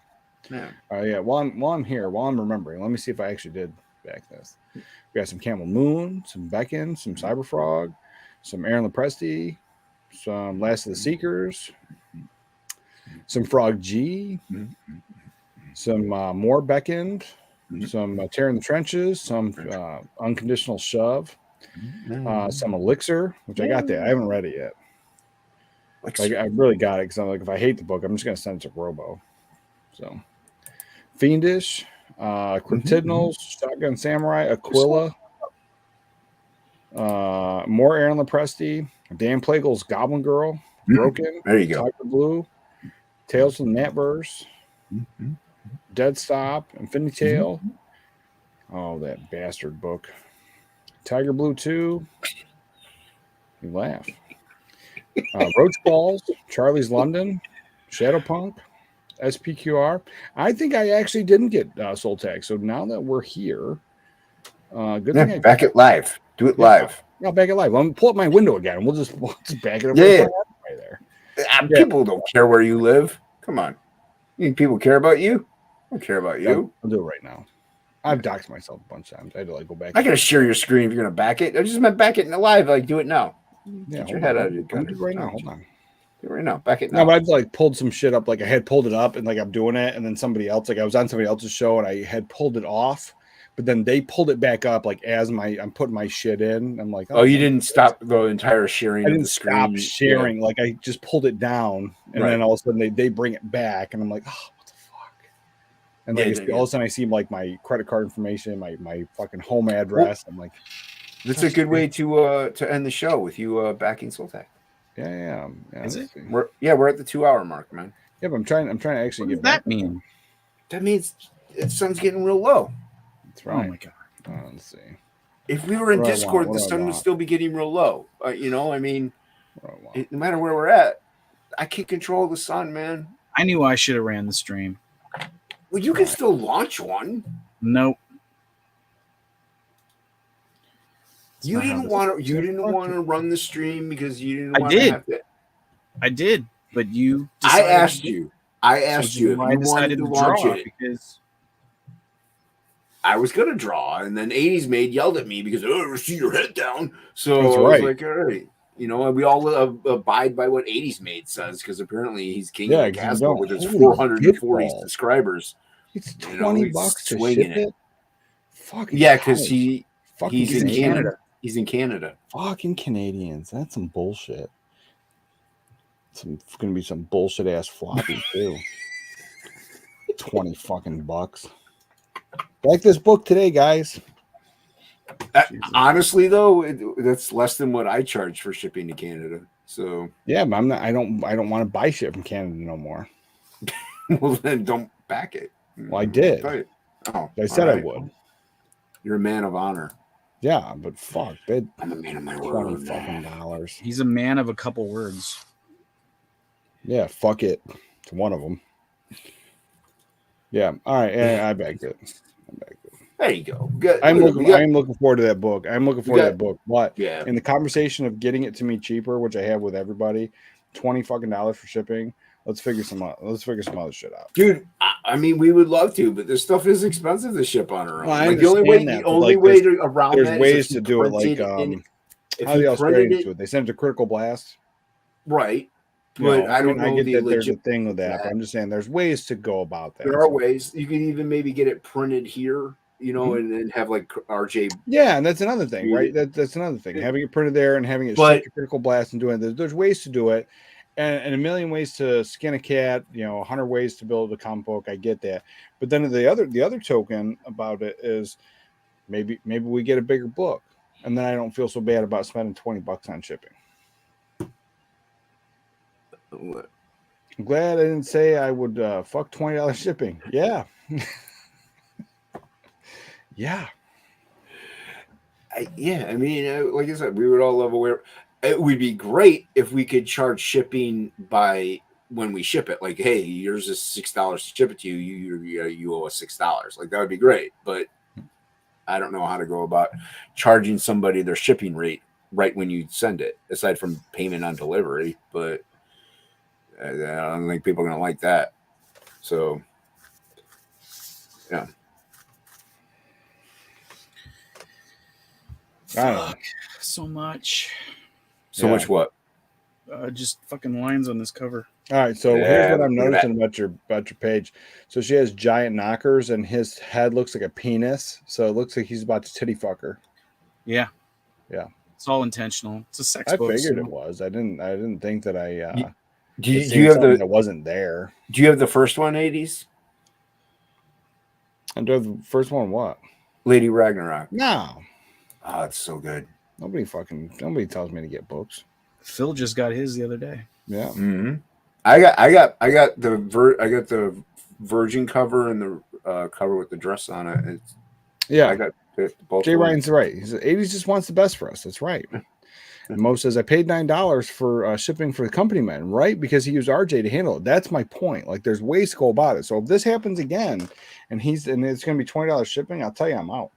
Yeah. Yeah. While I'm here, while I'm remembering, let me see if I actually did back this. We got some Camel Moon, some Beckon, some Cyberfrog, some Aaron Lepresti, some Last of the Seekers, some Frog G, some more Beckon, some Tear in the Trenches, some Unconditional Shove, some Elixir, which I got there. I haven't read it yet. Like I really got it because I'm like, if I hate the book, I'm just gonna send it to Robo. So Fiendish, Cryptidnals, Shotgun Samurai, Aquila, more Aaron Lepresti, Dan Plegel's Goblin Girl, Broken, there you go, Tiger Blue, Tales from the Natverse, Dead Stop, Infinity Tale. Oh, that bastard book. Tiger Blue 2. You laugh. Roach Balls, Charlie's London, Shadowpunk, SPQR. I think I actually didn't get Soul Tag. So now that we're here, good thing I back it live. Do it live. I'll back it live. I'll pull up my window again. We'll just back it up right there. People don't care where you live. Come on. You think people care about you? I don't care about you. I'll do it right now. I've doxed myself a bunch of times. I had to go back. I gotta share your screen if you're gonna back it. I just meant back it in the live. Like, do it now. Yeah, get your head out of your gun. Do it right now. Hold on. Do it right now. Back it now. No, but I've pulled some shit up. Like I had pulled it up and I'm doing it, and then somebody else, I was on somebody else's show and I had pulled it off, but then they pulled it back up as I'm putting my shit in. I'm like, oh, you didn't stop the entire sharing. I didn't stop sharing. Yeah. Like I just pulled it down, and then all of a sudden they bring it back, and I'm like, oh. And all of a sudden I see my credit card information, my fucking home address. I'm like, that's a good way to end the show with you backing Soul Tag. Yeah. Is it? We're at the 2 hour mark, man. Yeah, but I'm trying to actually get that mean? That means the sun's getting real low. That's right. Oh my god. Let's see. If we were in Discord, the sun would still be getting real low. I mean, no matter where we're at, I can't control the sun, man. I knew I should have ran the stream. Well, you can still launch one. Nope. You didn't want to run the stream because you didn't want to have to. I did, but you. I asked you if you wanted to launch it because I was gonna draw, and then 80s Maid yelled at me because see your head down. So That's I was right. like, all right, you know, and we all abide by what 80s Maid says because apparently he's king of the castle with his 440 subscribers. It's $20 to ship it. Fucking because he's in Canada. He's in Canada. Fucking Canadians. That's some bullshit. It's gonna be some bullshit ass floppy too. 20 fucking bucks. Like this book today, guys. Honestly, though, that's less than what I charge for shipping to Canada. So yeah, but I'm not. I don't want to buy shit from Canada no more. Well, then don't back it. Well, I did. Oh, I said I would. You're a man of honor. Yeah, but fuck, I'm a man of my word. $20 fucking. He's a man of a couple words. Yeah, fuck it. It's one of them. Yeah. All right. I bagged it. There you go. Good. I'm looking forward to that book. But in the conversation of getting it to me cheaper, which I have with everybody, $20 fucking for shipping. Let's figure some other shit out, dude. I mean, we would love to, but this stuff is expensive to ship on our own. Well, the only way around there's that ways is to do it. Like how the Australians do it. They send it to Critical Blast, right? But I don't know. I get that there's a thing with that. But I'm just saying there's ways to go about that. There are ways. You can even maybe get it printed here, you know, and then have like RJ. Yeah, and that's another thing, right? That's another thing. Having it printed there and having it shipped to Critical Blast and doing it. There's ways to do it. And a million ways to skin a cat, 100 ways to build a comic book. I get that, but then the other token about it is maybe we get a bigger book, and then I don't feel so bad about spending $20 on shipping. What? I'm glad I didn't say I would fuck $20 shipping. Yeah, yeah. I mean, like I said, we would all love aware. It would be great if we could charge shipping by when we ship it. Like, hey, yours is $6 to ship it to you. You owe us $6. Like, that would be great. But I don't know how to go about charging somebody their shipping rate right when you send it, aside from payment on delivery. But I don't think people are going to like that. So, yeah. Fuck, so much. So much what? Just fucking lines on this cover. All right, so here's what I'm noticing about your page. So she has giant knockers, and his head looks like a penis. So it looks like he's about to titty fuck her. Yeah. It's all intentional. It's a sex book. I figured it was. I didn't think that I. Do you have that wasn't there? Do you have the first one, 80s? And do I have the first one? What? Lady Ragnarok. No. Oh, it's so good. Nobody tells me to get books. Phil just got his the other day. Yeah. Mm-hmm. I got the Virgin cover and the cover with the dress on it. I got both. Jay Ryan's right. He said 80s just wants the best for us. That's right. And Mo says I paid $9 for shipping for the company man, right? Because he used RJ to handle it. That's my point. Like, there's ways to go about it. So if this happens again, and it's going to be $20 shipping, I'll tell you I'm out.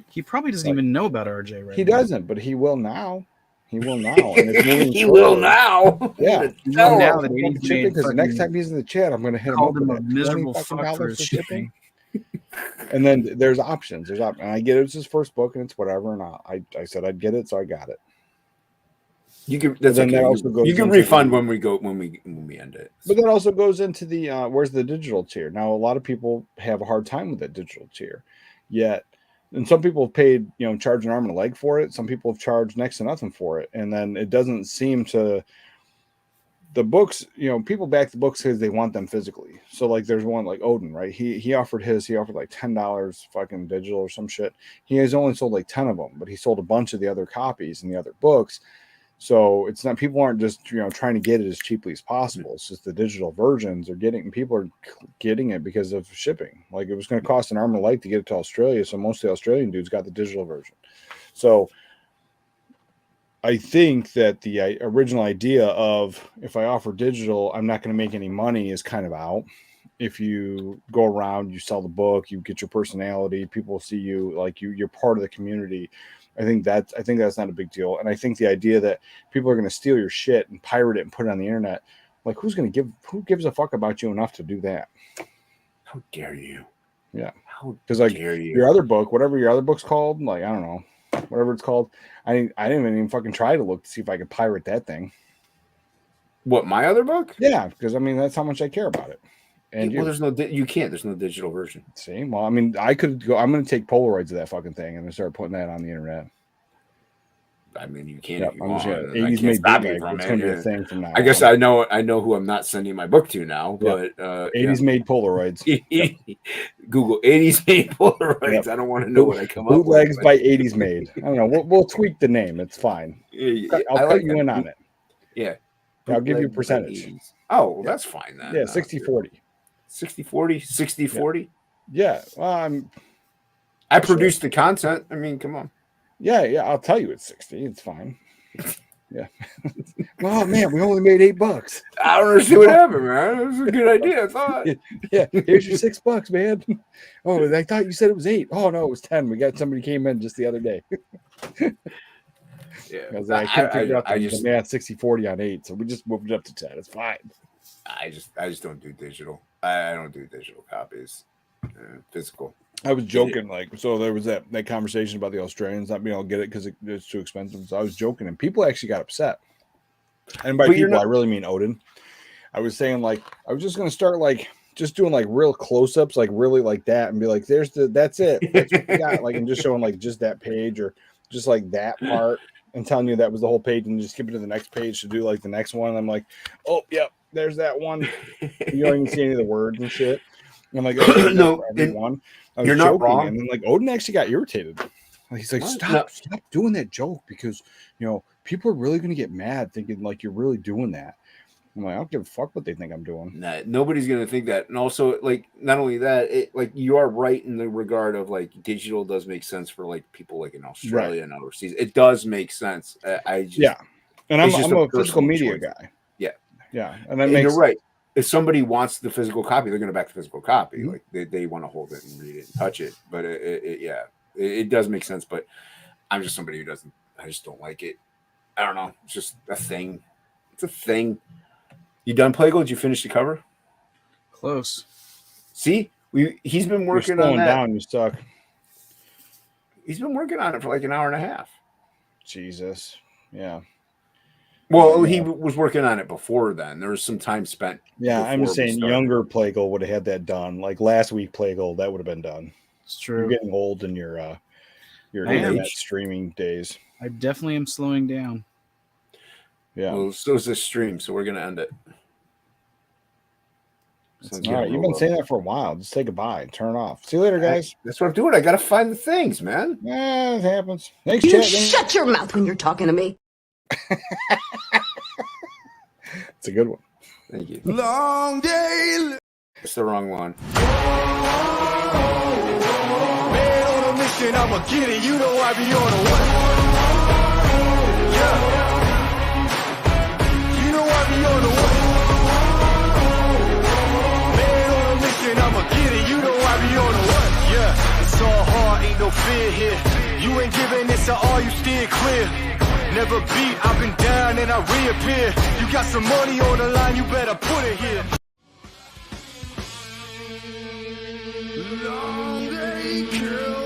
He probably doesn't even know about RJ right He now. doesn't, but he will now. He will now. And he will now. Yeah. Now that because the next time he's in the chat, I'm going to hit him up with a miserable fuck for $20 for shipping. And then there's options. And I get it. It's his first book, and it's whatever. And I said I'd get it, so I got it. You can. That's okay. You can refund when we end it. But that also goes into the where's the digital tier? Now a lot of people have a hard time with that digital tier, yet. And some people have paid, charge an arm and a leg for it. Some people have charged next to nothing for it. And then it doesn't seem to the books, people back the books because they want them physically. So like there's one like Odin, right? He offered like $10 fucking digital or some shit. He has only sold like 10 of them, but he sold a bunch of the other copies and the other books. So it's not, people aren't just, trying to get it as cheaply as possible. It's just the digital versions people are getting it because of shipping. Like it was going to cost an arm and a leg to get it to Australia. So most of the Australian dudes got the digital version. So I think that the original idea of if I offer digital, I'm not going to make any money is kind of out. If you go around, you sell the book, you get your personality, people see you, like you're part of the community. I think that's not a big deal. And I think the idea that people are going to steal your shit and pirate it and put it on the internet, like who gives a fuck about you enough to do that? How dare you? Yeah. Because like your other book, whatever your other book's called, like I don't know, whatever it's called. I didn't even fucking try to look to see if I could pirate that thing. What, my other book? Yeah, because I mean that's how much I care about it. And well, you can't. There's no digital version. See, well, I mean, I could go. I'm going to take Polaroids of that fucking thing and start putting that on the internet. I mean, you can't. Yep, if you I'm just want. gonna, 80s made bootleg. It's going to be a thing from now. I guess I know who I'm not sending my book to now. But 80s made Polaroids. Google 80s made Polaroids. Yep. I don't want to know what I come up with. Bootlegs by 80s made. I don't know. We'll tweak the name. It's fine. I'll cut you in on it. Yeah. I'll give you a percentage. Oh, well, that's fine then. Yeah, 60-40. 60-40? 60-40? Yeah. Well, I produced the content. I mean, come on. Yeah. I'll tell you it's 60. It's fine. Yeah. Oh, man, we only made $8. I don't understand what happened, man. It was a good idea, I thought. Yeah, here's your $6, man. Oh, I thought you said it was 8. Oh, no, it was 10. We got somebody came in just the other day. Yeah, I can't figure out the math 60-40 on 8, so we just moved it up to 10. It's fine. I just don't do digital. I don't do digital copies. Physical. I was joking, so there was that conversation about the Australians not being able to get it because it's too expensive. So I was joking, and people actually got upset. And by people, I really mean Odin. I was saying I was just gonna start just doing real close-ups, really like that, and be like, "That's it. That's what we got." And just showing just that page or just that part, and telling you that was the whole page, and just skip it to the next page to do the next one. And I'm like, "Oh, yep, there's that one." You don't even see any of the words and shit. And I'm like, "Oh, no, everyone." You're not wrong. And then Odin actually got irritated. He's like, stop doing that joke because people are really gonna get mad thinking you're really doing that. I'm like, I don't give a fuck what they think I'm doing. Nah, nobody's gonna think that. And also, not only that, you are right in the regard of digital does make sense for people in Australia and overseas. It does make sense. And I'm a physical media guy. Yeah, and you're right. If somebody wants the physical copy, they're going to back the physical copy. Mm-hmm. They want to hold it and read it and touch it. But it does make sense. But I'm just somebody who doesn't. I just don't like it. I don't know. It's just a thing. It's a thing. You done, Plegel? Did you finish the cover? Close. See, he's been working You're on that. Down, you suck. He's been working on it for an hour and a half. Jesus. Yeah. Well, he was working on it before then. There was some time spent. Yeah, I'm just saying younger Plegel would have had that done. Last week, Plegel, that would have been done. It's true. You're getting old in your internet streaming days. I definitely am slowing down. Yeah. Well, so is this stream, so we're going to end it. All right, you've been saying that for a while. Just say goodbye. Turn off. See you later, guys. That's what I'm doing. I got to find the things, man. Yeah, it happens. Thanks, You shut your mouth when you're talking to me. It's a good one. Thank you. Long day. It's the wrong one. Man on a mission, I'ma get it. You know I be on a what? Yeah. You know I be on a what? Man on a mission, I'ma get it. You know I be on a what? Yeah. It's all hard, ain't no fear here. You ain't giving this at all, you steer clear. Never beat, I've been down and I reappear. You got some money on the line, you better put it here. Long day, girl.